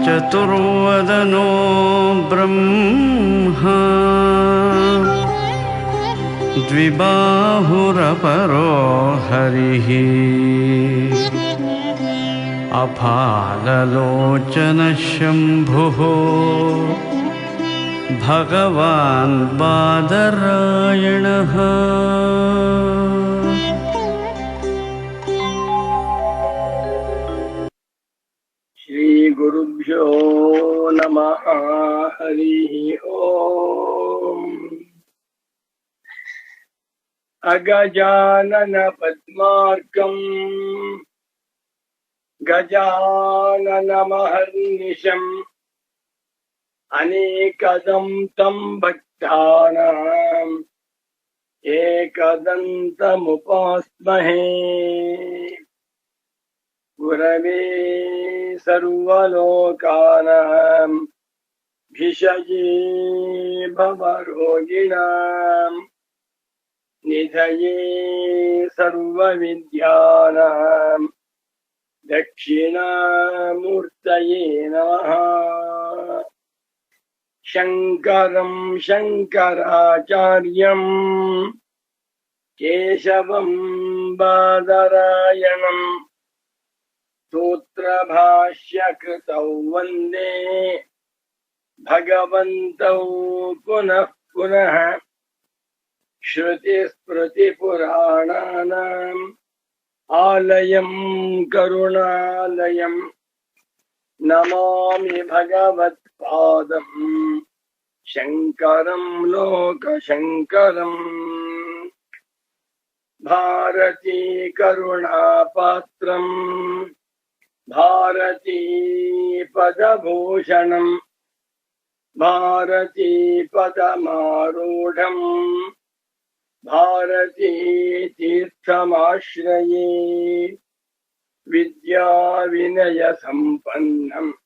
चतुर्वदनो ब्रह्मा द्विबाहुरपरो हरिः अफाललोचनः शम्भुः भगवान् बादरायणः। श्री गुरुभ्यो नमः। हरिः ओम्। अगजानन पद्मार्कम् गजाननमहर्निशम् अनेकदं तं भक्तानाम् एकदन्तमुपास्महे। गुरवे सर्वलोकानां भिषजे भवरोगिणां निधये सर्वविद्यानां दक्षिणामूर्तये नमः। शङ्करं शङ्कराचार्यं केशवं बादरायणम् सूत्रभाष्यकृतौ वन्दे भगवन्तौ पुनः पुनः। श्रुतिस्मृतिपुराणानाम् आलयं करुणालयं नमामि भगवत्पादं शङ्करं लोकशङ्करम्। भारती करुणापात्रम् भारती पदभूषणम् भारती पदमारूढम् भारती तीर्थमाश्रये। विद्या विनय संपन्नम्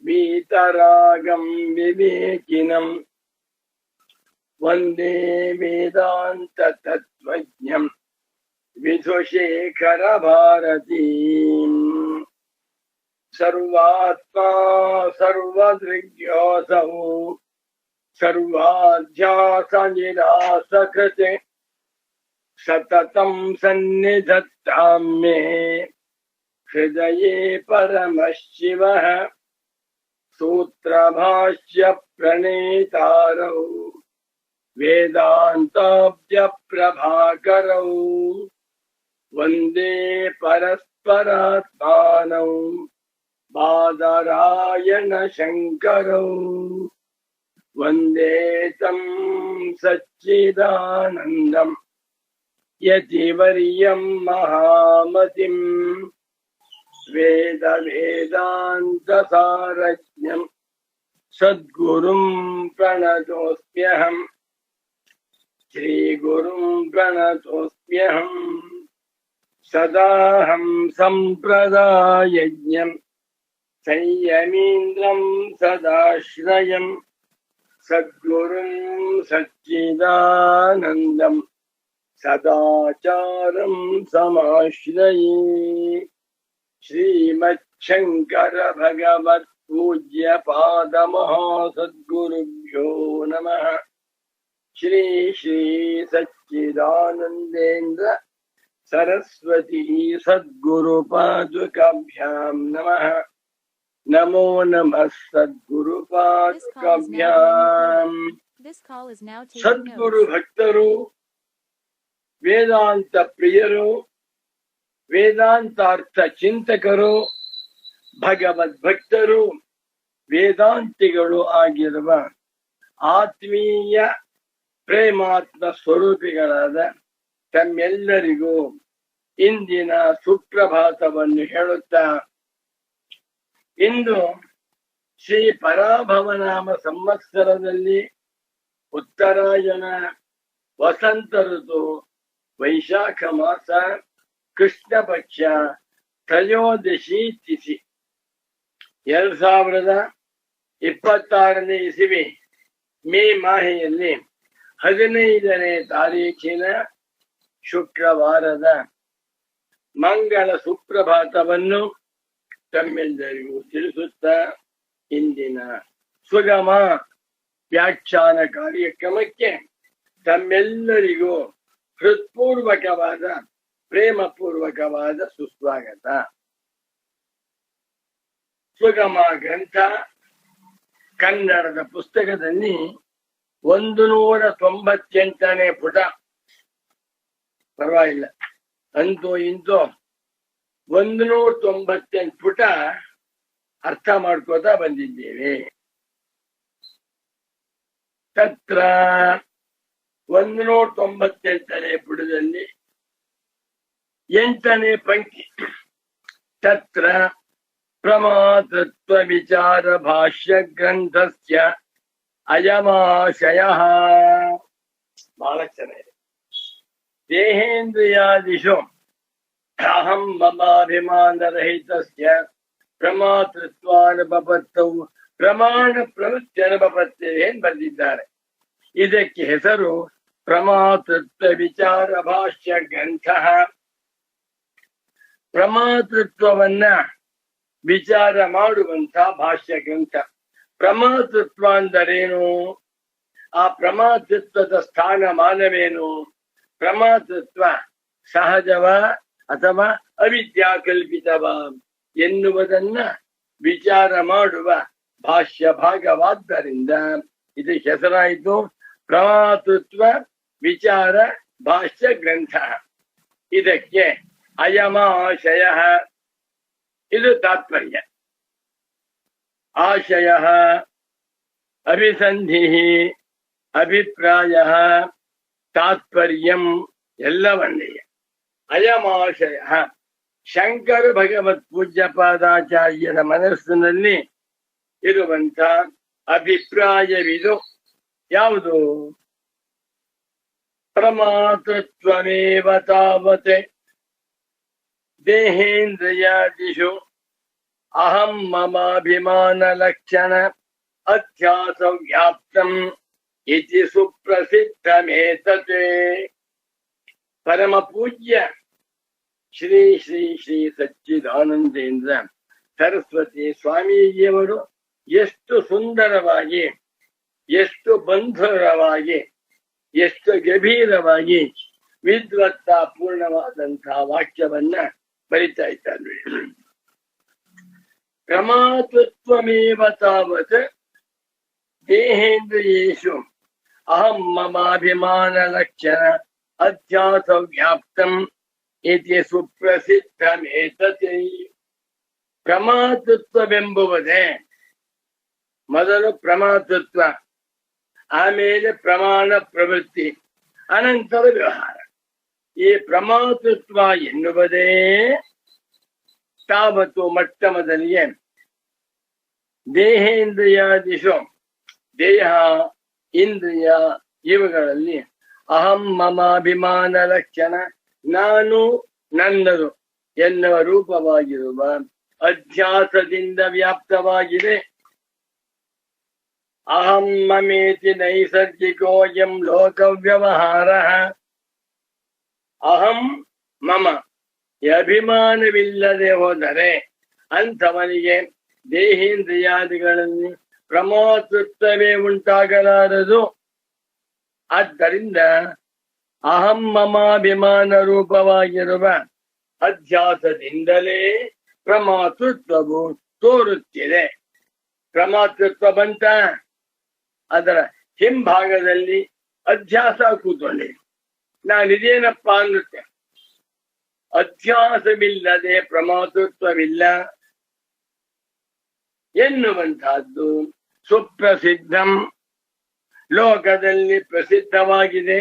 वीतरागं विवेकिनम् वन्दे वेदान्त तत्त्वज्ञम् विधुशेखर भारतीम्। सर्वात्मा सर्वदृग्योऽसौ सर्वाध्यासनिरासकृते सततं सन्निधत्तां मे हृदये परमशिवः। सूत्रभाष्य प्रणेतारौ वेदान्ताब्जप्रभाकरौ वन्दे परस्परात्मानौ बादरायण शङ्करौ। वन्दे तं सच्चिदानन्दं यतिवर्यं महामतिम् वेद वेदान्तसारज्ञं सद्गुरुं प्रणतोऽस्म्यहम्। श्रीगुरुं प्रणतोऽस्म्यहम्। सदाहं सम्प्रदायज्ञं संयमीन्द्रं सदाश्रयम् सद्गुरुं सच्चिदानन्दं सदाचारं समाश्रये। श्रीमच्छङ्कर भगवत् पूज्य पादमहासद्गुरुभ्यो नमः। श्री श्री सच्चिदानन्देन्द्र सरस्वती सद्गुरुपादुकाभ्यां नमः। नमो नमः सद्गुरुपादुकाभ्याम्। सद्गुरु भक्तರು ವೇದಾಂತ ಪ್ರಿಯರು ವೇದಾಂತಾರ್ಥ ಚಿಂತಕರು ಭಗವದ್ಭಕ್ತರು ವೇದಾಂತಿಗಳು ಆಗಿರುವ ಆತ್ಮೀಯ ಪ್ರೇಮಾತ್ಮ ಸ್ವರೂಪಿಗಳಾದ ತಮ್ಮೆಲ್ಲರಿಗೂ ಇಂದಿನ ಸುಪ್ರಭಾತವನ್ನು ಹೇಳುತ್ತಾ, ಇಂದು ಶ್ರೀ ಪರಾಭವನಾಮ ಸಂವತ್ಸರದಲ್ಲಿ ಉತ್ತರಾಯಣ ವಸಂತ ಋತು ವೈಶಾಖ ಮಾಸ ಕೃಷ್ಣ ಪಕ್ಷ ತ್ರಯೋದಶಿ ತಿಥಿ 2026ನೇ ಇಸವಿ ಮೇ ಮಾಹೆಯಲ್ಲಿ 15ನೇ ತಾರೀಖಿನ ಶುಕ್ರವಾರದ ಮಂಗಳ ಸುಪ್ರಭಾತವನ್ನು ತಮ್ಮೆಲ್ಲರಿಗೂ ತಿಳಿಸುತ್ತಾ ಇಂದಿನ ಸುಗಮ ವ್ಯಾಖ್ಯಾನ ಕಾರ್ಯಕ್ರಮಕ್ಕೆ ತಮ್ಮೆಲ್ಲರಿಗೂ ಹೃತ್ಪೂರ್ವಕವಾದ ಪ್ರೇಮಪೂರ್ವಕವಾದ ಸುಸ್ವಾಗತ. ಸುಗಮ ಗ್ರಂಥ ಕನ್ನಡದ ಪುಸ್ತಕದಲ್ಲಿ 198ನೇ ಪುಟ. ಪರವಾಗಿಲ್ಲ, ಅಂತೂ ಇಂತೂ 198 ಪುಟ ಅರ್ಥ ಮಾಡ್ಕೋತಾ ಬಂದಿದ್ದೇವೆ. ತತ್ರ 198ನೇ ಪುಟದಲ್ಲಿ 8ನೇ ಪಂಕ್ತಿ. ತತ್ರ ಪ್ರಮಾತೃತ್ವ ವಿಚಾರ ಭಾಷ್ಯ ಗ್ರಂಥಸ್ಯ ಅಯಮಾಶಯಃ. ಬಹಳ ಚೆನ್ನಾಗಿದೆ. ದೇಹೇಂದ್ರಿಯಾದಿಷು ಅಹಂ ಮಮಾಭಿಮಾನರಹಿತಸ್ಯ ಪ್ರಮಾತೃತ್ವಾನುಪಪತ್ತೌ ಪ್ರಮಾಣ ಪ್ರವೃತ್ತಿ ಏನ್ ಬಂದಿದ್ದಾರೆ. ಇದಕ್ಕೆ ಹೆಸರು ಪ್ರಮಾತೃತ್ವ ವಿಚಾರ ಭಾಷ್ಯ ಗ್ರಂಥ. ಪ್ರಮಾತೃತ್ವವನ್ನ ವಿಚಾರ ಮಾಡುವಂತ ಭಾಷ್ಯ ಗ್ರಂಥ. ಪ್ರಮಾತೃತ್ವ ಅಂದರೇನು? ಆ ಪ್ರಮಾತೃತ್ವದ ಸ್ಥಾನಮಾನವೇನು? ಪ್ರಮಾತೃತ್ವ ಸಹಜವ ಅಥವಾ ಅವಿದ್ಯಾ ಕಲ್ಪಿತವ ಎನ್ನುವುದನ್ನ ವಿಚಾರ ಮಾಡುವ ಭಾಷ್ಯ ಭಾಗವಾದ್ದರಿಂದ ಇದು ಹೆಸರಾಯಿತು ಪ್ರಮಾತೃತ್ವ ವಿಚಾರ ಭಾಷ್ಯ ಗ್ರಂಥ. ಇದಕ್ಕೆ ಅಯಮಾಶಯ, ಇದು ತಾತ್ಪರ್ಯ. ಆಶಯ ಅಭಿಸಂಧಿ, ಅಭಿಪ್ರಾಯ, ತಾತ್ಪರ್ಯಂ ಎಲ್ಲವನ್ನೇ. ಅಯಮಾಶಯ ಶಂಕರ ಭಗವತ್ ಪೂಜ್ಯ ಪಾದಾಚಾರ್ಯರ ಮನಸ್ಸಿನಲ್ಲಿ ಇರುವಂತ ಅಭಿಪ್ರಾಯವಿದು. ಯಾವುದು? ಪ್ರಮಾತೃತ್ವಮೇವ ತಾವತ್ ದೇಹೇಂದ್ರಿಯಾದಿಷು ಅಹಂ ಮಮಾಭಿಮಾನ ಲಕ್ಷಣ ಅಧ್ಯಾಸ ವ್ಯಾಪ್ತಂ ಇತಿ ಸುಪ್ರಸಿದ್ಧಮೇತತೆ. ಪರಮ ಪೂಜ್ಯ ಶ್ರೀ ಶ್ರೀ ಶ್ರೀ ಸಚ್ಚಿದಾನಂದೇಂದ್ರ ಸರಸ್ವತಿ ಸ್ವಾಮೀಜಿಯವರು ಎಷ್ಟು ಸುಂದರವಾಗಿ, ಎಷ್ಟು ಬಂಧುರವಾಗಿ, ಎಷ್ಟು ಗಭೀರವಾಗಿ ವಿದ್ವತ್ತ ಪೂರ್ಣವಾದಂತಹ ವಾಕ್ಯವನ್ನ ಬರಿತಾ ಇದ್ದಾರೆ. ಪ್ರಮಾತೃತ್ವಮೇವ ತಾವತ್ ದೇಹೇಂದ್ರಿಯೇಷು ಅಹಂ ಮಮಾಭಿಮಾನ ಲಕ್ಷಣ ಅಧ್ಯಾಸ ವ್ಯಾಪ್ತಂ ಇತಿ ಸುಪ್ರಸಿದ್ಧಮೇತತೆ. ಪ್ರಮಾತೃತ್ವವೆಂಬುವುದೇ ಮೊದಲು ಪ್ರಮಾತೃತ್ವ, ಆಮೇಲೆ ಪ್ರಮಾಣ ಪ್ರವೃತ್ತಿ, ಅನಂತರ ವ್ಯವಹಾರ. ಈ ಪ್ರಮಾತೃತ್ವ ಎನ್ನುವುದೇ ತಾವತ್ತು ಮೊಟ್ಟ ಮೊದಲಿಗೆ ದೇಹೇಂದ್ರಿಯಾದಿಷು, ದೇಹ ಇಂದ್ರಿಯ ಇವುಗಳಲ್ಲಿ ಅಹಂ ಮಮಾಭಿಮಾನ ಲಕ್ಷಣ, ನಾನು ನನ್ನದು ಎನ್ನುವ ರೂಪವಾಗಿರುವ ಅಧ್ಯಾಸದಿಂದ ವ್ಯಾಪ್ತವಾಗಿದೆ. ಅಹಂ ಮಮೇತಿ ನೈಸರ್ಗಿಕೋಯಂ ಲೋಕ ವ್ಯವಹಾರ. ಅಹಂ ಮಮ ಈ ಅಭಿಮಾನವಿಲ್ಲದೆ ಹೋದರೆ ಅಂಥವನಿಗೆ ದೇಹೇಂದ್ರಿಯಾದಿಗಳಲ್ಲಿ ಪ್ರಮಾತೃತ್ವವೇ ಉಂಟಾಗಲಾರದು. ಆದ್ದರಿಂದ ಅಹಂ ಮಮಾಭಿಮಾನ ರೂಪವಾಗಿರುವ ಅಧ್ಯಾಸದಿಂದಲೇ ಪ್ರಮಾತೃತ್ವವು ತೋರುತ್ತಿದೆ. ಪ್ರಮಾತೃತ್ವ ಬಂತ, ಅದರ ಹಿಂಭಾಗದಲ್ಲಿ ಅಧ್ಯಾಸ ಕೂತ್ಕೊಳ್ಳಿ. ನಾನಿದೇನಪ್ಪ ಅನ್ನುತ್ತೆ. ಅಧ್ಯಾಸವಿಲ್ಲದೆ ಪ್ರಮಾತೃತ್ವವಿಲ್ಲ ಎನ್ನುವಂತಹದ್ದು ಸುಪ್ರಸಿದ್ಧಂ, ಲೋಕದಲ್ಲಿ ಪ್ರಸಿದ್ಧವಾಗಿದೆ.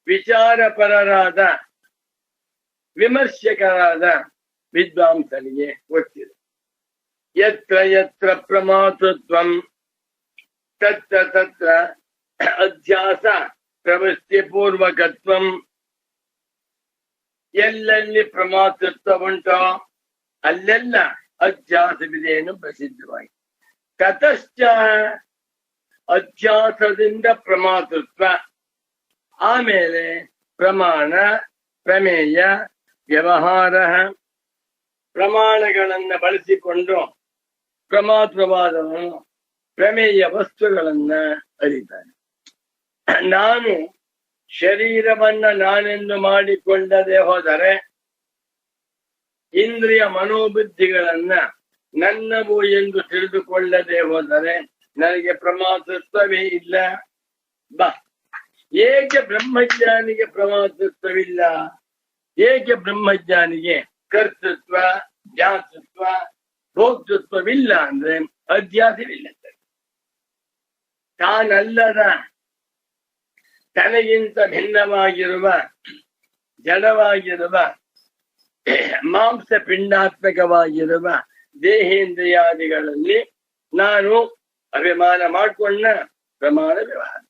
ವಿಚಾರಪರರಾದ ವಿಮರ್ಶಕರಾದ ವಿದ್ವಾಂಸರಿಗೆ ಗೊತ್ತಿದೆ. ಯತ್ರ ಯತ್ರ ಪ್ರಮಾತೃತ್ವಂ ತತ್ರ ತತ್ರ ಅಧ್ಯಾಸ ಪ್ರವೃತ್ತಿ ಪೂರ್ವಕತ್ವಂ. ಎಲ್ಲೆಲ್ಲಿ ಪ್ರಮಾತೃತ್ವ ಉಂಟೋ ಅಲ್ಲೆಲ್ಲ ಅಧ್ಯಾಸವಿದೆ ಎಂದು ಪ್ರಸಿದ್ಧವಾಗಿ. ತತಶ್ಚ ಅಧ್ಯಾಸದಿಂದ ಪ್ರಮಾತೃತ್ವ, ಆಮೇಲೆ ಪ್ರಮಾಣ, ಪ್ರಮೇಯ, ವ್ಯವಹಾರ, ಪ್ರಮಾಣಗಳನ್ನ ಬಳಸಿಕೊಂಡು ಪ್ರಮಾತ್ರವಾದವನು ಪ್ರಮೇಯ ವಸ್ತುಗಳನ್ನ ಅರಿತಾನೆ. ನಾನು ಶರೀರವನ್ನ ನಾನೆಂದು ಮಾಡಿಕೊಳ್ಳದೆ ಹೋದರೆ, ಇಂದ್ರಿಯ ಮನೋಬುದ್ಧಿಗಳನ್ನ ನನ್ನವು ಎಂದು ತಿಳಿದುಕೊಳ್ಳದೆ ಹೋದರೆ ನನಗೆ ಪ್ರಮಾತೃತ್ವವೇ ಇಲ್ಲ. ಏಕೆ ಬ್ರಹ್ಮಜ್ಞಾನಿಗೆ ಪ್ರಮಾತೃತ್ವವಿಲ್ಲ? ಏಕೆ ಬ್ರಹ್ಮಜ್ಞಾನಿಗೆ ಕರ್ತೃತ್ವ, ಜ್ಞಾತೃತ್ವ, ಭೋಕ್ತೃತ್ವವಿಲ್ಲ ಅಂದ್ರೆ ಅಧ್ಯಾಸವಿಲ್ಲ. ತಾನಲ್ಲದ, ತನಗಿಂತ ಭಿನ್ನವಾಗಿರುವ, ಜಡವಾಗಿರುವ, ಮಾಂಸ ಪಿಂಡಾತ್ಮಕವಾಗಿರುವ ದೇಹೇಂದ್ರಿಯಾದಿಗಳಲ್ಲಿ ನಾನು ಅಭಿಮಾನ ಮಾಡಿಕೊಂಡ ಪ್ರಮಾಣ ವ್ಯವಹಾರ.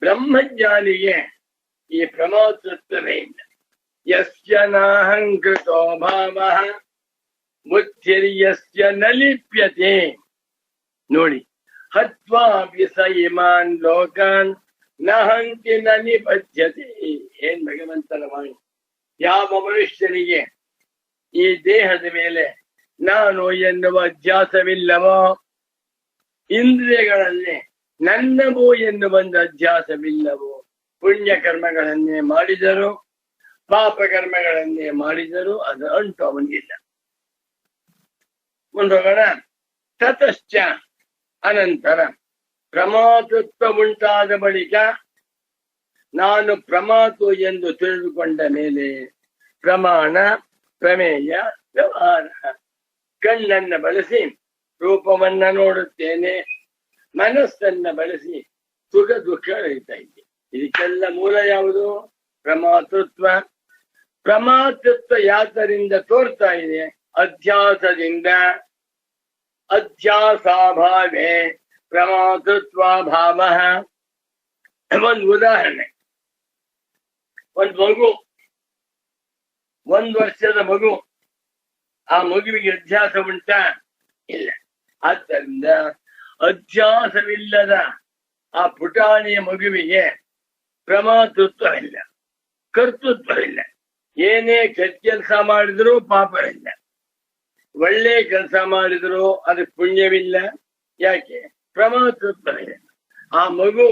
ಬ್ರಹ್ಮಜ್ಞಾನಿಗೆ ಈ ಪ್ರಮಾತೃತ್ವವೇ ಇಲ್ಲ. ಯಸ್ಯ ನಾಹಂಕೃತೋ ಭಾವಃ ಬುದ್ಧಿರ್ಯಸ್ಯ ನ ಲಿಪ್ಯತೆ. ನೋಡಿ, ಹತ್ವಾಪಿ ಸ ಇಮಾನ್ ಲೋಕಾನ್ ನ ಹಂತಿ ನ ನಿಬಧ್ಯತೆ. ಏನ್ ಭಗವಂತನ ವಾಣಿ! ಯಾವ ಮನುಷ್ಯನಿಗೆ ಈ ದೇಹದ ಮೇಲೆ ನಾನು ಎನ್ನುವ ಅಧ್ಯಾಸವಿಲ್ಲವೋ, ಇಂದ್ರಿಯಗಳಲ್ಲಿ ನನ್ನವು ಎನ್ನುವ ಅಧ್ಯಾಸವಿಲ್ಲವೋ, ಪುಣ್ಯ ಕರ್ಮಗಳನ್ನೇ ಮಾಡಿದರು, ಪಾಪ ಕರ್ಮಗಳನ್ನೇ ಮಾಡಿದರು, ಅದು ಅಂಟು ಅವನಿಗಿಲ್ಲ. ಮುಂದೋಗೋಣ. ತತಶ್ಚ, ಅನಂತರ ಪ್ರಮಾತೃತ್ವ ಉಂಟಾದ ಬಳಿಕ ನಾನು ಪ್ರಮಾತು ಎಂದು ತಿಳಿದುಕೊಂಡ ಮೇಲೆ ಪ್ರಮಾಣ, ಪ್ರಮೇಯ, ವ್ಯವಹಾರ. ಕಣ್ಣನ್ನ ಬಳಸಿ ರೂಪವನ್ನ ನೋಡುತ್ತೇನೆ, ಮನಸ್ಸನ್ನ ಬಳಸಿ ಸುಖ ದುಃಖ ಅರಿತಾ ಇದ್ದೆ. ಇದಕ್ಕೆಲ್ಲ ಮೂಲ ಯಾವುದು? ಪ್ರಮಾತೃತ್ವ. ಪ್ರಮಾತೃತ್ವ ಯಾತರಿಂದ ತೋರ್ತಾ ಇದೆ? ಅಧ್ಯಾಸದಿಂದ. ಅಧ್ಯಾಸಾಭಾವೇ ಪ್ರಮಾತೃತ್ವಾಭಾವ. ಒಂದು ಉದಾಹರಣೆ. ಒಂದು ಮಗು, 1 ವರ್ಷದ ಮಗು, ಆ ಮಗುವಿಗೆ ಅಧ್ಯಾಸ ಉಂಟಾ? ಇಲ್ಲ. ಆದ್ದರಿಂದ ಅಧ್ಯಾಸವಿಲ್ಲದ ಆ ಪುಟಾಣಿಯ ಮಗುವಿಗೆ ಪ್ರಮಾತೃತ್ವವಿಲ್ಲ, ಕರ್ತೃತ್ವವಿಲ್ಲ. ಏನೇ ಕೆಟ್ಟ ಕೆಲಸ ಮಾಡಿದ್ರೂ ಪಾಪವಿಲ್ಲ, ಒಳ್ಳೆ ಕೆಲಸ ಮಾಡಿದ್ರು ಅದಕ್ಕೆ ಪುಣ್ಯವಿಲ್ಲ. ಯಾಕೆ? ಪ್ರಮಾತೃತ್ವವಿಲ್ಲ. ಆ ಮಗು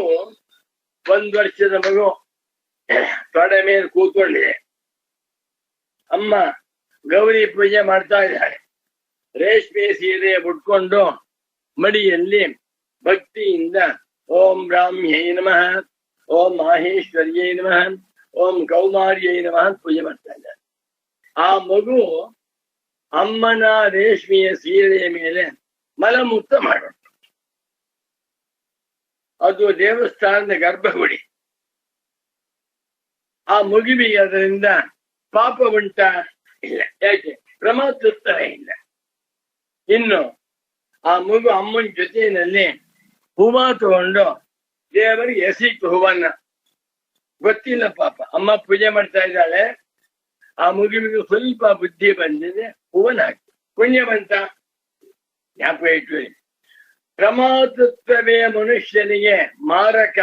1 ವರ್ಷದ ಮಗು ತೊಡೆ ಮೇಲೆ ಕೂತ್ಕೊಂಡಿದೆ. ಅಮ್ಮ ಗೌರಿ ಪೂಜೆ ಮಾಡ್ತಾ ಇದ್ದಾಳೆ. ರೇಷ್ಮೆ ಸೀರೆ ಉಟ್ಕೊಂಡು ಮಡಿಯಲ್ಲಿ ಭಕ್ತಿಯಿಂದ ಓಂ ಬ್ರಾಹ್ಮ್ಯೈ ನಮಃ, ಓಂ ಮಾಹೇಶ್ವರ್ಯೈ ನಮಃ, ಓಂ ಕೌಮಾರ್ಯೈ ನಮಃ ಪೂಜೆ ಮಾಡ್ತಾ ಇದ್ದಾರೆ. ಆ ಮಗು ಅಮ್ಮನ ರೇಷ್ಮೆಯ ಸೀರೆಯ ಮೇಲೆ ಮಲಮೂತ್ರ ಮಾಡೋಣ. ಅದು ದೇವಸ್ಥಾನದ ಗರ್ಭಗುಡಿ. ಆ ಮಗುವಿಗೆ ಅದರಿಂದ ಪಾಪ ಉಂಟಾ? ಇಲ್ಲ. ಯಾಕೆ? ಪ್ರಮಾತೃತ್ವವೇ ಇಲ್ಲ. ಇನ್ನು ಆ ಮಗು ಅಮ್ಮನ ಜೊತೆಯಲ್ಲಿ ಹೂವ ತಗೊಂಡು ದೇವರಿಗೆ ಎಸಿಟ್ಟು ಹೂವನ್ನ, ಗೊತ್ತಿಲ್ಲ ಪಾಪ, ಅಮ್ಮ ಪೂಜೆ ಮಾಡ್ತಾ ಇದ್ದಾಳೆ, ಆ ಮಗುವಿಗೆ ಸ್ವಲ್ಪ ಬುದ್ಧಿ ಬಂದಿದೆ, ಹೂವನ್ನ ಹಾಕಿ ಪುಣ್ಯ ಬಂತ? ಜ್ಞಾಪಕ ಇಟ್ಕೊಳ್ಳಿ. ಪ್ರಮಾತೃತ್ವವೇ ಮನುಷ್ಯನಿಗೆ ಮಾರಕ.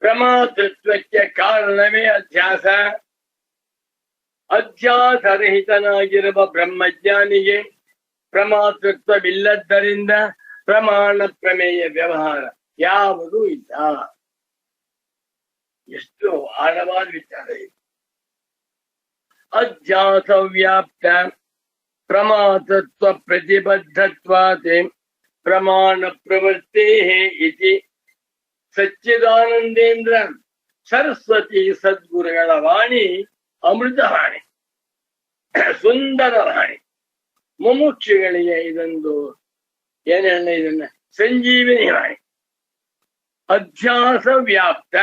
ಪ್ರಮಾತೃತ್ವಕ್ಕೆ ಕಾರಣವೇ ಅಧ್ಯಾಸ. ಅಧ್ಯಾಸರಹಿತನಾಗಿರುವ ಬ್ರಹ್ಮಜ್ಞಾನಿಗೆ ಪ್ರಮಾತೃತ್ವವಿಲ್ಲದ್ದರಿಂದ ಪ್ರಮಾಣ, ಪ್ರಮೇಯ, ವ್ಯವಹಾರ ಯಾವುದೂ ಇಲ್ಲ. ಎಷ್ಟು ಆಳವಾದ ವಿಚಾರ ಇದೆ. ಅಧ್ಯಾಸ ವ್ಯಾಪ್ತ ಪ್ರಮಾತೃತ್ವ ಪ್ರತಿಬದ್ಧತ್ವಾತ್ ಪ್ರಮಾಣ ಪ್ರವೃತ್ತೇ ಇತಿ ಸಚ್ಚಿದಾನಂದೇಂದ್ರ ಸರಸ್ವತಿ ಸದ್ಗುರುಗಳ ವಾಣಿ ಅಮೃತವಾಣಿ, ಸುಂದರ ವಾಣಿ. ಮುಮುಕ್ಷುಗಳಿಗೆ ಇದೊಂದು ಏನೇಳ, ಇದನ್ನ ಸಂಜೀವಿನಿ ವಾಣಿ. ಅಧ್ಯಾಸ ವ್ಯಾಪ್ತ,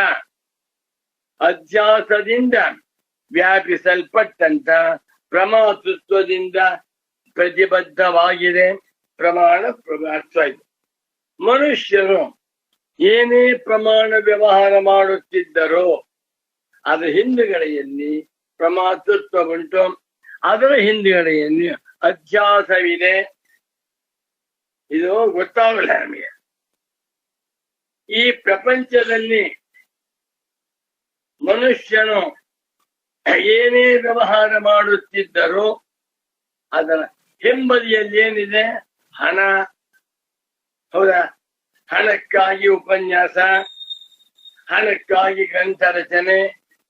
ಅಧ್ಯಾಸದಿಂದ ವ್ಯಾಪಿಸಲ್ಪಟ್ಟಂತ ಪ್ರಮಾತೃತ್ವದಿಂದ ಪ್ರತಿಬದ್ಧವಾಗಿದೆ ಪ್ರಮಾಣ ಅರ್ಥ ಇದೆ. ಮನುಷ್ಯರು ಏನೇ ಪ್ರಮಾಣ ವ್ಯವಹಾರ ಮಾಡುತ್ತಿದ್ದರೋ ಅದರ ಹಿಂದುಗಡೆಯಲ್ಲಿ ಪ್ರಮಾತೃತ್ವ ಉಂಟು, ಅದರ ಹಿಂದುಗಡೆಯಲ್ಲಿ ಅಧ್ಯಾಸವಿದೆ. ಇದು ಗೊತ್ತಾಗಲ್ಲ ನಮಗೆ. ಈ ಪ್ರಪಂಚದಲ್ಲಿ ಮನುಷ್ಯನು ಏನೇ ವ್ಯವಹಾರ ಮಾಡುತ್ತಿದ್ದರೂ ಅದರ ಹಿಂಬದಿಯಲ್ಲಿ ಏನಿದೆ? ಹಣ. ಹೌದಾ? ಹಣಕ್ಕಾಗಿ ಉಪನ್ಯಾಸ, ಹಣಕ್ಕಾಗಿ ಗ್ರಂಥ ರಚನೆ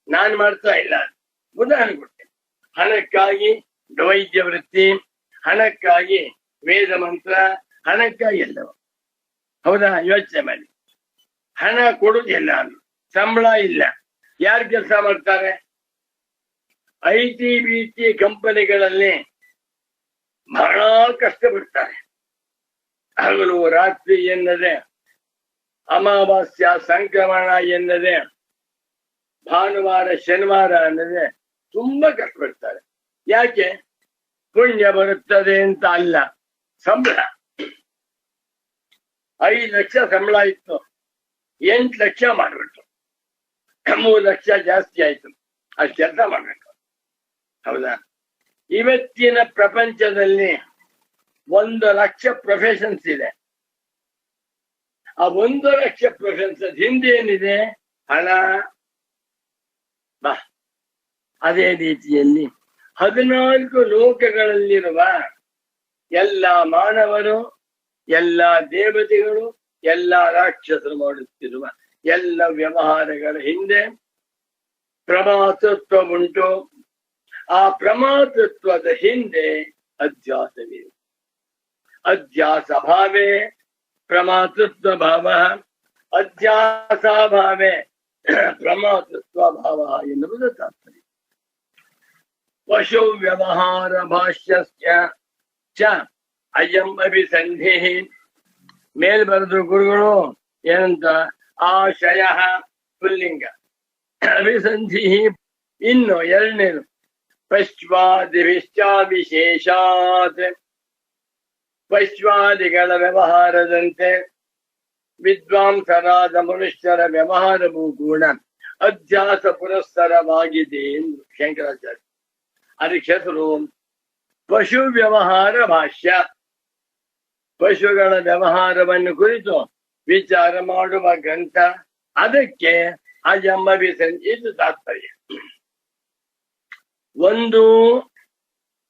ನಾನ್ ಮಾಡ್ತಾ ಇಲ್ಲ. ಉದಾಹರಣೆ ಕೊಟ್ಟೆ. ಹಣಕ್ಕಾಗಿ ವೈದ್ಯ ವೃತ್ತಿ, ಹಣಕ್ಕಾಗಿ ವೇದ ಮಂತ್ರ, ಹಣಕ್ಕಾಗಿ ಎಲ್ಲವ. ಹೌದಾ? ಯೋಚನೆ ಮಾಡಿ. ಹಣ ಕೊಡುದಿಲ್ಲ, ಸಂಬಳ ಇಲ್ಲ, ಯಾರು ಕೆಲಸ ಮಾಡ್ತಾರೆ? IT ಕಂಪನಿಗಳಲ್ಲಿ ಬಹಳ ಕಷ್ಟಪಡ್ತಾರೆ. ಹಗಲು ರಾತ್ರಿ ಎನ್ನದೆ, ಅಮಾವಾಸ್ಯ ಸಂಕ್ರಮಣ ಎನ್ನದೆ, ಭಾನುವಾರ ಶನಿವಾರ ಅನ್ನದೆ ತುಂಬಾ ಕಷ್ಟಪಡ್ತಾರೆ. ಯಾಕೆ? ಪುಣ್ಯ ಬರುತ್ತದೆ ಅಂತ ಅಲ್ಲ, ಸಂಬಳ. 5 ಲಕ್ಷ ಸಂಬಳ ಇತ್ತು, 8 ಲಕ್ಷ ಮಾಡ್ಬಿಟ್ಟು, 3 ಲಕ್ಷ ಜಾಸ್ತಿ ಆಯ್ತು. ಅಷ್ಟು ಕೆಲಸ ಮಾಡ್ಬೇಕು. ಹೌದಾ? ಇವತ್ತಿನ ಪ್ರಪಂಚದಲ್ಲಿ 1 ಲಕ್ಷ ಪ್ರೊಫೆಷನ್ಸ್ ಇದೆ. ಆ 1 ಲಕ್ಷ ಪ್ರೊಫೆಷನ್ಸ್ ಹಿಂದೆ ಏನಿದೆ? ಹಣ. ಬಾ, ಅದೇ ರೀತಿಯಲ್ಲಿ 14 ಲೋಕಗಳಲ್ಲಿರುವ ಎಲ್ಲ ಮಾನವರು, ಎಲ್ಲ ದೇವತೆಗಳು, ಎಲ್ಲ ರಾಕ್ಷಸರು ಮಾಡುತ್ತಿರುವ ಎಲ್ಲ ವ್ಯವಹಾರಗಳ ಹಿಂದೆ ಪ್ರಮಾತೃತ್ವ ಉಂಟು. ಆ ಪ್ರಮಾತೃತ್ವದ ಹಿಂದೆ ಅಧ್ಯಾಸವಿದೆ. ಅಧ್ಯಾಸ ಭಾವೇ ಪ್ರಮಾತೃತ್ವ ಭಾವ, ಅಧ್ಯಾಸಾಭಾವೇ ಪ್ರಮಾತೃತ್ವ ಭಾವ ಎನ್ನುವುದು ತಾತ್ಪರ್ಯ. ಪಶು ವ್ಯವಹಾರ ಭಾಷ್ಯಸ್ಯ ಚ ಅಯಂ ಅಭಿಸಂಧಿ. ಮೇಲ್ ಬರೆದ್ರು ಗುರುಗಳು ಏನಂತ? ಆಶಯ ಪುಲ್ಲಿಂಗ, ಅಭಿಸಂಧಿ ಇನ್ನು ಎರಡನೇದು ಪಶ್ವಾದಿಭಿಶ್ಚ ವಿಶೇಷಾತ್. ಪಶ್ವಾದಿಗಳ ವ್ಯವಹಾರದಂತೆ ವಿದ್ವಾಂಸರಾದ ಮನುಷ್ಯರ ವ್ಯವಹಾರವೂ ಕೂಡ ಅಧ್ಯಾಸ ಪುರಸ್ಸರವಾಗಿದೆ ಎಂದು ಶಂಕರಾಚಾರ್ಯ. ಅದಕ್ಕೆ ಹೆಸರು ಪಶು ವ್ಯವಹಾರ ಭಾಷ್ಯ. ಪಶುಗಳ ವ್ಯವಹಾರವನ್ನು ಕುರಿತು ವಿಚಾರ ಮಾಡುವ ಗ್ರಂಥ. ಅದಕ್ಕೆ ಅಜಂಬವಿಸಂಧಿ ಇದು ತಾತ್ಪರ್ಯ. ಒಂದು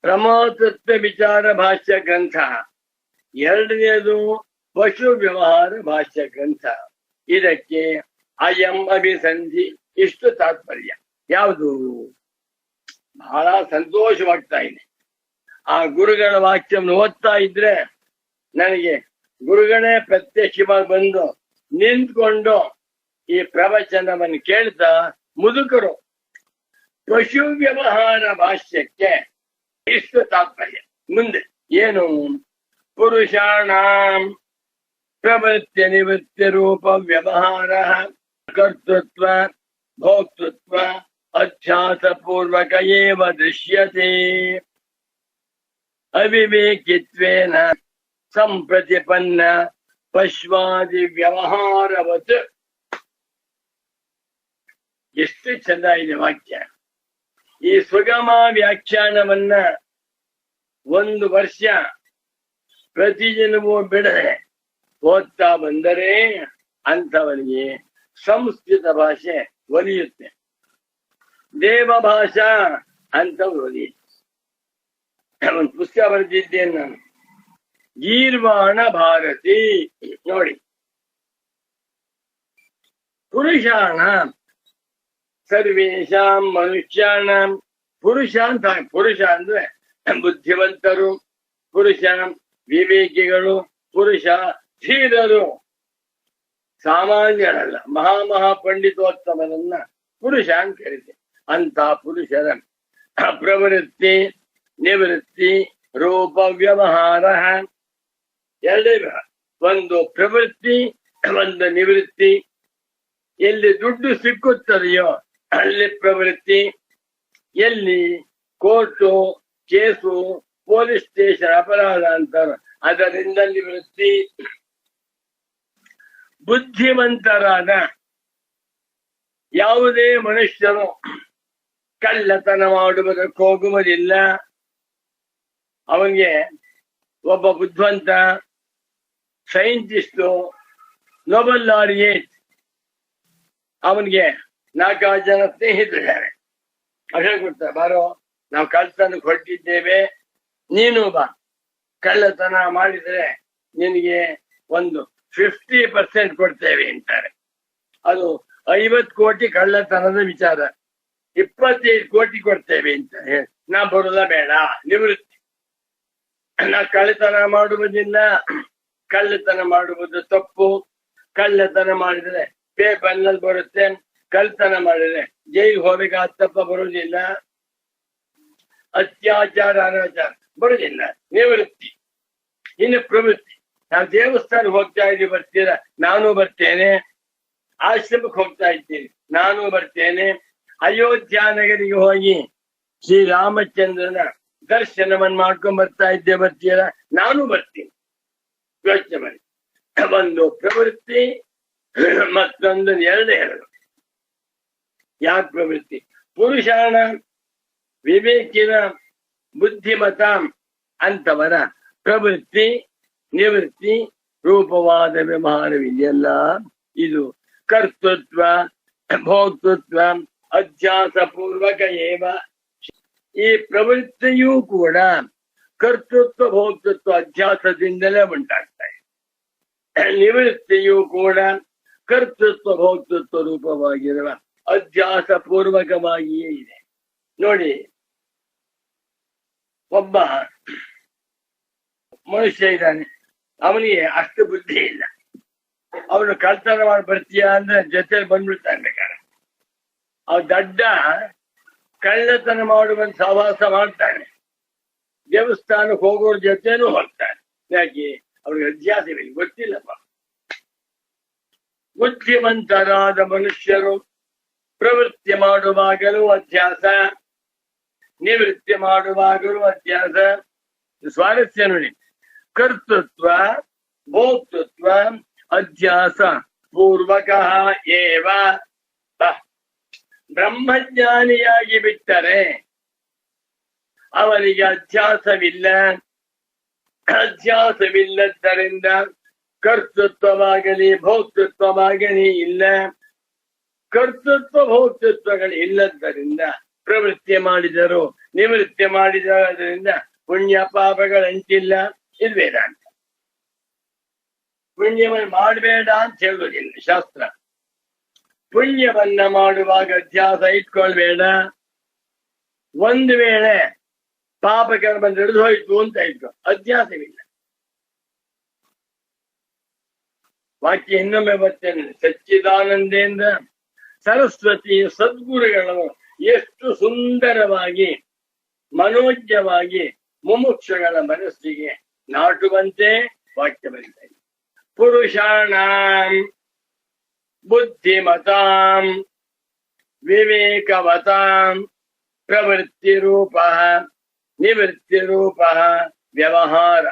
ಪ್ರಮಾತೃತ್ವ ವಿಚಾರ ಭಾಷ್ಯ ಗ್ರಂಥ, ಎರಡನೆಯದು ಪಶು ವ್ಯವಹಾರ ಭಾಷ್ಯ ಗ್ರಂಥ. ಇದಕ್ಕೆ ಅಯಂ ಅಭಿಸಂಧಿ ಇಷ್ಟು ತಾತ್ಪರ್ಯ. ಯಾವುದು? ಬಹಳ ಸಂತೋಷವಾಗ್ತಾ ಇದೆ. ಆ ಗುರುಗಳ ವಾಕ್ಯವನ್ನು ಓದ್ತಾ ಇದ್ರೆ ನನಗೆ ಗುರುಗಳೇ ಪ್ರತ್ಯಕ್ಷವಾಗಿ ಬಂದು ನಿಂತ್ಕೊಂಡು ಈ ಪ್ರವಚನವನ್ನು ಕೇಳ್ತಾ ಮುದುಕರು. ಪಶು ವ್ಯವಹಾರ ಭಾಷ್ಯಕ್ಕೆ ಇಷ್ಟು ತಾತ್ಪರ್ಯ. ಮುಂದೆ ಏನು? ಪುರುಷಾಣಾಂ ಪ್ರವೃತ್ತಿ ನಿವೃತ್ತಿ ರೂಪ ವ್ಯವಹಾರ ಕರ್ತೃತ್ವ ಭೋಕ್ತೃತ್ವ ಅಧ್ಯಾಸ ಪೂರ್ವಕ ಏವ ದೃಶ್ಯತೆ. ಅವಿವೇಕಿತ್ವೇನ ಸಂಪ್ರತಿಪನ್ನ ಪಶ್ವಾದಿ ವ್ಯವಹಾರವತ್. ಎಷ್ಟು ಚೆಂದ ಇದೆ ವಾಕ್ಯ. ಈ ಸುಗಮ ವ್ಯಾಖ್ಯಾನವನ್ನ 1 ವರ್ಷ ಪ್ರತಿದಿನವೂ ಬಿಡದೆ ಓದ್ತಾ ಬಂದರೆ ಅಂಥವನಿಗೆ ಸಂಸ್ಕೃತ ಭಾಷೆ ಒಲಿಯುತ್ತೆ, ದೇವ ಭಾಷಾ ಅಂತ ಒಲಿಯುತ್ತೆ. ಒಂದು ಪುಸ್ತಕ ಬರೆದಿದ್ದೇನೆ ನಾನು, ಗೀರ್ವಾಣ ಭಾರತಿ. ನೋಡಿ, ಪುರುಷಾಣ ಸರ್ವೇಶಾಂ ಮನುಷ್ಯಾಣಂ. ಪುರುಷ ಅಂತ, ಪುರುಷ ಅಂದ್ರೆ ಬುದ್ಧಿವಂತರು, ಪುರುಷ ವಿವೇಕಿಗಳು, ಪುರುಷ ಧೀರರು, ಸಾಮಾನ್ಯರಲ್ಲ, ಮಹಾ ಪಂಡಿತೋತ್ತಮರನ್ನ ಪುರುಷ ಅಂತ ಕರೀತಾರೆ. ಅಂತ ಪುರುಷರ ಪ್ರವೃತ್ತಿ ನಿವೃತ್ತಿ ರೂಪ ವ್ಯವಹಾರ ಎರಡೇ. ಒಂದು ಪ್ರವೃತ್ತಿ, ಒಂದು ನಿವೃತ್ತಿ. ಎಲ್ಲಿ ದುಡ್ಡು ಸಿಕ್ಕುತ್ತದೆಯೋ ಅಲ್ಲಿ ಪ್ರವೃತ್ತಿ, ಎಲ್ಲಿ ಕೋರ್ಟು ಕೇಸು ಪೊಲೀಸ್ ಸ್ಟೇಷನ್ ಅಪರಾಧ ಅಂತಾರೆ ಅದರಿಂದ ನಿವೃತ್ತಿ. ಬುದ್ಧಿವಂತರಾದ ಯಾವುದೇ ಮನುಷ್ಯನು ಕಳ್ಳತನ ಮಾಡುವುದಕ್ಕೆ ಹೋಗುವುದಿಲ್ಲ. ಅವನಿಗೆ ಒಬ್ಬ ಬುದ್ಧಿವಂತ ಸೈಂಟಿಸ್ಟು, ನೊಬೆಲ್ ಲಾರಿಯೇಟ್, ಅವನಿಗೆ 4 ಜನ ಸ್ನೇಹಿತರಿದ್ದಾರೆ. ಹೇಳ್ಕೊಡ್ತಾರೆ, ಬಾರೋ ನಾವು ಕಳ್ಳತನಕ್ಕೆ ಹೊರಟಿದ್ದೇವೆ, ನೀನು ಬಾ, ಕಳ್ಳತನ ಮಾಡಿದ್ರೆ ನಿನಗೆ ಒಂದು 50% ಕೊಡ್ತೇವೆ ಅಂತಾರೆ. ಅದು 50 ಕೋಟಿ ಕಳ್ಳತನದ ವಿಚಾರ, 25 ಕೋಟಿ ಕೊಡ್ತೇವೆ ಅಂತ ಹೇಳಿ. ನಾ ಬರುದ ಬೇಡ, ನಿವೃತ್ತಿ. ನಾ ಕಳ್ಳತನ ಮಾಡುವುದಿಲ್ಲ, ಕಳ್ಳತನ ಮಾಡುವುದು ತಪ್ಪು. ಕಳ್ಳತನ ಮಾಡಿದ್ರೆ ಪೇಪರ್ನಲ್ಲಿ ಬರುತ್ತೆ, ಕಳ್ಳತನ ಮಾಡಿದ್ರೆ ಜೈಲಿಗೆ ಹೋಗ್ಬೇಕಾದ ತಪ್ಪ ಬರುವುದಿಲ್ಲ. ಅತ್ಯಾಚಾರ ಅನಾಚಾರ ಬರುವುದಿಲ್ಲ, ನಿವೃತ್ತಿ. ಇನ್ನು ಪ್ರವೃತ್ತಿ, ನಾವು ದೇವಸ್ಥಾನಕ್ಕೆ ಹೋಗ್ತಾ ಇದ್ದೀವಿ, ಬರ್ತೀರಾ? ನಾನು ಬರ್ತೇನೆ. ಆಶ್ರಮಕ್ಕೆ ಹೋಗ್ತಾ ಇದ್ದೀನಿ, ನಾನು ಬರ್ತೇನೆ. ಅಯೋಧ್ಯ ನಗರಿಗೆ ಹೋಗಿ ಶ್ರೀರಾಮಚಂದ್ರನ ದರ್ಶನವನ್ನು ಮಾಡ್ಕೊಂಡ್ ಬರ್ತಾ ಇದ್ದೆ, ಬರ್ತೀರಾ? ನಾನು ಬರ್ತೀನಿ. ಯೋಚನೆ ಮಾಡಿ, ಒಂದು ಪ್ರವೃತ್ತಿ, ಮತ್ತೊಂದು ಎರಡು. ಯಾಕೆ ಪ್ರವೃತ್ತಿ? ಪುರುಷಾಣ ವಿವೇಕಿನ ಬುದ್ಧಿಮತ ಅಂತವರ ಪ್ರವೃತ್ತಿ ನಿವೃತ್ತಿ ರೂಪವಾದ ವ್ಯವಹಾರವಿದೆಯಲ್ಲ, ಇದು ಕರ್ತೃತ್ವ ಭೋಕ್ತೃತ್ವ ಅಧ್ಯಾಸ ಪೂರ್ವಕ ಏವ. ಈ ಪ್ರವೃತ್ತಿಯೂ ಕೂಡ ಕರ್ತೃತ್ವ ಭೋಕ್ತೃತ್ವ ಅಧ್ಯಾಸದಿಂದಲೇ ಉಂಟಾಗ್ತಾ ಇದೆ. ನಿವೃತ್ತಿಯೂ ಕೂಡ ಕರ್ತೃತ್ವ ಭೋಕ್ತೃತ್ವ ರೂಪವಾಗಿರುವ ಅಧ್ಯಾಸ ಪೂರ್ವಕವಾಗಿಯೇ ಇದೆ. ನೋಡಿ, ಒಬ್ಬ ಮನುಷ್ಯ ಇದ್ದಾನೆ, ಅವನಿಗೆ ಅಷ್ಟು ಬುದ್ಧಿ ಇಲ್ಲ. ಅವನು ಕಳ್ತನ ಮಾಡಿ ಬರ್ತೀಯಾ ಅಂದ್ರೆ ಜೊತೆ ಬಂದ್ಬಿಡ್ತಾನೆ ಬೇಕಾದ್ರೆ. ಅವ ದಡ್ಡ ಕಳ್ಳತನ ಮಾಡುವಂತ ಸಹವಾಸ ಮಾಡ್ತಾನೆ, ದೇವಸ್ಥಾನಕ್ಕೆ ಹೋಗೋರ್ ಜೊತೆನೂ ಹೋಗ್ತಾನೆ. ಯಾಕೆ? ಅವ್ರಿಗೆ ಅಧ್ಯಾಸವಿಲ್ಲ, ಗೊತ್ತಿಲ್ಲಪ್ಪ. ಬುದ್ಧಿವಂತರಾದ ಮನುಷ್ಯರು ಪ್ರವೃತ್ತಿ ಮಾಡುವಾಗಲೂ ಅಧ್ಯಾಸ, ನಿವೃತ್ತಿ ಮಾಡುವಾಗಲೂ ಅಧ್ಯಾಸ. ಸ್ವಾರಸ್ಯ ನೋಡಿ, ಕರ್ತೃತ್ವ ಭೋಕ್ತೃತ್ವ ಅಧ್ಯಾಸ ಪೂರ್ವಕ ಏವ. ಬ್ರಹ್ಮಜ್ಞಾನಿಯಾಗಿ ಬಿಟ್ಟರೆ ಅವನಿಗೆ ಅಧ್ಯಾಸವಿಲ್ಲ. ಅಧ್ಯಾಸವಿಲ್ಲದ್ದರಿಂದ ಕರ್ತೃತ್ವವಾಗಲಿ ಭೋಕ್ತೃತ್ವವಾಗಲಿ ಇಲ್ಲ. ಕರ್ತೃತ್ವ ಭೋಕ್ತೃತ್ವಗಳು ಇಲ್ಲದ್ದರಿಂದ ಪ್ರವೃತ್ತಿ ಮಾಡಿದರು, ನಿವೃತ್ತಿ ಮಾಡಿದರಿಂದ ಪುಣ್ಯ ಪಾಪಗಳಂಟಿಲ್ಲ. ಇದು ವೇದಾಂತ. ಪುಣ್ಯವನ್ನು ಮಾಡಬೇಡ ಅಂತ ಹೇಳುವುದಿಲ್ಲ ಶಾಸ್ತ್ರ. ಪುಣ್ಯವನ್ನ ಮಾಡುವಾಗ ಅಧ್ಯಾಸ ಇಟ್ಕೊಳ್ಬೇಡ. ಒಂದು ವೇಳೆ ಪಾಪ ಕರ್ಮ ನಡೆದು ಹೋಯ್ತು ಅಂತ ಇಟ್ಕೊ, ಅಧ್ಯಾಸವಿಲ್ಲ. ವಾಕ್ಯ ಇನ್ನೊಮ್ಮೆ ಬರ್ತೇನೆ. ಸಚ್ಚಿದಾನಂದೇಂದ್ರ ಸರಸ್ವತಿ ಸದ್ಗುರುಗಳನ್ನು ಎಷ್ಟು ಸುಂದರವಾಗಿ ಮನೋಜ್ಞವಾಗಿ ಮುಮುಕ್ಷಗಳ ಮನಸ್ಸಿಗೆ ನಾಟುವಂತೆ ವಾಕ್ಯ ಬರೀತಾರೆ. ಪುರುಷಾಣಾಂ ಬುದ್ಧಿಮತಾಂ ವಿವೇಕವತಾಂ ಪ್ರವೃತ್ತಿ ರೂಪ ನಿವೃತ್ತಿ ರೂಪ ವ್ಯವಹಾರ.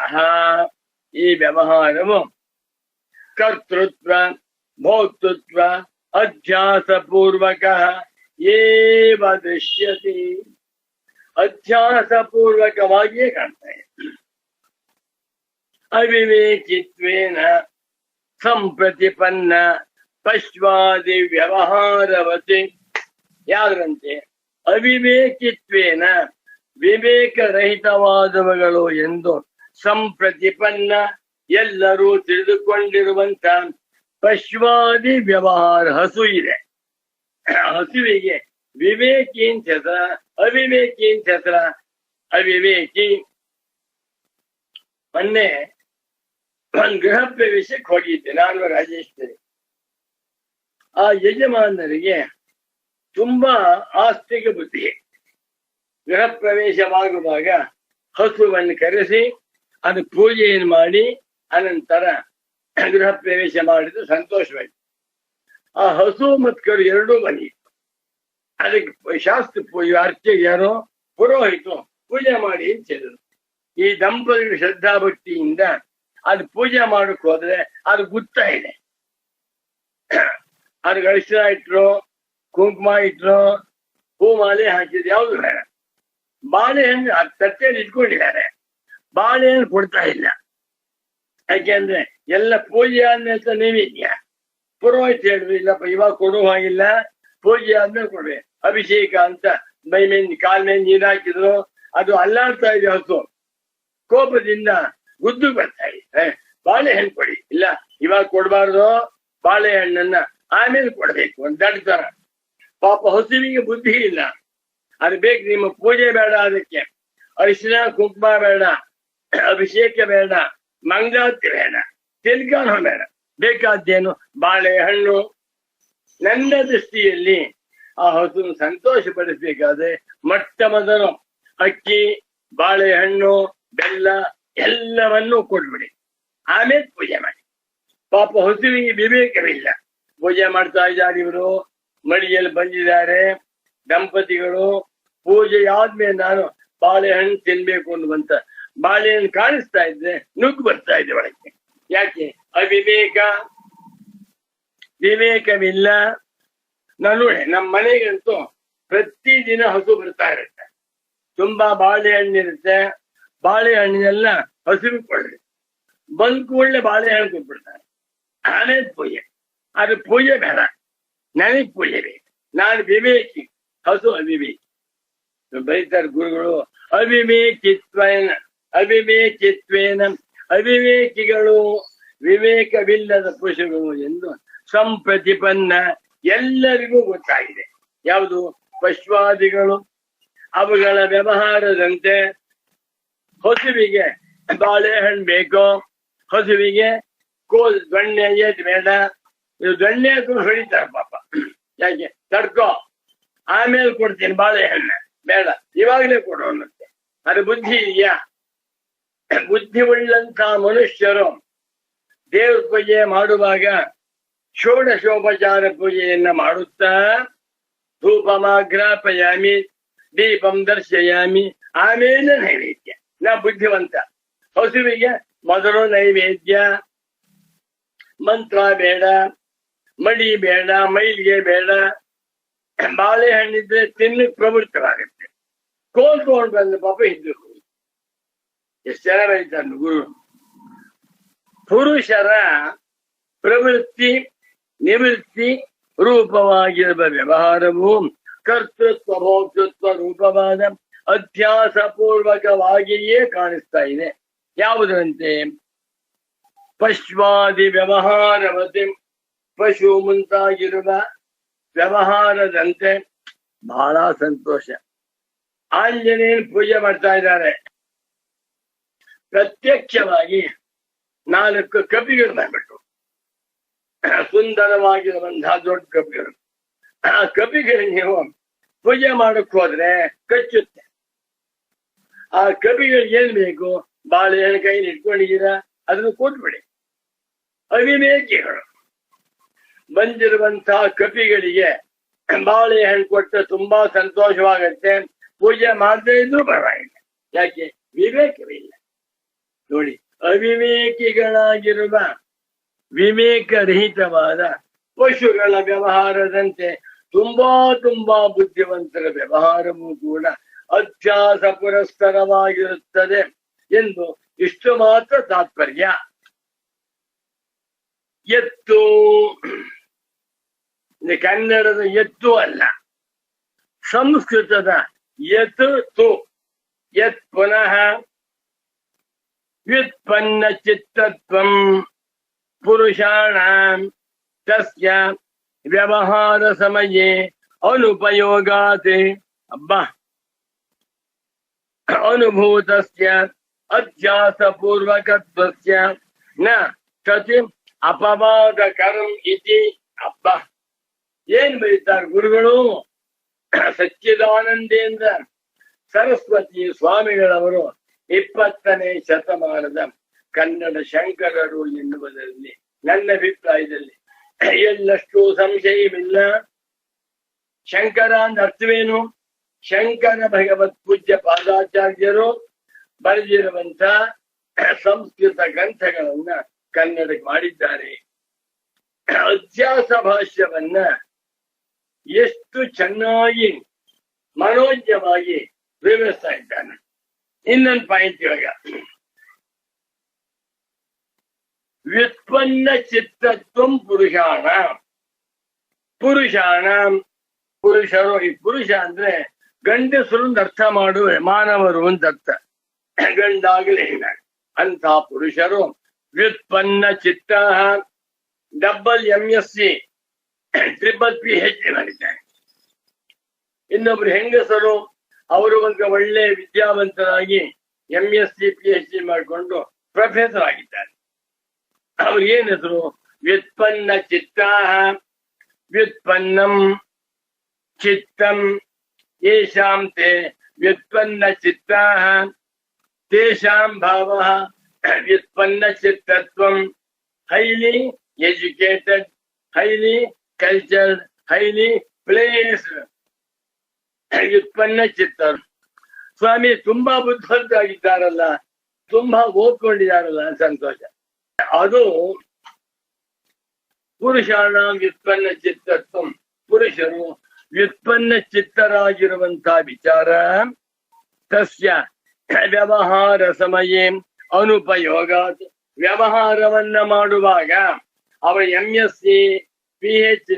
ಈ ವ್ಯವಹಾರವು ಕರ್ತೃತ್ವ ಭೋಕ್ತೃತ್ವ ಅಧ್ಯಾಸ ಪೂರ್ವಕ ಏವ ದೃಶ್ಯತೆ. ಅಧ್ಯಾಸ ಪೂರ್ವಕವಾಗಿಯೇ ಕಾಣ್ತಾ ಇದೆ. ಅವಿವೇಕಿತ್ವೇನ ಸಂಪ್ರತಿಪನ್ನ ಪಶ್ವಾದಿ ವ್ಯವಹಾರವತಿ. ಯಾವ್ದ್ರಂತೆ? ಅವಿವೇಕಿತ್ವೇನ ವಿವೇಕರಹಿತವಾದವುಗಳು ಎಂದು ಸಂಪ್ರತಿಪನ್ನ ಎಲ್ಲರೂ ತಿಳಿದುಕೊಂಡಿರುವಂತ ಪಶ್ವಾದಿ ವ್ಯವಹಾರ. ಹಸು ಇದೆ, ಹಸುವಿಗೆ ವಿವೇಕಿ ಅಂತ ಹೆಸರ, ಅವಿವೇಕಿ ಅಂತ ಹೆಸರ. ಅವಿವೇಕಿ ಮೊನ್ನೆ ಒಂದು ಗೃಹ ಪ್ರವೇಶಕ್ಕೆ ಹೋಗಿದ್ದೆ ನಾನು, ರಾಜೇಶ್ವರಿ. ಆ ಯಜಮಾನರಿಗೆ ತುಂಬಾ ಆಸ್ತಿಕ ಬುದ್ಧಿ. ಗೃಹ ಪ್ರವೇಶವಾಗುವಾಗ ಹಸುವನ್ನು ಕರೆಸಿ ಅದು ಪೂಜೆಯನ್ನು ಮಾಡಿ ಅನಂತರ ಗೃಹ ಪ್ರವೇಶ ಮಾಡಿದ್ದು ಸಂತೋಷವಾಯಿತು. ಆ ಹಸು ಮತ್ತು ಕರು ಎರಡೂ ಬಂದಿತ್ತು. ಅದಕ್ಕೆ ಶಾಸ್ತ್ರ ಅರ್ಚೆ ಯಾರೋ ಪುರೋಹಿತು ಪೂಜೆ ಮಾಡಿ ಅಂತ ಹೇಳಿದ್ರು. ಈ ದಂಪತಿಗಳು ಶ್ರದ್ಧಾ ಭಕ್ತಿಯಿಂದ ಅದು ಪೂಜೆ ಮಾಡಕ್ ಹೋದ್ರೆ ಅದು ಗುತ್ತಾ ಇದೆ. ಅದಕ್ಕೆ ಅರಿಶಿನ ಇಟ್ರು, ಕುಂಕುಮ ಇಟ್ರು, ಹೂಮಾಲೆ ಹಾಕಿದ್ರು, ಯಾವ್ದು ಬೇಡ. ಬಾಳೆಹಣ್ಣು ತಟ್ಟೆಯಲ್ಲಿ ಇಟ್ಕೊಂಡಿದ್ದಾರೆ, ಬಾಳೆಹಣ್ಣು ಕೊಡ್ತಾ ಇಲ್ಲ. ಯಾಕೆಂದ್ರೆ ಎಲ್ಲ ಪೂಜೆ ಆದ್ಮೇಲೆ ನೈವೇದ್ಯ. ಪುರೋಹಿತ ಹೇಳಿದ್ರು, ಇಲ್ಲಪ್ಪ ಇವಾಗ ಕೊಡುವ ಹಾಗಿಲ್ಲ, ಪೂಜೆ ಆದ್ಮೇಲೆ ಕೊಡ್ಬೇಕು, ಅಭಿಷೇಕ ಅಂತ ಮೈ ಮೇಲೆ ಕಾಲ್ ಮೇಲೆ ನೀರ್ ಹಾಕಿದ್ರು ಅದು ಅಲ್ಲಾಡ್ತಾ ಇದೆ ಹಸು. ಕೋಪದಿಂದ ಗುದ್ದು ಬರ್ತಾ ಇದೆ. ಬಾಳೆಹಣ್ಣು ಕೊಡಿ, ಇಲ್ಲ ಇವಾಗ ಕೊಡ್ಬಾರ್ದು, ಬಾಳೆಹಣ್ಣನ್ನ ಆಮೇಲೆ ಕೊಡ್ಬೇಕು ಅಂತ ದಡ್ತಾರ. ಪಾಪ ಹಸುವಿಗೆ ಬುದ್ಧಿ ಇಲ್ಲ. ಅದು ಬೇಕು, ನಿಮ್ಮ ಪೂಜೆ ಬೇಡ, ಅದಕ್ಕೆ ಅರಿಶಿನ ಕುಂಕುಮ ಬೇಡ, ಅಭಿಷೇಕ ಬೇಡ, ಮಂಗಳಾರತಿ ಬೇಡ, ತಿಲ್ಕಾನು ಬೇಡ, ಬೇಕಾದ್ದೇನು ಬಾಳೆಹಣ್ಣು. ನನ್ನ ದೃಷ್ಟಿಯಲ್ಲಿ ಆ ಹಸು ಸಂತೋಷ ಪಡಿಸ್ಬೇಕಾದ್ರೆ ಮೊಟ್ಟ ಮೊದಲು ಅಕ್ಕಿ, ಬಾಳೆಹಣ್ಣು, ಬೆಲ್ಲ ಎಲ್ಲವನ್ನೂ ಕೊಟ್ಬಿಡಿ, ಆಮೇಲೆ ಪೂಜೆ ಮಾಡಿ. ಪಾಪ ಹಸುವಿಗೆ ವಿವೇಕವಿಲ್ಲ. ಪೂಜೆ ಮಾಡ್ತಾ ಇದ್ದಾರೆ ಇವರು, ಮಡಿಯಲ್ಲಿ ಬಂದಿದ್ದಾರೆ ದಂಪತಿಗಳು. ಪೂಜೆ ಆದ್ಮೇಲೆ ನಾನು ಬಾಳೆಹಣ್ಣು ತಿನ್ಬೇಕು ಅನ್ನುವಂತ ಬಾಳೆಹಣ್ಣು ಕಾಣಿಸ್ತಾ ಇದ್ರೆ ನುಗ್ಗು ಬರ್ತಾ ಇದೆ ಒಳಗೆ. ಯಾಕೆ? ಅವಿವೇಕ, ವಿವೇಕವಿಲ್ಲ. ನಾನು ನಮ್ಮ ಮನೆಗಂತೂ ಪ್ರತಿದಿನ ಹಸು ಬರ್ತಾ ಇರುತ್ತೆ, ತುಂಬಾ ಬಾಳೆಹಣ್ಣಿರುತ್ತೆ. ಬಾಳೆಹಣ್ಣಿನೆಲ್ಲ ಹಸುವಿಗೆ ಕೊಡ್ರಿ, ಬಂದ್ ಕೂಡಲೇ ಬಾಳೆಹಣ್ಣು ಕೊಟ್ಬಿಡ್ತಾರೆ, ಆಮೇಲೆ ಪೂಜೆ. ಅದು ಪೂಜೆ ಬೇಡ, ನನಗ್ ಪೂಜೆ ಬೇಕು, ನಾನು ವಿವೇಕಿ, ಹಸು ಅವಿವೇಕಿ. ಬೈತಾರೆ ಗುರುಗಳು, ಅವಿವೇಕಿತ್ವೇನ ಅವಿವೇಕಿಗಳು ವಿವೇಕವಿಲ್ಲದ ಪಶುಗಳು ಎಂದು ಸಂಪ್ರತಿಪನ್ನ. ಎಲ್ಲರಿಗೂ ಗೊತ್ತಾಗಿದೆ ಯಾವುದು ಪಶ್ವಾದಿಗಳು. ಅವುಗಳ ವ್ಯವಹಾರದಂತೆ ಹಸುವಿಗೆ ಬಾಳೆಹಣ್ಣು ಬೇಕು, ಹಸುವಿಗೆ ಕೋಲ್ ದೊಣ್ಣೆ ಏಟ್ ಬೇಡ. ಇದು ದೊಣ್ಣೆ ಹೊಡಿತಾರೆ ಪಾಪ. ಯಾಕೆ? ತಡ್ಕೋ, ಆಮೇಲೆ ಕೊಡ್ತೀನಿ ಬಾಳೆಹಣ್ಣ, ಬೇಡ ಇವಾಗಲೇ ಕೊಡು ಅನ್ನತ್ತೆ. ಅದು ಬುದ್ಧಿ ಇದೆಯಾ? ಬುದ್ಧಿ ಉಳ್ಳಂತ ಮನುಷ್ಯರು ದೇವ್ರ ಪೂಜೆ ಮಾಡುವಾಗ ಷೋಡಶೋಪಚಾರ ಪೂಜೆಯನ್ನ ಮಾಡುತ್ತಾ ಧೂಪಮಾಗ್ರಾಪಯಾಮಿ, ದೀಪಂ ದರ್ಶಯಾಮಿ, ಆಮೇಲೆ ನೈವೇದ್ಯ. ನಾ ಬುದ್ಧಿವಂತ. ಹಸುವಿಗೆ ಮೊದಲು ನೈವೇದ್ಯ, ಮಂತ್ರ ಬೇಡ, ಮಡಿ ಬೇಡ, ಮೈಲಿಗೆ ಬೇಡ, ಬಾಳೆಹಣ್ಣಿದ್ರೆ ತಿನ್ನಕ್ ಪ್ರವೃತ್ತವಾಗುತ್ತೆ. ಕೋಲ್ ತಗೊಂಡು ಬಂದ ಪಾಪ ಇದ್ದು ಎಷ್ಟು ಜನ ಬರೀತಾರೆ ಗುರು. ಪುರುಷರ ಪ್ರವೃತ್ತಿ ನಿವೃತ್ತಿ ರೂಪವಾಗಿರುವ ವ್ಯವಹಾರವು ಕರ್ತೃತ್ವ ಭೋಕ್ತೃತ್ವ ರೂಪವಾದ ಅಧ್ಯಾಸ ಪೂರ್ವಕವಾಗಿಯೇ ಕಾಣಿಸ್ತಾ ಇದೆ. ಯಾವುದರಂತೆ? ಪಶ್ವಾದಿ ವ್ಯವಹಾರವತಿ, ಪಶು ಮುಂತಾಗಿರುವ ವ್ಯವಹಾರದಂತೆ. ಬಹಳ ಸಂತೋಷ. ಆಂಜನೇಯನ ಪೂಜೆ ಮಾಡ್ತಾ ಇದ್ದಾರೆ. ಪ್ರತ್ಯಕ್ಷವಾಗಿ 4 ಕಪಿಗಳು ಬಂದ್ಬಿಟ್ಟು, ಸುಂದರವಾಗಿರುವಂತಹ ದೊಡ್ಡ ಕಪಿಗಳು. ಆ ಕಪಿಗಳಿಗೆ ನೀವು ಪೂಜೆ ಮಾಡಕ್ ಹೋದ್ರೆ ಕಚ್ಚುತ್ತೆ. ಆ ಕಪಿಗಳಿಗೆ ಏನ್ ಬೇಕು? ಬಾಳೆಹಣ್ಣು ಕೈಲಿ ಇಟ್ಕೊಂಡಿದ್ದೀರಾ, ಅದನ್ನು ಕೊಟ್ಬಿಡಿ. ಅವಿವೇಕಿಗಳು ಬಂದಿರುವಂತಹ ಕಪಿಗಳಿಗೆ ಬಾಳೆಹಣ್ಣು ಕೊಟ್ಟು ತುಂಬಾ ಸಂತೋಷವಾಗತ್ತೆ. ಪೂಜೆ ಮಾಡದೇ ಇದ್ರೂ ಪರವಾಗಿಲ್ಲ. ಯಾಕೆ? ವಿವೇಕವಿಲ್ಲ. ನೋಡಿ, ಅವಿವೇಕಿಗಳಾಗಿರುವ ವಿವೇಕರಹಿತವಾದ ಪಶುಗಳ ವ್ಯವಹಾರದಂತೆ ತುಂಬಾ ಬುದ್ಧಿವಂತರ ವ್ಯವಹಾರವೂ ಕೂಡ ಅಧ್ಯಾಸ ಪುರಸ್ಕರವಾಗಿರುತ್ತದೆ ಎಂದು ಇಷ್ಟು ಮಾತ್ರ ತಾತ್ಪರ್ಯ. ಎತ್ತು, ಕನ್ನಡದ ಎತ್ತು ಅಲ್ಲ, ಸಂಸ್ಕೃತದ ಯತ್ ತು. ಯತ್ ಪುನಃ ವ್ಯುತ್ಪನ್ನ ಚಿತ್ತತ್ವಂ ಪುರುಷಾಣಾಂ ತಸ್ಯ ವ್ಯವಹಾರ ಸಮಯೇ ಅನುಪಯೋಗಾತ್ ಅನುಭೂತಸ್ಯ ಅಧ್ಯಾಸ ಪೂರ್ವಕತ್ವಸ್ಯ ನ ಸತಿ ಅಪವಾದಕರಂ ಇತಿ. ಏನ್ ಬರೀತಾರೆ ಗುರುಗಳು? ಸಚ್ಚಿದಾನಂದೇಂದ್ರ ಸರಸ್ವತಿ ಸ್ವಾಮಿಗಳವರು 20ನೇ ಶತಮಾನದ ಕನ್ನಡ ಶಂಕರರು ಎನ್ನುವುದರಲ್ಲಿ ನನ್ನ ಅಭಿಪ್ರಾಯದಲ್ಲಿ ಎಳ್ಳಷ್ಟು ಸಂಶಯವಿಲ್ಲ. ಶಂಕರ ಅಂದ ಅರ್ಥವೇನು? ಶಂಕರ ಭಗವತ್ ಪೂಜ್ಯ ಪಾದಾಚಾರ್ಯರು ಬರೆದಿರುವಂತ ಸಂಸ್ಕೃತ ಗ್ರಂಥಗಳನ್ನ ಕನ್ನಡಕ್ಕೆ ಮಾಡಿದ್ದಾರೆ. ಅಧ್ಯಾಸ ಭಾಷ್ಯವನ್ನ ಎಷ್ಟು ಚೆನ್ನಾಗಿ ಮನೋಜ್ಞವಾಗಿ ವಿವರಿಸ್ತಾ ಇದ್ದಾನೆ. ಇನ್ನೊಂದು ಪಾಯಿಂಟ್ ಇವಾಗ, ವ್ಯುತ್ಪನ್ನ ಚಿತ್ತತ್ವಂ ಪುರುಷಾಣ. ಪುರುಷರು, ಈ ಪುರುಷ ಅಂದ್ರೆ ಗಂಡಸರು ಅಂತ ಅರ್ಥ ಮಾಡುವ ಮಾನವರು ಅಂತ ಅರ್ಥ, ಗಂಡಾಗಲಿ ಹೆಣ್ಣಾಗಲಿ ಅಂತ ಪುರುಷರು ವ್ಯುತ್ಪನ್ನ ಚಿತ್ತ MSc PhD ಮಾಡಿದ್ದಾರೆ. ಇನ್ನೊಬ್ರು ಹೆಂಗಸರು ಅವರು ಒಂದು ಒಳ್ಳೆ ವಿದ್ಯಾವಂತರಾಗಿ MSc PhD ಮಾಡಿಕೊಂಡು ಪ್ರೊಫೆಸರ್ ಆಗಿದ್ದಾರೆ. ಅವ್ರ ಏನ್ ಹೆಸರು? ವ್ಯುತ್ಪನ್ನ ಚಿತ್ತ. ವ್ಯುತ್ಪನ್ನಂ ಚಿತ್ತಂ ಯೇಷಾಂ ತೇ ವ್ಯುತ್ಪನ್ನ ಚಿತ್ತ ತೇಷಾಂ ಭಾವಃ ವ್ಯುತ್ಪನ್ನ ಚಿತ್ತತ್ವಂ. Highly educated, highly cultured, highly placed ವ್ಯುತ್ಪನ್ನ ಚಿತ್ತರು. ಸ್ವಾಮಿ ತುಂಬಾ ಬುದ್ಧಿವಂತರಾಗಿದ್ದಾರಲ್ಲ, ತುಂಬಾ ಓದ್ಕೊಂಡಿದ್ದಾರಲ್ಲ, ಸಂತೋಷ. ಅದು ಪುರುಷಾಣ ವ್ಯುತ್ಪನ್ನ ಚಿತ್ತತ್ವಂ. ಪುರುಷರು ವ್ಯುತ್ಪನ್ನ ಚಿತ್ತರಾಗಿರುವಂತಹ ವಿಚಾರ ತಸ್ಯ ವ್ಯವಹಾರ ಸಮಯೇ ಅನುಪಯೋಗಾತ್. ವ್ಯವಹಾರವನ್ನ ಮಾಡುವಾಗ ಅವರ MSc PhD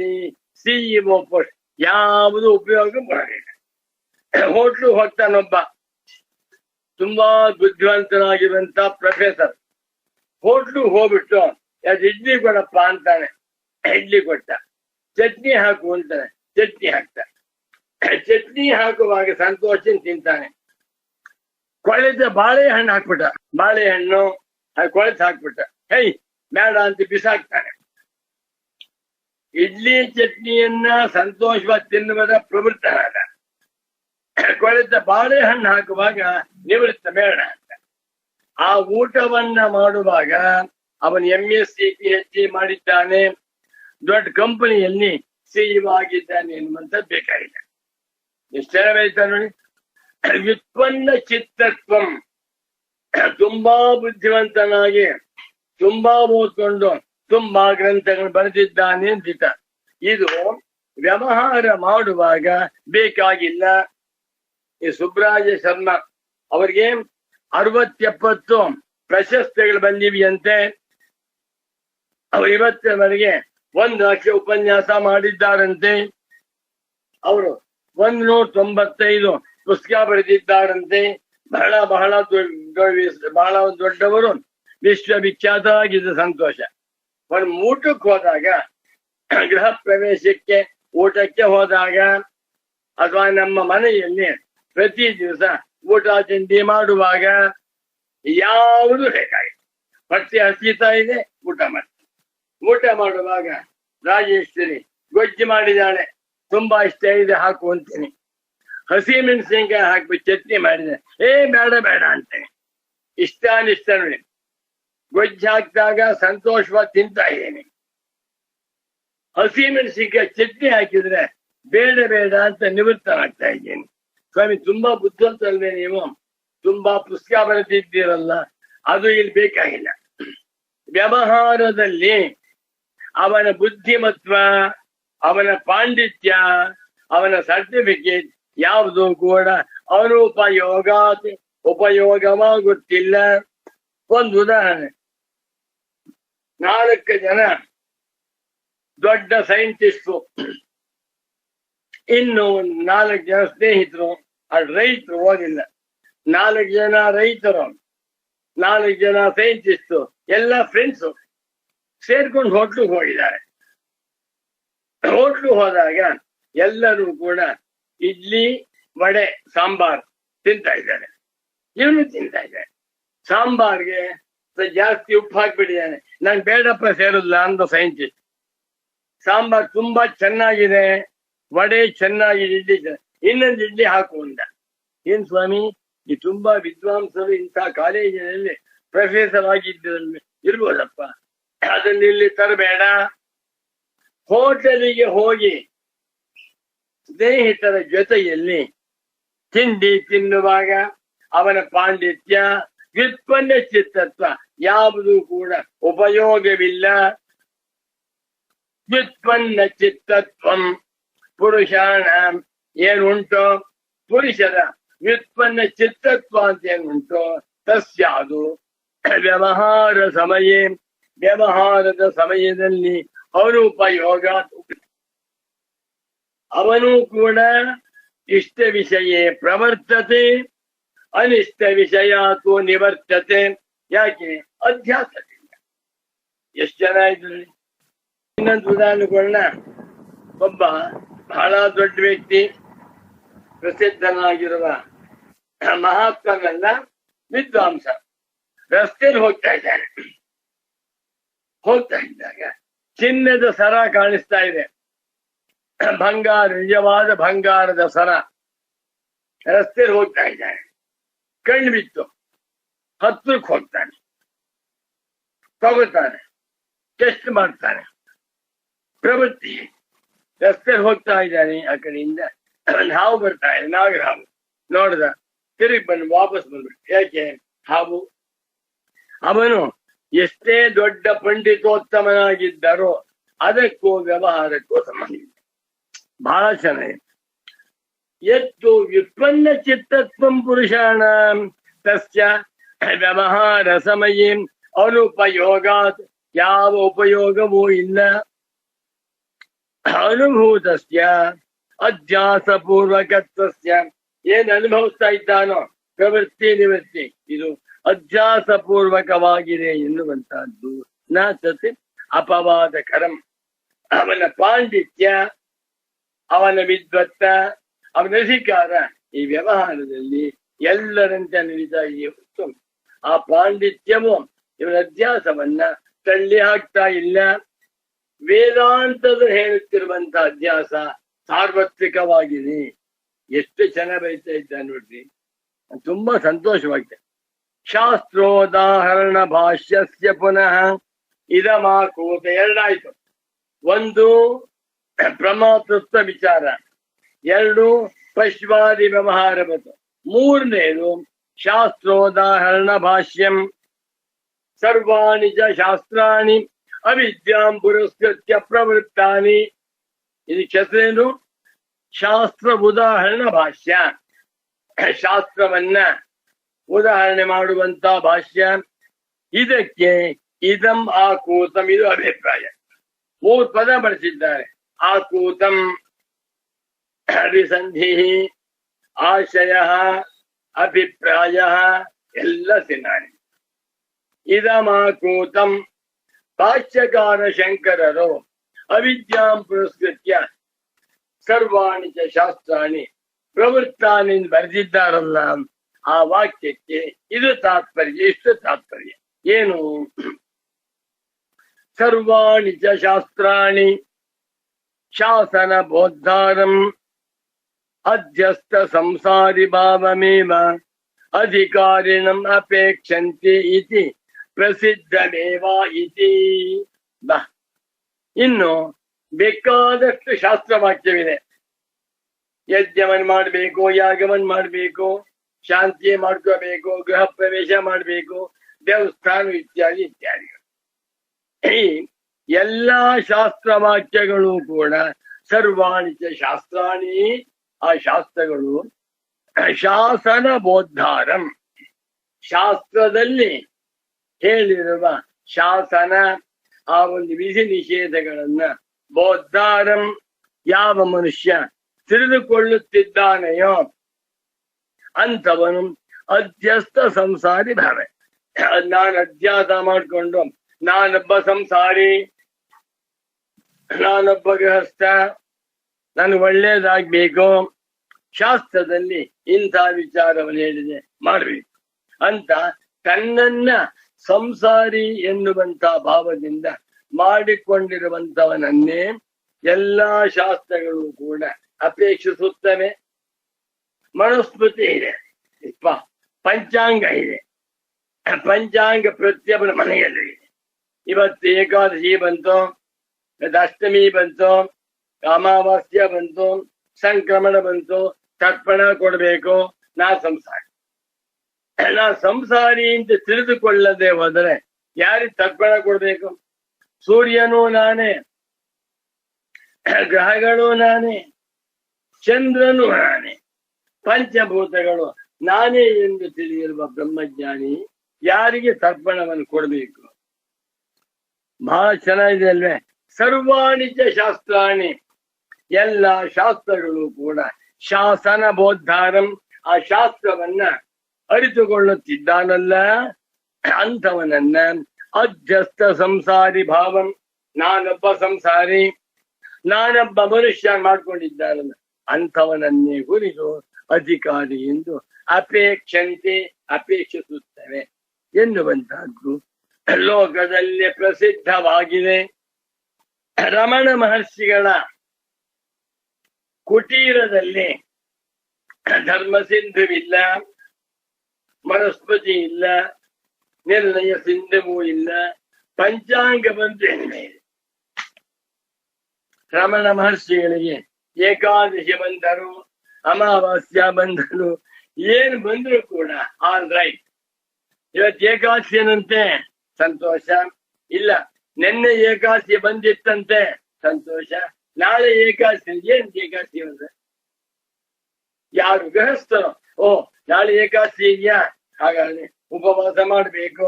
CEO ಪೋಸ್ಟ್ ಯಾವುದು ಉಪಯೋಗ ಬರಲಿಲ್ಲ. ಹೋಟ್ಲು ಹೋಗ್ತಾನೊಬ್ಬ ತುಂಬಾ ಬುದ್ಧಿವಂತನಾಗಿರುವಂತ ಪ್ರೊಫೆಸರ್. ಹೋಟ್ಲು ಹೋಗ್ಬಿಟ್ಟು ಇಡ್ಲಿ ಕೊಡಪ್ಪ ಅಂತಾನೆ, ಇಡ್ಲಿ ಕೊಟ್ಟ. ಚಟ್ನಿ ಹಾಕು ಅಂತಾನೆ, ಚಟ್ನಿ ಹಾಕ್ತ. ಚಟ್ನಿ ಹಾಕುವಾಗ ಸಂತೋಷನ್ ತಿಂತಾನೆ. ಕೊಳೆತ ಬಾಳೆಹಣ್ಣು ಹಾಕ್ಬಿಟ್ಟ, ಬಾಳೆಹಣ್ಣು ಕೊಳೆತ ಹಾಕ್ಬಿಟ್ಟ. ಹೈ ಬೇಡ ಅಂತ ಬಿಸಾಕ್ತಾನೆ. ಇಡ್ಲಿ ಚಟ್ನಿಯನ್ನ ಸಂತೋಷವಾಗಿ ತಿನ್ನುವುದ ಪ್ರವೃತ್ತನಾದ. ಕೊಳೆತ ಬಾಳೆಹಣ್ಣು ಹಾಕುವಾಗ ನಿವೃತ್ತ ಬೇಡ ಅಂತ. ಆ ಊಟವನ್ನ ಮಾಡುವಾಗ ಅವನು MSc PhD ಮಾಡಿದ್ದಾನೆ, ದೊಡ್ಡ ಕಂಪನಿಯಲ್ಲಿ CEO ಆಗಿದ್ದಾನೆ ಎನ್ನುವಂತ ಬೇಕಾಗಿಲ್ಲ. ಎಷ್ಟೇನಾಯ್ತ ನೋಡಿ. ವ್ಯುತ್ಪನ್ನ ಚಿತ್ತತ್ವಂ. ತುಂಬಾ ಬುದ್ಧಿವಂತನಾಗಿ ತುಂಬಾ ಓದ್ಕೊಂಡು ತುಂಬಾ ಗ್ರಂಥಗಳು ಬರೆದಿದ್ದಾನೆ ಅಂತಿತ. ಇದು ವ್ಯವಹಾರ ಮಾಡುವಾಗ ಬೇಕಾಗಿಲ್ಲ. ಈ ಸುಬ್ರಾಜ ಶರ್ಮಾ ಅವರಿಗೆ 60-70 ಪ್ರಶಸ್ತಿಗಳು ಬಂದಿವೆಯಂತೆ. ಅವರು ಇವತ್ತಿನವರೆಗೆ 1 ಲಕ್ಷ ಉಪನ್ಯಾಸ ಮಾಡಿದ್ದಾರಂತೆ. ಅವರು 195 ಪುಸ್ತಕ ಬರೆದಿದ್ದಾರಂತೆ. ಬಹಳ ಬಹಳ ದೊಡ್ಡವರು, ವಿಶ್ವವಿಖ್ಯಾತವಾಗಿದ್ದ ಸಂತೋಷ. ಒಂದು ಊಟಕ್ಕೆ ಹೋದಾಗ, ಗೃಹ ಪ್ರವೇಶಕ್ಕೆ ಊಟಕ್ಕೆ ಹೋದಾಗ, ಅಥವಾ ನಮ್ಮ ಮನೆಯಲ್ಲಿ ಪ್ರತಿ ದಿವಸ ಊಟ ತಿಂಡಿ ಮಾಡುವಾಗ ಯಾವುದು ಬೇಕಾಗಿದೆ. ಹೊಟ್ಟೆ ಹಸಿತಾ ಇದೆ, ಊಟ ಮಾಡ್ತೀನಿ. ಊಟ ಮಾಡುವಾಗ ರಾಜೇಶ್ವರಿ ಗೊಜ್ಜು ಮಾಡಿದಾಳೆ, ತುಂಬಾ ಇಷ್ಟ ಇದೆ ಹಾಕು ಅಂತೀನಿ. ಹಸಿ ಮೆಣಸಿನ್ಕಾಯಿ ಹಾಕ್ಬಿಟ್ಟು ಚಟ್ನಿ ಮಾಡಿದೆ, ಬೇಡ ಬೇಡ ಅಂತೇನೆ. ಇಷ್ಟಾನಿಷ್ಟ ನೋಡಿ. ಗೊಜ್ಜು ಹಾಕಿದಾಗ ಸಂತೋಷವಾಗಿ ತಿಂತಾ ಇದ್ದೇನೆ. ಹಸಿ ಮೆಣಸಿನ್ಕಾಯಿ ಚಟ್ನಿ ಹಾಕಿದ್ರೆ ಬೇಡ ಬೇಡ ಅಂತ ನಿವೃತ್ತನಾಗ್ತಾ ಇದ್ದೇನೆ. ಸ್ವಾಮಿ ತುಂಬಾ ಬುದ್ಧಿವಂತಲ್ವೇ ನೀವು? ತುಂಬಾ ಪುಸ್ತಕ ಬರೆದಿದ್ದೀರಲ್ಲ, ಅದು ಇಲ್ಲಿ ಬೇಕಾಗಿಲ್ಲ. ವ್ಯವಹಾರದಲ್ಲಿ ಅವನ ಬುದ್ಧಿಮತ್ವ, ಅವನ ಪಾಂಡಿತ್ಯ, ಅವನ ಸರ್ಟಿಫಿಕೇಟ್ ಯಾವುದು ಕೂಡ ಉಪಯೋಗವಾಗುತ್ತಿಲ್ಲ. ಒಂದು ಉದಾಹರಣೆ, 4 ಜನ ದೊಡ್ಡ ಸೈಂಟಿಸ್ಟು, ಇನ್ನು 4 ಜನ ಸ್ನೇಹಿತರು, ಅದು ರೈತರು ಓದಿಲ್ಲ. 4 ಜನ ರೈತರು, 4 ಜನ ಸೈಂಟಿಸ್ಟು, ಎಲ್ಲ ಫ್ರೆಂಡ್ಸು ಸೇರ್ಕೊಂಡು ಹೋಟ್ಲಿಗೆ ಹೋಗಿದ್ದಾರೆ. ಹೋಟ್ಲು ಹೋದಾಗ ಎಲ್ಲರೂ ಕೂಡ ಇಡ್ಲಿ, ವಡೆ, ಸಾಂಬಾರ್ ತಿಂತಾ ಇದ್ದಾರೆ. ಇವನು ತಿಂತಾ ಇದ್ದಾರೆ. ಸಾಂಬಾರ್ಗೆ ಜಾಸ್ತಿ ಉಪ್ಪು ಹಾಕ್ಬಿಟ್ಟಿದ್ದಾನೆ. ನಂಗೆ ಬೇಡಪ್ಪ ಸೇರಲ್ಲ ಅಂತ ಸೈಂಟಿಸ್ಟ್. ಸಾಂಬಾರ್ ತುಂಬಾ ಚೆನ್ನಾಗಿದೆ, ವಡೆ ಚೆನ್ನಾಗಿದೆ, ಇಡ್ಲಿ ಇನ್ನೊಂದು ಇಡ್ಲಿ ಹಾಕು ಅಂದ. ಏನ್ ಸ್ವಾಮಿ, ಈ ತುಂಬಾ ವಿದ್ವಾಂಸರು ಇಂಥ ಕಾಲೇಜಿನಲ್ಲಿ ಪ್ರೊಫೆಸರ್ ಆಗಿದ್ದಲ್ಲಿ ಇರ್ಬೋದಪ್ಪ, ಅದನ್ನ ಇಲ್ಲಿ ತರಬೇಡ. ಹೋಟೆಲಿಗೆ ಹೋಗಿ ಸ್ನೇಹಿತರ ಜೊತೆಯಲ್ಲಿ ತಿಂಡಿ ತಿನ್ನುವಾಗ ಅವನ ಪಾಂಡಿತ್ಯ, ವ್ಯುತ್ಪನ್ನ ಚಿತ್ತತ್ವ ಯಾವುದು ಕೂಡ ಉಪಯೋಗವಿಲ್ಲ. ವ್ಯುತ್ಪನ್ನ ಚಿತ್ತತ್ವಂ ಪುರುಷಾಣ ಏನುಂಟೋ, ಪುರುಷರ ವ್ಯುತ್ಪನ್ನ ಚಿತ್ತತ್ವ ಅಂತ ಏನುಂಟೋ ತಸ್ಯಾದು ವ್ಯವಹಾರ ಸಮಯೇ, ವ್ಯವಹಾರದ ಸಮಯದಲ್ಲಿ ಅವನು ಉಪಯೋಗ. ಅವನು ಕೂಡ ಇಷ್ಟ ವಿಷಯೇ ಪ್ರವರ್ತತೆ ಅನಿಷ್ಟ ವಿಷಯಾತು ನಿವರ್ತತೆ. ಯಾಕೆ? ಅಧ್ಯಾಸದಿಂದ. ಎಷ್ಟು ಜನ ಇದ್ರಲ್ಲಿ. ಇನ್ನೊಂದು ಉದಾಹರಣೆಗಳನ್ನ, ಒಬ್ಬ ಬಹಳ ದೊಡ್ಡ ವ್ಯಕ್ತಿ, ಪ್ರಸಿದ್ಧನಾಗಿರುವ ಮಹಾತ್ಮನಲ್ಲ, ವಿದ್ವಾಂಸ, ರಸ್ತೆಯಲ್ಲಿ ಹೋಗ್ತಾ ಇದ್ದಾಗ ಚಿನ್ನದ ಸರ ಕಾಣಿಸ್ತಾ ಇದೆ. ಬಂಗಾರ, ನಿಜವಾದ ಬಂಗಾರದ ಸರ. ರಸ್ತೆಯಲ್ಲಿ ಹೋಗ್ತಾ ಇದ್ದಾನೆ, ಕಣ್ಣು ಬಿತ್ತು, ಹತ್ರಕ್ಕೆ ಹೋಗ್ತಾನೆ, ತಗೋತಾನೆ, ಟೆಸ್ಟ್ ಮಾಡ್ತಾನೆ. ಪ್ರವೃತ್ತಿ. ರಸ್ತೆಯಲ್ಲಿ ಹೋಗ್ತಾ ಇದ್ದಾನೆ, ಆ ಕಡೆಯಿಂದ ಒಂದು ಹಾವು ಬರ್ತಾ ಇದೆ, ನಾಗರ ಹಾವು. ನೋಡ್ದ, ತಿರುಗಿ ಬಂದು ವಾಪಸ್ ಬಂದ್ಬಿಟ್ಟು. ಯಾಕೆ? ಹಾವು. ಅವನು ಎಷ್ಟೇ ದೊಡ್ಡ ಪಂಡಿತೋತ್ತಮನಾಗಿದ್ದಾರೋ ಅದಕ್ಕೂ ವ್ಯವಹಾರಕ್ಕೂ ಸಂಬಂಧ ಇದೆ. ಬಹಳ ಚೆನ್ನಾಗಿದೆ. ಎತ್ತು ವ್ಯುತ್ಪನ್ನ ಚಿತ್ತತ್ವಂ ಪುರುಷಾಣ ತಸ್ಯ ವ್ಯವಹಾರ ಸಮಯ ಅನುಪಯೋಗಾತ್, ಯಾವ ಉಪಯೋಗವೂ ಇಲ್ಲ. ಅನುಭೂತಸ್ಯ ಅಧ್ಯಾಸ ಪೂರ್ವಕತ್ವಸ್ಯ, ಏನ್ ಅನುಭವಿಸ್ತಾ ಇದ್ದಾನೋ ಪ್ರವೃತ್ತಿ ನಿವೃತ್ತಿ, ಇದು ಅಧ್ಯಾಸ ಪೂರ್ವಕವಾಗಿದೆ ಎನ್ನುವಂತಹದ್ದು. ನ ತತ್ ಅಪವಾದಕರಂ. ಅವನ ಪಾಂಡಿತ್ಯ, ಅವನ ವಿದ್ವತ್ತ, ಅವನ ಅಧಿಕಾರ ಈ ವ್ಯವಹಾರದಲ್ಲಿ ಎಲ್ಲರಂತೆ ನಡೀತಾ ಇದೆಯೇ ಹೊರತು ಆ ಪಾಂಡಿತ್ಯವು ಇವನ ಅಧ್ಯಾಸವನ್ನ ತಳ್ಳಿ ಹಾಕ್ತಾ ಇಲ್ಲ. ವೇದಾಂತದ ಹೇಳುತ್ತಿರುವಂತಹ ಅಧ್ಯಾಸ ಸಾರ್ವತ್ರಿಕವಾಗಿದೆ. ಎಷ್ಟು ಚೆನ್ನಾಗಿ ಬರೀತಾ ಇದ್ದಾನೆ ನೋಡ್ರಿ, ತುಂಬಾ ಸಂತೋಷವಾಗಿದೆ. ಶಾಸ್ತ್ರೋದಾಹರಣ ಭಾಷ್ಯಸ್ಯ ಪುನಃ ಇದಮಾಕೂತ. ಎರಡಾಯ್ತು. ಒಂದು ಪ್ರಮಾತೃತ್ವ ವಿಚಾರ, ಎರಡು ಪಶ್ವಾದಿ ವ್ಯವಹಾರ ಬಂತು. ಮೂರನೇದು ಶಾಸ್ತ್ರೋದಾಹರಣ ಭಾಷ್ಯಂ. ಸರ್ವಾಣಿ ಚ ಶಾಸ್ತ್ರಾಣಿ ಅವಿದ್ಯಾಂ ಪುರಸ್ಕೃತ್ಯ ಪ್ರವೃತ್ತಾನಿ. ಇದಕ್ಕೆ ಹೆಸರೇನು? ಶಾಸ್ತ್ರ ಉದಾಹರಣ ಭಾಷ್ಯ. ಶಾಸ್ತ್ರವನ್ನ ಉದಾಹರಣೆ ಮಾಡುವಂತ ಭಾಷ್ಯ. ಇದಕ್ಕೆ ಇದಂ ಆಕೂತಂ, ಇದು ಅಭಿಪ್ರಾಯ. 3 ಪದ ಬಳಸಿದ್ದಾರೆ. ಆಕೂತಂ, ಅಭಿಸಂಧಿ, ಆಶಯ, ಅಭಿಪ್ರಾಯ ಎಲ್ಲ ಸಿನಾನಿ. ಇದಮಾಕೂತಂ, ಭಾಷ್ಯಕಾರ ಶಂಕರರು ಅವಿದ್ಯಾಂ ಪುರಸ್ಕೃತ್ಯ ಸರ್ವಾಣಿ ಚ ಶಾಸ್ತ್ರಾಣಿ ಪ್ರವೃತ್ತಾನಿ ಬರೆದಿದ್ದಾರಲ್ಲ, ಆ ವಾಕ್ಯಕ್ಕೆ ಇದು ತಾತ್ಪರ್ಯ. ಇಷ್ಟು ತಾತ್ಪರ್ಯ ಏನು? ಸರ್ವಾಣಿ ಚ ಶಾಸ್ತ್ರಾಣಿ ಶಾಸನ ಬೋದ್ಧಾರಂ ಅಧ್ಯಸ್ಥ ಸಂಸಾರಿ ಭಾವಮೇವ ಅಧಿಕಾರಿಣಂ ಅಪೇಕ್ಷಂತೆ ಇತಿ ಪ್ರಸಿದ್ಧಮೇವ ಇತಿ. ಇನ್ನು ಬೇಕಾದಷ್ಟು ಶಾಸ್ತ್ರವಾಕ್ಯವಿದೆ. ಯಜ್ಞವನ್ ಮಾಡಬೇಕು, ಯಾಗವನ್ ಮಾಡಬೇಕು, ಶಾಂತಿ ಮಾಡ್ಕೋಬೇಕು, ಗೃಹ ಪ್ರವೇಶ ಮಾಡಬೇಕು, ದೇವಸ್ಥಾನ ಇತ್ಯಾದಿ ಇತ್ಯಾದಿಗಳು. ಈ ಎಲ್ಲಾ ಶಾಸ್ತ್ರವಾಕ್ಯಗಳು ಕೂಡ ಸರ್ವಾಣಿ ಚ ಶಾಸ್ತ್ರಾಣಿ, ಆ ಶಾಸ್ತ್ರಗಳು ಶಾಸನ ಬೋದ್ಧಾರಂ, ಶಾಸ್ತ್ರದಲ್ಲಿ ಹೇಳಿರುವ ಶಾಸನ, ಆ ಒಂದು ವಿಧಿ ನಿಷೇಧಗಳನ್ನ, ಬೋದ್ಧಾರಂ, ಯಾವ ಮನುಷ್ಯ ತಿಳಿದುಕೊಳ್ಳುತ್ತಿದ್ದಾನೆಯೋ ಅಂಥವನು ಅಧ್ಯಸ್ಥ ಸಂಸಾರಿ ಭಾವ. ನಾನು ಅಧ್ಯಾಸ ಮಾಡಿಕೊಂಡು ನಾನೊಬ್ಬ ಸಂಸಾರಿ, ನಾನೊಬ್ಬ ಗೃಹಸ್ಥ, ನನಗೆ ಒಳ್ಳೇದಾಗ್ಬೇಕು, ಶಾಸ್ತ್ರದಲ್ಲಿ ಇಂಥ ವಿಚಾರವನ್ನು ಹೇಳಿದೆ ಮಾಡಬೇಕು ಅಂತ ತನ್ನನ್ನ ಸಂಸಾರಿ ಎನ್ನುವಂತ ಭಾವದಿಂದ ಮಾಡಿಕೊಂಡಿರುವಂತವನನ್ನೇ ಎಲ್ಲಾ ಶಾಸ್ತ್ರಗಳು ಕೂಡ ಅಪೇಕ್ಷಿಸುತ್ತವೆ. ಮನುಸ್ಮೃತಿ ಇದೆ, ಪಂಚಾಂಗ ಇದೆ. ಪಂಚಾಂಗ ಪ್ರತಿಯೊಬ್ಬರ ಮನೆಯಲ್ಲಿ ಇದೆ. ಇವತ್ತು ಏಕಾದಶಿ ಬಂತು, ಅಷ್ಟಮಿ ಬಂತು, ಅಮಾವಾಸ್ಯ ಬಂತು, ಸಂಕ್ರಮಣ ಬಂತು, ತರ್ಪಣ ಕೊಡ್ಬೇಕು, ನಾ ಸಂಸಾರಿ ಅಂತ ತಿಳಿದುಕೊಳ್ಳದೆ ಹೋದರೆ ಯಾರಿಗೆ ತರ್ಪಣ ಕೊಡ್ಬೇಕು? ಸೂರ್ಯನೂ ನಾನೇ, ಗ್ರಹಗಳು ನಾನೇ, ಚಂದ್ರನು ನಾನೇ, ಪಂಚಭೂತಗಳು ನಾನೇ ಎಂದು ತಿಳಿದಿರುವ ಬ್ರಹ್ಮಜ್ಞಾನಿ ಯಾರಿಗೆ ತರ್ಪಣವನ್ನು ಕೊಡಬೇಕು? ಬಹಳ ಚೆನ್ನಾಗಿದೆ ಅಲ್ವೇ? ಸರ್ವಾಣಿ ಚ ಶಾಸ್ತ್ರಾಣಿ, ಎಲ್ಲ ಶಾಸ್ತ್ರಗಳು ಕೂಡ ಶಾಸನ ಬೋದ್ಧಾರಂ, ಆ ಶಾಸ್ತ್ರವನ್ನ ಅರಿತುಕೊಳ್ಳುತ್ತಿದ್ದಾನಲ್ಲ ಅಂಥವನನ್ನ ಅಧ್ಯಸ್ತ ಸಂಸಾರಿ ಭಾವಂ, ನಾನೊಬ್ಬ ಸಂಸಾರಿ, ನಾನೊಬ್ಬ ಮನುಷ್ಯ ಮಾಡ್ಕೊಂಡಿದ್ದಾನಲ್ಲ ಅಂಥವನನ್ನೇ ಕುರಿತು ಅಧಿಕಾರಿ ಎಂದು ಅಪೇಕ್ಷಂತೆ ಅಪೇಕ್ಷಿಸುತ್ತವೆ ಎನ್ನುವಂತಹದ್ದು ಲೋಕದಲ್ಲಿ ಪ್ರಸಿದ್ಧವಾಗಿದೆ. ರಮಣ ಮಹರ್ಷಿಗಳ ಕುಟೀರದಲ್ಲಿ ಧರ್ಮಸಿಂಧುವಿಲ್ಲ, ಮನಸ್ಪತಿ ಇಲ್ಲ, ನಿರ್ಣಯ ಸಿಂಧುವೂ ಇಲ್ಲ, ಪಂಚಾಂಗ ಬಂಧು ಇದೆ. ರಮಣ ಮಹರ್ಷಿಗಳಿಗೆ ಏಕಾದಶಿ ಬಂದರು, ಅಮಾವಾಸ್ಯ ಬಂದರು, ಏನು ಬಂದ್ರು ಕೂಡ ಆಲ್ ರೈಟ್. ಇವತ್ತು ಏಕಾದಶಿಯಂತೆ ಸಂತೋಷ, ಇಲ್ಲ ನಿನ್ನೆ ಏಕಾದಶಿ ಬಂದಿತ್ತಂತೆ ಸಂತೋಷ, ನಾಳೆ ಏಕಾದಶಿ. ಏನ್ ಏಕಾದಶಿ ಅಂದ್ರೆ ಯಾರು ಗೃಹಸ್ಥರು, ಓ ನಾಳೆ ಏಕಾದಶಿ ಇದೆಯಾ, ಹಾಗಾದ್ರೆ ಉಪವಾಸ ಮಾಡ್ಬೇಕು,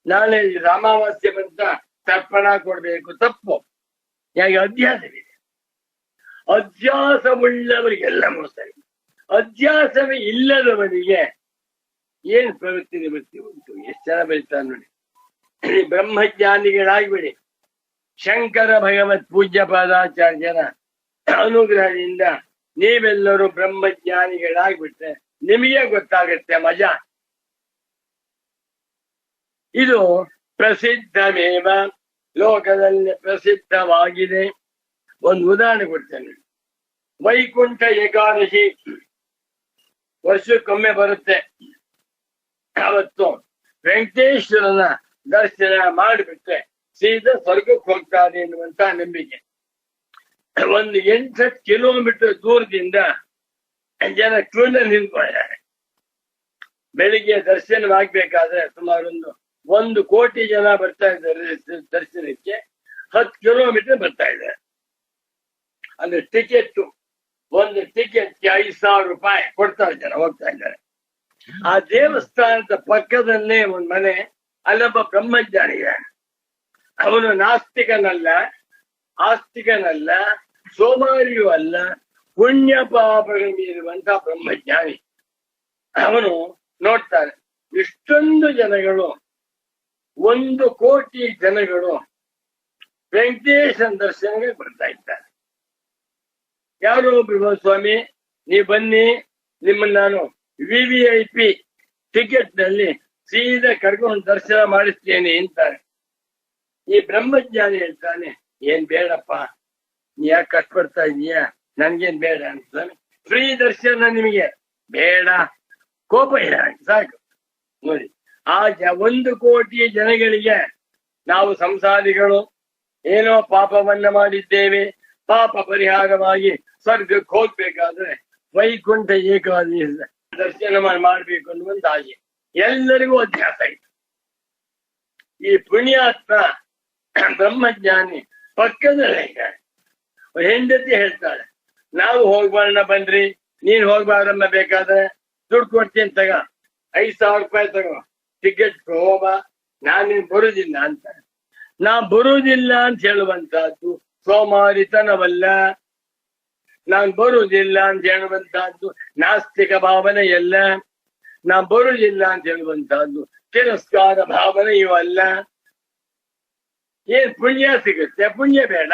ನಾಳೆ ಅಮಾವಾಸ್ಯೆ ಬಂತ ತರ್ಪಣ ಕೊಡ್ಬೇಕು. ತಪ್ಪು. ಯಾಕೆ? ಅಧ್ಯಾಸವಿದೆ. ಅಧ್ಯಾಸವುಳ್ಳವರಿಗೆಲ್ಲ ಸರಿ, ಅಧ್ಯಾಸವೇ ಇಲ್ಲದವರಿಗೆ ಏನ್ ಪ್ರವೃತ್ತಿ ನಿವೃತ್ತಿ ಉಂಟು? ಎಷ್ಟು ಜನ ಬೆಳಿತಾರೆ ನೋಡಿ. ಬ್ರಹ್ಮಜ್ಞಾನಿಗಳಾಗ್ಬಿಡಿ. ಶಂಕರ ಭಗವತ್ ಪೂಜ್ಯ ಪಾದಾಚಾರ್ಯರ ಅನುಗ್ರಹದಿಂದ ನೀವೆಲ್ಲರೂ ಬ್ರಹ್ಮಜ್ಞಾನಿಗಳಾಗ್ಬಿಟ್ರೆ ನಿಮಗೆ ಗೊತ್ತಾಗುತ್ತೆ ಮಜಾ. ಇದು ಪ್ರಸಿದ್ಧಮೇವ, ಲೋಕದಲ್ಲಿ ಪ್ರಸಿದ್ಧವಾಗಿದೆ. ಒಂದು ಉದಾಹರಣೆ ಕೊಡ್ತೇನೆ. ವೈಕುಂಠ ಏಕಾದಶಿ ವರ್ಷಕ್ಕೊಮ್ಮೆ ಬರುತ್ತೆ. ಅವತ್ತು ವೆಂಕಟೇಶ್ವರನ ದರ್ಶನ ಮಾಡಿಬಿಟ್ರೆ ಸೀದಾ ಸ್ವರ್ಗಕ್ಕೆ ಹೋಗ್ತಾರೆ ಎನ್ನುವಂತ ನಂಬಿಕೆ. ಒಂದು 8 ಕಿಲೋಮೀಟರ್ ದೂರದಿಂದ ಜನ ಕ್ಯೂನಲ್ಲಿ ನಿಂತ್ಕೊಂಡಿದ್ದಾರೆ. ಬೆಳಿಗ್ಗೆ ದರ್ಶನವಾಗ್ಬೇಕಾದ್ರೆ ಸುಮಾರು 1 ಕೋಟಿ ಜನ ಬರ್ತಾ ಇದ್ದಾರೆ ದರ್ಶನಕ್ಕೆ. 10 ಕಿಲೋಮೀಟರ್ ಬರ್ತಾ ಇದ್ದಾರೆ. ಅಂದ್ರೆ ಟಿಕೆಟ್, ಒಂದು ಟಿಕೆಟ್ಗೆ 5,000 ರೂಪಾಯಿ ಕೊಡ್ತಾರೆ, ಜನ ಹೋಗ್ತಾ ಇದ್ದಾರೆ. ಆ ದೇವಸ್ಥಾನದ ಪಕ್ಕದಲ್ಲೇ ಒಂದು ಮನೆ, ಅಲ್ಲೊಬ್ಬ ಬ್ರಹ್ಮಜ್ಞಾನಿ ಇದ್ದಾನೆ. ಅವನು ನಾಸ್ತಿಕನಲ್ಲ, ಆಸ್ತಿಕನಲ್ಲ, ಸೋಮಾರಿಯೂ ಅಲ್ಲ, ಪುಣ್ಯ ಪಾಪಗಳು ಮೀರುವಂತ ಬ್ರಹ್ಮಜ್ಞಾನಿ. ಅವನು ನೋಡ್ತಾನೆ, ಇಷ್ಟೊಂದು ಜನಗಳು, 1 ಕೋಟಿ ಜನಗಳು ವೆಂಕಟೇಶನ ದರ್ಶನಕ್ಕೆ ಬರ್ತಾ ಇದ್ದಾರೆ. ಯಾರೋ ಒಬ್ರು, ಸ್ವಾಮಿ ನೀವು ಬನ್ನಿ, ನಿಮ್ಮನ್ನ ನಾನು VVIP ಟಿಕೆಟ್ ನಲ್ಲಿ ಸೀದಾ ಕರ್ಕೊಂಡು ದರ್ಶನ ಮಾಡಿಸ್ತೇನೆ ಅಂತಾರೆ. ಈ ಬ್ರಹ್ಮಜ್ಞಾನಿ ಹೇಳ್ತಾನೆ, ಏನ್ ಬೇಡಪ್ಪ, ನೀ ಯಾಕೆ ಕಷ್ಟಪಡ್ತಾ ಇದೀಯಾ, ನನ್ಗೇನ್ ಬೇಡ ಅಂತಾನೆ. ಫ್ರೀ ದರ್ಶನ ನಿಮಗೆ ಬೇಡ, ಕೋಪ ಇಲ್ಲ, ಸಾಕು. ನೋಡಿ, ಆ 1 ಕೋಟಿ ಜನಗಳಿಗೆ ನಾವು ಸಂಸಾರಿಗಳು ಏನೋ ಪಾಪವನ್ನ ಮಾಡಿದ್ದೇವೆ, ಪಾಪ ಪರಿಹಾರವಾಗಿ ಸ್ವರ್ಗಕ್ಕೆ ಹೋಗ್ಬೇಕಾದ್ರೆ ವೈಕುಂಠ ಏಕಾದಶಿ ದರ್ಶನ ಮಾಡ್ಬೇಕು ಅನ್ನುವಂತ ಆಸೆ ಎಲ್ಲರಿಗೂ ಅಧ್ಯಾಸ ಇತ್ತು. ಈ ಪುಣ್ಯಾತ್ಮ ಬ್ರಹ್ಮಜ್ಞಾನಿ ಪಕ್ಕದಲ್ಲೇ ಇದ್ದಾನೆ. ಹೆಂಡತಿ ಹೇಳ್ತಾಳೆ, ನಾವು ಹೋಗ್ಬಾರ್ಣ ಬನ್ರಿ, ನೀನ್ ಹೋಗ್ಬಾರಮ್ಮ, ಬೇಕಾದ್ರೆ ದುಡ್ಡು ಕೊಡ್ತೀನಿ, ತಗ 5,000 ರೂಪಾಯಿ ತಗೋ, ಟಿಕೆಟ್ ಹೋಗ, ನಾನೇನ್ ಬರುದಿಲ್ಲ ಅಂತ. ನಾ ಬರುವುದಿಲ್ಲ ಅಂತ ಹೇಳುವಂತಹದ್ದು ಸೋಮಾರಿತನವಲ್ಲ. ನಾನ್ ಬರುವುದಿಲ್ಲ ಅಂತ ಹೇಳುವಂತಹದ್ದು ನಾಸ್ತಿಕ ಭಾವನೆಯಲ್ಲ. ನಾ ಬರುವುದಿಲ್ಲ ಅಂತ ಹೇಳುವಂತಹದ್ದು ತಿರಸ್ಕಾರ ಭಾವನೆಯೂ ಅಲ್ಲ. ಏನ್ ಪುಣ್ಯ ಸಿಗುತ್ತೆ? ಪುಣ್ಯ ಬೇಡ.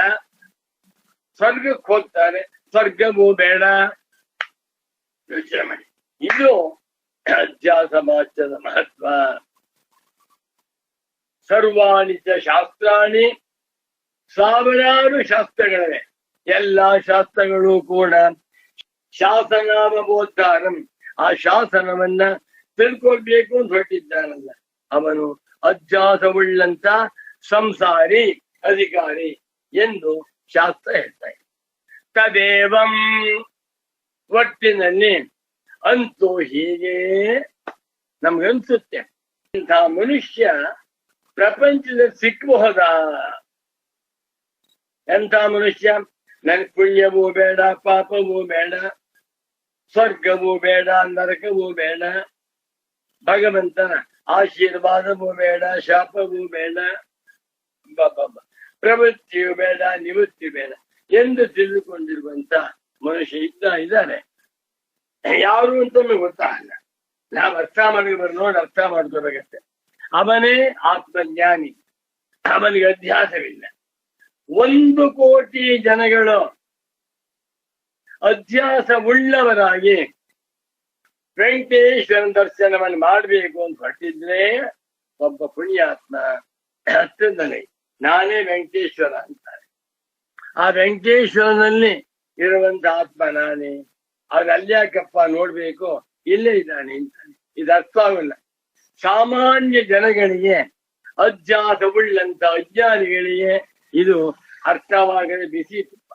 ಸ್ವರ್ಗಕ್ಕೆ ಹೋಗ್ತಾರೆ, ಸ್ವರ್ಗವೂ ಬೇಡ. ಯೋಚನೆ ಮಾಡಿ. ಇದು ಅಧ್ಯಾಸ ಮಾತ್ರದ ಮಹತ್ವ. ಸರ್ವಾಣಿ ಚ ಶಾಸ್ತ್ರಾಣಿ, ಸಾವಿರಾರು ಶಾಸ್ತ್ರಗಳಿವೆ. ಎಲ್ಲಾ ಶಾಸ್ತ್ರಗಳು ಕೂಡ ಶಾಸನಾವಬೋಧಾರಂ, ಆ ಶಾಸನವನ್ನ ತಿಳ್ಕೊಳ್ಬೇಕು ಅಂತ ಹೊರಟಿದ್ದಾನಲ್ಲ ಅವನು ಅಧ್ಯಾಸವುಳ್ಳಂತ ಸಂಸಾರಿ, ಅಧಿಕಾರಿ ಎಂದು ಶಾಸ್ತ್ರ ಹೇಳ್ತಾ ಇದೆ. ತದೇವಂ, ಒಟ್ಟಿನಲ್ಲಿ ಅಂತೂ ಹೀಗೆ ನಮ್ಗನ್ಸುತ್ತೆ, ಇಂಥ ಮನುಷ್ಯ ಪ್ರಪಂಚದಲ್ಲಿ ಸಿಕ್ಕಬಹುದ? ಎಂಥ ಮನುಷ್ಯ? ನನ್ ಪುಣ್ಯವೂ ಬೇಡ, ಪಾಪವೂ ಬೇಡ, ಸ್ವರ್ಗವೂ ಬೇಡ, ನರಕವೂ ಬೇಡ, ಭಗವಂತನ ಆಶೀರ್ವಾದವೂ ಬೇಡ, ಶಾಪವೂ ಬೇಡ, ಪ್ರವೃತ್ತಿಯೂ ಬೇಡ, ನಿವೃತ್ತಿ ಬೇಡ ಎಂದು ತಿಳಿದುಕೊಂಡಿರುವಂತ ಮನುಷ್ಯ ಇದ್ದಾರೆ, ಯಾರು ಅಂತ ನಮಗೆ ಗೊತ್ತಾಗಲ್ಲ. ನಾವು ಅರ್ಥ ಮಾಡಿ ನೋಡಿ ಅರ್ಥ ಮಾಡ್ಕೋಬೇಕಷ್ಟೆ. ಅವನೇ ಆತ್ಮಜ್ಞಾನಿ, ಅವನಿಗೆ ಅಧ್ಯಾಸವಿಲ್ಲ. 1 ಕೋಟಿ ಜನಗಳು ಅಧ್ಯಾಸ ಉಳ್ಳವರಾಗಿ ವೆಂಕಟೇಶ್ವರನ ದರ್ಶನವನ್ನು ಮಾಡಬೇಕು ಅಂತ ಹೊರಟಿದ್ರೆ ಒಬ್ಬ ಪುಣ್ಯಾತ್ಮ ಹತ್ತಿರದಲ್ಲಿ ನಾನೇ ವೆಂಕಟೇಶ್ವರ ಅಂತಾರೆ. ಆ ವೆಂಕಟೇಶ್ವರನಲ್ಲಿ ಇರುವಂತ ಆತ್ಮ ನಾನೇ, ಅವ್ರು ಅಲ್ಯಾಕಪ್ಪ ನೋಡ್ಬೇಕು, ಇಲ್ಲೇ ಇದ್ದಾನೆ ಅಂತಾನೆ. ಇದು ಅರ್ಥ ಆಗಲ್ಲ. ಸಾಮಾನ್ಯ ಜನಗಳಿಗೆ, ಅಧ್ಯಾಸ ಉಳ್ಳಂತ ಅಜ್ಞಾನಿಗಳಿಗೆ ಇದು ಅರ್ಥವಾಗದೆ ಬಿಸಿ ತುಪ್ಪ.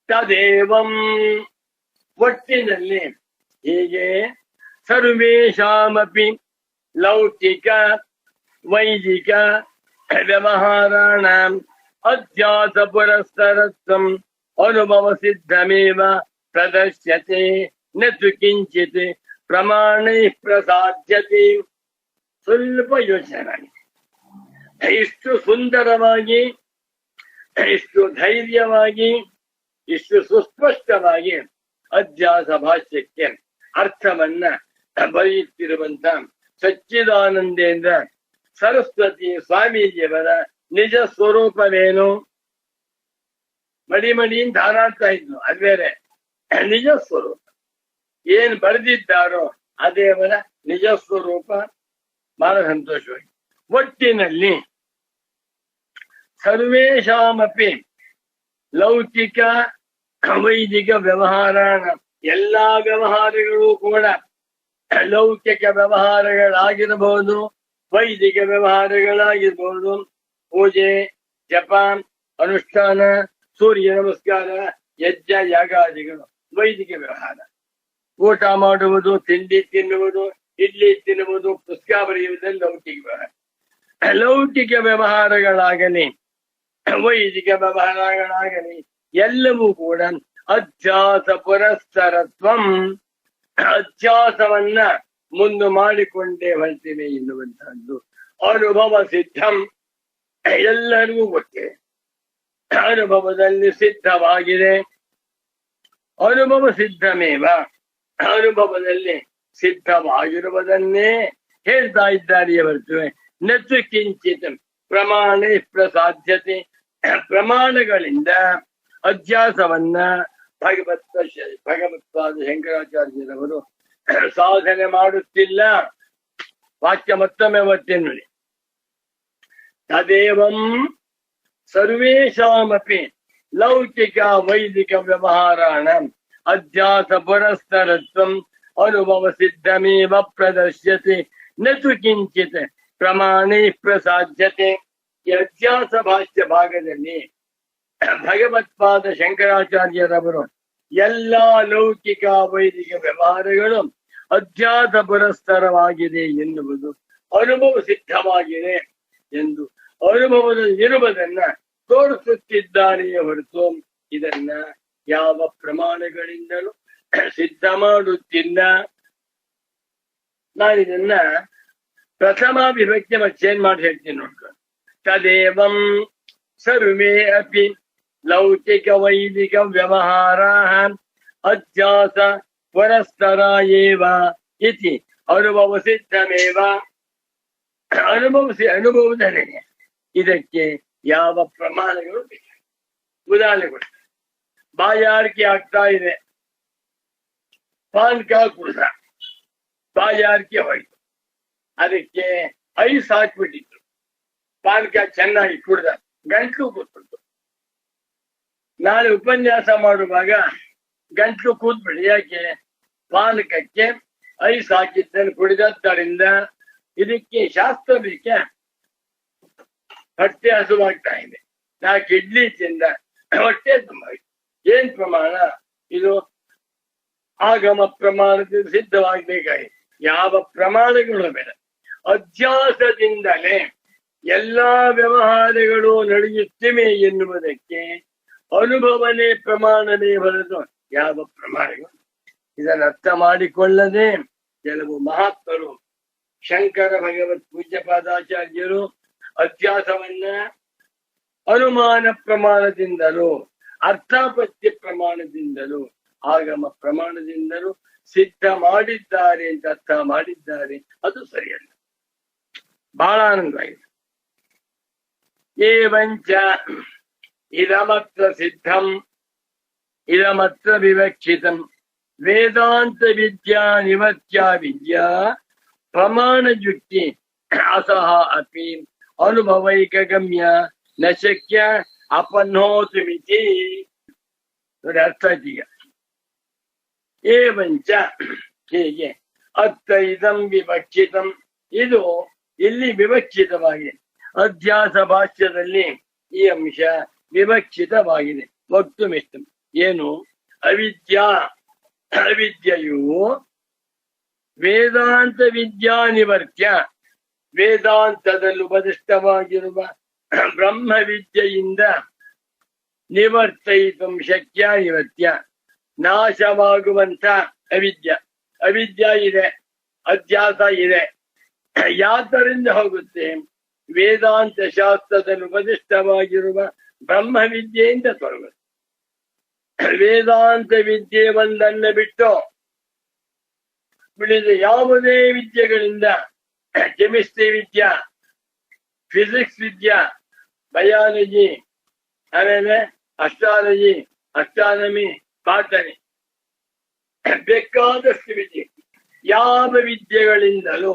ತದೇವಂ ಒಟ್ಟಿನಲ್ಲಿ ಹೀಗೆ ಸರ್ವೇಷಾಮಪಿ ಲೌಕಿಕ ವೈದಿಕ ವ್ಯವಹಾರಾಣ ಅಧ್ಯಾಸ ಪುರಸ್ತರತ್ವಂ ಅನುಭವ ಸಿದ್ಧಮೇವ ಪ್ರದರ್ಶ್ಯತೆ ನ ತು ಕಿಂಚಿತ್ ಪ್ರಮಾಣೈ ಪ್ರಸಾಧ್ಯತೆ. ಸ್ವಲ್ಪ ಯೋಚನೆ ಮಾಡಿ. ಇಷ್ಟು ಸುಂದರವಾಗಿ, ಇಷ್ಟು ಧೈರ್ಯವಾಗಿ, ಇಷ್ಟು ಸುಸ್ಪಷ್ಟವಾಗಿ ಅಧ್ಯಾಸ ಭಾಷ್ಯಕ್ಕೆ ಅರ್ಥವನ್ನ ಬರೆಯುತ್ತಿರುವಂತ ಸಚ್ಚಿದಾನಂದೇಂದ್ರ ಸರಸ್ವತಿ ಸ್ವಾಮೀಜಿಯವರ ನಿಜ ಸ್ವರೂಪವೇನು? ಮಡಿ ಅಂತ ಹಾರಾಡ್ತಾ ಇದ್ನು, ಅದು ಬೇರೆ. ನಿಜ ಸ್ವರೂಪ ಏನ್ ಬರೆದಿದ್ದಾರೋ ಅದೇ ಅವರ ನಿಜ ಸ್ವರೂಪ. ಬಹಳ ಸಂತೋಷವಾಗಿ ಒಟ್ಟಿನಲ್ಲಿ ಸರ್ವೇಷಾಮಪಿ ಲೌಕಿಕ ವೈದಿಕ ವ್ಯವಹಾರ, ಎಲ್ಲಾ ವ್ಯವಹಾರಗಳು ಕೂಡ ಲೌಕಿಕ ವ್ಯವಹಾರಗಳಾಗಿರಬಹುದು, ವೈದಿಕ ವ್ಯವಹಾರಗಳಾಗಿರ್ಬಹುದು. ಪೂಜೆ, ಜಪ, ಅನುಷ್ಠಾನ, ಸೂರ್ಯ ನಮಸ್ಕಾರ, ಯಜ್ಞ ಯಾಗಾದಿಗಳು ವೈದಿಕ ವ್ಯವಹಾರ. ಊಟ ಮಾಡುವುದು, ತಿಂಡಿ ತಿನ್ನುವುದು, ಇಡ್ಲಿ ತಿನ್ನುವುದು, ಪುಸ್ತಕ ಬರೆಯುವುದೆಲ್ಲ ಲೌಕಿಕ ವ್ಯವಹಾರ. ಲೌಕಿಕ ವ್ಯವಹಾರಗಳಾಗಲಿ ವೈದಿಕ ವ್ಯವಹಾರಗಳಾಗಲಿ ಎಲ್ಲವೂ ಕೂಡ ಅಧ್ಯಾಸ ಪುರಸ್ತರತ್ವಂ, ಅಧ್ಯಾಸವನ್ನ ಮುಂದೆ ಮಾಡಿಕೊಂಡೇ ಹೊರಟಿವೆ ಎನ್ನುವಂತಹದ್ದು ಅನುಭವ ಸಿದ್ಧಂ. ಎಲ್ಲರಿಗೂ ಗೊತ್ತಿದೆ, ಅನುಭವದಲ್ಲಿ ಸಿದ್ಧವಾಗಿದೆ. ಅನುಭವ ಸಿದ್ಧಮೇವ, ಅನುಭವದಲ್ಲಿ ಸಿದ್ಧವಾಗಿರುವುದನ್ನೇ ಹೇಳ್ತಾ ಇದ್ದಾರೆ ಹೊರತು ನತು ಕಿಂಚಿತ್ ಪ್ರಮಾಣ ಪ್ರಸಾಧ್ಯತೆ. ಪ್ರಮಾಣಗಳಿಂದ ಅಧ್ಯಾಸವನ್ನ ಭಗವತ್ಪಾದ ಶಂಕರಾಚಾರ್ಯರವರು ಸಾಧನೆ ಮಾಡುತ್ತಿಲ್ಲ. ವಾಕ್ಯ ಮತ್ತೊಮ್ಮೆ ಓದ್ತೇನೆ ನೋಡಿ. ತದೇವಂ ಸರ್ವೇಷಾಮಪಿ ಲೌಕಿಕ ವೈದಿಕ ವ್ಯವಹಾರಾಣ ಅಧ್ಯಾಸ ಪುರಸ್ತರತ್ವಂ ಅನುಭವ ಸಿದ್ಧಮೇವ ಪ್ರದರ್ಶ್ಯತೆ ನ ತು ಕಿಂಚಿತ್ ಪ್ರಮಾಣೇ ಪ್ರಸಾಧ್ಯತೆ. ಈ ಅಧ್ಯಾಸ ಭಾಷ್ಯ ಭಾಗದಲ್ಲಿ ಭಗವತ್ಪಾದ ಶಂಕರಾಚಾರ್ಯರವರು ಎಲ್ಲಾ ಲೌಕಿಕ ವೈದಿಕ ವ್ಯವಹಾರಗಳು ಅಧ್ಯಾಸ ಪುರಸ್ತರವಾಗಿದೆ ಎನ್ನುವುದು ಅನುಭವ ಸಿದ್ಧವಾಗಿದೆ ಎಂದು ಅನುಭವದಲ್ಲಿ ಇರುವುದನ್ನ ತೋರಿಸುತ್ತಿದ್ದಾರೆಯೇ ಹೊರತು ಇದನ್ನ ಯಾವ ಪ್ರಮಾಣಗಳಿಂದಲೂ ಸಿದ್ಧ ಮಾಡುತ್ತಿಲ್ಲ. ನಾನಿದನ್ನ ಪ್ರಥಮ ವಿಭಕ್ತಿ ಚೇಂಜ್ ಮಾಡಿ ಹೇಳ್ತೀನಿ ನೋಡ್ಕೊಂಡು. ತದೇವಂ ಸರ್ವೇ ಅಪಿ ಲೌಕಿಕ ವೈದಿಕ ವ್ಯವಹಾರಾ ಅಧ್ಯಾಸ ಪುರಸ್ತರ ಇತಿ ಅನುಭವ ಸಿದ್ಧಮೇವ. ಅನುಭವದಲ್ಲಿ ಇದಕ್ಕೆ ಯಾವ ಪ್ರಮಾಣಗಳು ಬೇಕು? ಉದಾಹರಣೆ ಕೊಡ್ತಾರೆ. ಬಾಯಾರಿಕೆ ಆಗ್ತಾ ಇದೆ, ಪಾನ್ಕ ಕುಡ್ದ, ಬಾಯಾರಿಕೆ ಹೋಯ್ತು, ಅದಕ್ಕೆ ಐಸ್ ಹಾಕ್ಬಿಟ್ಟಿದ್ರು, ಪಾನ್ಕ ಚೆನ್ನಾಗಿ ಕುಡ್ದ, ಗಂಟ್ಲು ಕೂತ್ಬಿಡ್ತು. ನಾಳೆ ಉಪನ್ಯಾಸ ಮಾಡುವಾಗ ಗಂಟ್ಲು ಕೂತ್ಬಿಡಿ. ಯಾಕೆ? ಪಾನಕಕ್ಕೆ ಐಸ್ ಹಾಕಿದ್ದನ್ನು ಕುಡಿದದ್ದರಿಂದ. ಇದಕ್ಕೆ ಶಾಸ್ತ್ರ ಬೇಕೆ? ಹೊಟ್ಟೆ ಹಸುವಾಗ್ತಾ ಇದೆ, 4 ಇಡ್ಲಿ ತಿಂದ, ಹೊಟ್ಟೆ ತುಂಬ. ಏನ್ ಪ್ರಮಾಣ ಇದು? ಆಗಮ ಪ್ರಮಾಣದಿಂದ ಸಿದ್ಧವಾಗಬೇಕಾಗಿದೆ. ಯಾವ ಪ್ರಮಾಣಗಳು ಬೇಡ. ಅಧ್ಯಾಸದಿಂದಲೇ ಎಲ್ಲಾ ವ್ಯವಹಾರಗಳು ನಡೆಯುತ್ತಿವೆ ಎನ್ನುವುದಕ್ಕೆ ಅನುಭವನೇ ಪ್ರಮಾಣವೇ ಹೊರತು ಯಾವ ಪ್ರಮಾಣಗಳು. ಇದನ್ನು ಅರ್ಥ ಮಾಡಿಕೊಳ್ಳದೆ ಕೆಲವು ಮಹಾತ್ಮರು, ಶಂಕರ ಭಗವತ್ ಪೂಜ್ಯಪಾದಾಚಾರ್ಯರು ಅಧ್ಯಾಸವನ್ನ ಅನುಮಾನ ಪ್ರಮಾಣದಿಂದಲೂ ಅರ್ಥಾಪತ್ಯ ಪ್ರಮಾಣದಿಂದಲೂ ಆಗಮ ಪ್ರಮಾಣದಿಂದಲೂ ಸಿದ್ಧ ಮಾಡಿದ್ದಾರೆ ಅಂತ ಅರ್ಥ ಮಾಡಿದ್ದಾರೆ, ಅದು ಸರಿಯಲ್ಲ. ಬಹಳ ಆನಂದವಾಗಿದೆ. ಏವಂಚ ಇದಮತ್ರ ಸಿದ್ಧಂ ಇದಮತ್ರ ವಿವಕ್ಷಿತಂ ವೇದಾಂತ ವಿದ್ಯಾ ನಿವತ್ಯಾ ವಿದ್ಯಾ ಪ್ರಮಾಣಯುಕ್ತಿ ಅಸಹ ಅಪಿ ಅನುಭವೈಕಗಮ್ಯ ನ ಶಕ್ಯ ಅಪನ್ನೋತು ಮಿತಿ. ನೋಡಿ ಅರ್ಥ ಈಗ. ಏವಂಚ ಹೀಗೆ ಅತ್ತ ಇದಂ ವಿವಕ್ಷಿತಂ, ಇದು ಇಲ್ಲಿ ವಿವಕ್ಷಿತವಾಗಿದೆ. ಅಧ್ಯಾಸ ಭಾಷ್ಯದಲ್ಲಿ ಈ ಅಂಶ ವಿವಕ್ಷಿತವಾಗಿದೆ. ವಕ್ತುಮಿಷ್ಟಂ ಏನು? ಅವಿದ್ಯಾ ಅವಿದ್ಯೆಯು ವೇದಾಂತ ವಿದ್ಯಾ ನಿವರ್ತ್ಯ, ವೇದಾಂತದಲ್ಲಿ ಉಪದಿಷ್ಟವಾಗಿರುವ ಬ್ರಹ್ಮ ವಿದ್ಯೆಯಿಂದ ನಿವರ್ತಯಿತು ಶಕ್ಯ ನಿವರ್ತ್ಯ, ನಾಶವಾಗುವಂತ ಅವಿದ್ಯ. ಅವಿದ್ಯ ಇದೆ, ಅಧ್ಯಾಸ ಇದೆ. ಯಾತರಿಂದ ಹೋಗುತ್ತೆ? ವೇದಾಂತ ಶಾಸ್ತ್ರದಲ್ಲಿ ಉಪದಿಷ್ಟವಾಗಿರುವ ಬ್ರಹ್ಮ ವಿದ್ಯೆಯಿಂದ ತೊಲಗುತ್ತೆ. ವೇದಾಂತ ವಿದ್ಯೆ ಒಂದನ್ನು ಬಿಟ್ಟು ಉಳಿದ ಯಾವುದೇ ವಿದ್ಯೆಗಳಿಂದ, ಕೆಮಿಸ್ಟ್ರಿ ವಿದ್ಯಾ, ಫಿಸಿಕ್ಸ್ ವಿದ್ಯಾ, ಬಯಾಲಜಿ, ಆಮೇಲೆ ಅಸ್ಟ್ರಾಲಜಿ, ಅಸ್ಟ್ರಾನಮಿ, ಬಾಟನಿ, ಬೇಕಾದಷ್ಟು ವಿದ್ಯೆ, ಯಾವ ವಿದ್ಯೆಗಳಿಂದಲೂ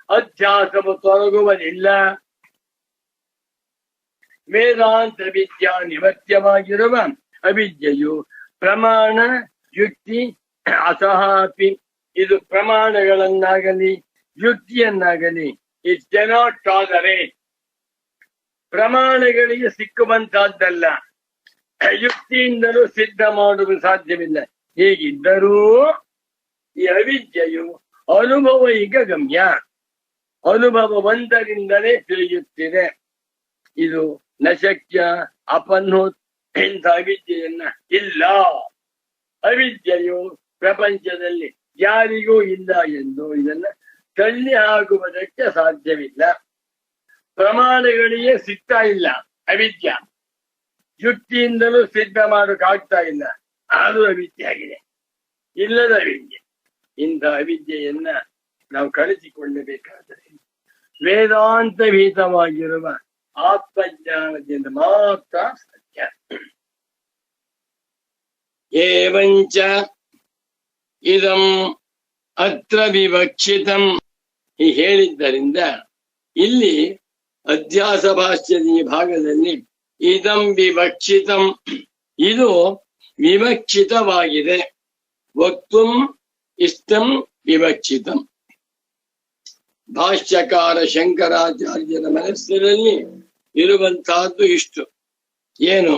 ಅಧ್ಯಾಸವು ತೊಲಗುವುದಿಲ್ಲ. ವೇದಾಂತ ವಿದ್ಯಾ ನಿವತ್ಯವಾಗಿರುವ ಅವಿದ್ಯೆಯು ಪ್ರಮಾಣ ಯುಕ್ತಿ ಅಸಹಾಪಿ, ಇದು ಪ್ರಮಾಣಗಳನ್ನಾಗಲಿ ಯುಕ್ತಿಯನ್ನಾಗಲಿ ಇಟ್ ಕೆನಾಟ್ ಟಾಲರೇಟ್. ಪ್ರಮಾಣಗಳಿಗೆ ಸಿಕ್ಕುವಂತಹದ್ದಲ್ಲ, ಯುಕ್ತಿಯಿಂದಲೂ ಸಿದ್ಧ ಮಾಡಲು ಸಾಧ್ಯವಿಲ್ಲ. ಹೀಗಿದ್ದರೂ ಈ ಅವಿದ್ಯೆಯು ಅನುಭವೈಕ ಗಮ್ಯ, ಅನುಭವ ಒಂದರಿಂದಲೇ ತಿಳಿಯುತ್ತಿದೆ. ಇದು ನಶಕ್ಯ ಅಪನ್ನು, ಇಂಥ ಅವಿದ್ಯೆಯನ್ನ ಇಲ್ಲ. ಅವಿದ್ಯೆಯು ಪ್ರಪಂಚದಲ್ಲಿ ಯಾರಿಗೂ ಇಲ್ಲ ಎಂದು ಇದನ್ನ ತಳ್ಳಿ ಹಾಕುವುದಕ್ಕೆ ಸಾಧ್ಯವಿಲ್ಲ. ಪ್ರಮಾಣಗಳಿಗೆ ಸಿಗ್ತಾ ಇಲ್ಲ ಅವಿದ್ಯ, ಯುಕ್ತಿಯಿಂದಲೂ ಸಿದ್ಧ ಮಾಡೋಕ್ಕಾಗ್ತಾ ಇಲ್ಲ, ಅದು ಅವಿದ್ಯೆ ಆಗಿದೆ, ಇಲ್ಲದ ಅವಿದ್ಯೆ. ಇಂಥ ಅವಿದ್ಯೆಯನ್ನ ನಾವು ಕಳಿಸಿಕೊಳ್ಳಬೇಕಾದರೆ ವೇದಾಂತ ಭೀತವಾಗಿರುವ ಆತ್ಮಜ್ಞಾನದಿಂದ ಮಾತ್ರ ಸತ್ಯ. ಏವಂಚ ಇದಂ ಅತ್ರ ವಿವಕ್ಷಿತಂ, ಈ ಹೇಳಿದ್ದರಿಂದ ಇಲ್ಲಿ ಅಧ್ಯಾಸ ಭಾಷ್ಯದ ಈ ಭಾಗದಲ್ಲಿ ಇದಂ ವಿವಕ್ಷಿತಂ, ಇದು ವಿವಕ್ಷಿತವಾಗಿದೆ. ವಕ್ತುಂ ಇಷ್ಟಂ ವಿವಕ್ಷಿತಂ. ಭಾಷ್ಯಕಾರ ಶಂಕರಾಚಾರ್ಯರ ಮನಸ್ಸಿನಲ್ಲಿ ಇರುವಂತಹದ್ದು ಇಷ್ಟು. ಏನು?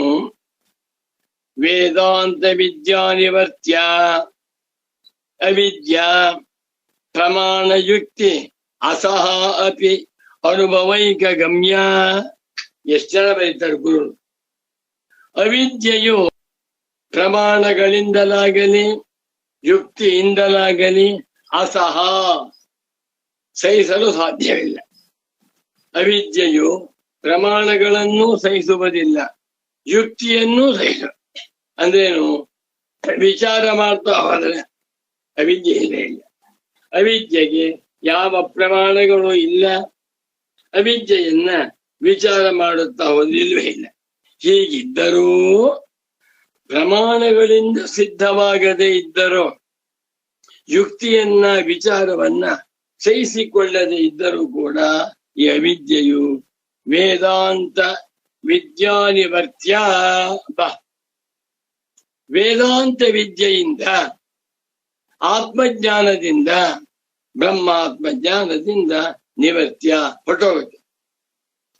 ವೇದಾಂತ ವಿದ್ಯಾ ನಿವರ್ತ್ಯ ಅವಿದ್ಯಾ ಪ್ರಮಾಣಯುಕ್ತಿ ಅಸಹ ಅಪಿ ಅನುಭವೈಕ ಗಮ್ಯ. ಎಷ್ಟು ಜನ ಬರೀತಾರೆ ಗುರು? ಅವಿದ್ಯೆಯು ಪ್ರಮಾಣಗಳಿಂದಲಾಗಲಿ ಯುಕ್ತಿಯಿಂದಲಾಗಲಿ ಅಸಹ, ಸಹಿಸಲು ಸಾಧ್ಯವಿಲ್ಲ. ಅವಿದ್ಯೆಯು ಪ್ರಮಾಣಗಳನ್ನು ಸಹಿಸುವುದಿಲ್ಲ, ಯುಕ್ತಿಯನ್ನೂ ಸಹಿಸ. ಅಂದ್ರೇನು? ವಿಚಾರ ಮಾಡ್ತಾ ಹೋದ್ರೆ ಅವಿದ್ಯೆ ಇಲ್ಲ. ಅವಿದ್ಯೆಗೆ ಯಾವ ಪ್ರಮಾಣಗಳು ಇಲ್ಲ, ಅವಿದ್ಯೆಯನ್ನ ವಿಚಾರ ಮಾಡುತ್ತಾ ಹೋದಿಲ್ವೇ ಇಲ್ಲ. ಹೀಗಿದ್ದರೂ ಪ್ರಮಾಣಗಳಿಂದ ಸಿದ್ಧವಾಗದೇ ಇದ್ದರೂ, ಯುಕ್ತಿಯನ್ನ ವಿಚಾರವನ್ನ ಸಹಿಸಿಕೊಳ್ಳದೆ ಇದ್ದರೂ ಕೂಡ ಈ ಅವಿದ್ಯೆಯು ವೇದಾಂತ ವಿದ್ಯಾನಿವರ್ತ್ಯ, ವೇದಾಂತ ವಿದ್ಯೆಯಿಂದ, ಆತ್ಮಜ್ಞಾನದಿಂದ, ಬ್ರಹ್ಮಾತ್ಮಜ್ಞಾನದಿಂದ ನಿವರ್ತ್ಯ ಹೊರಟೋಗುತ್ತೆ.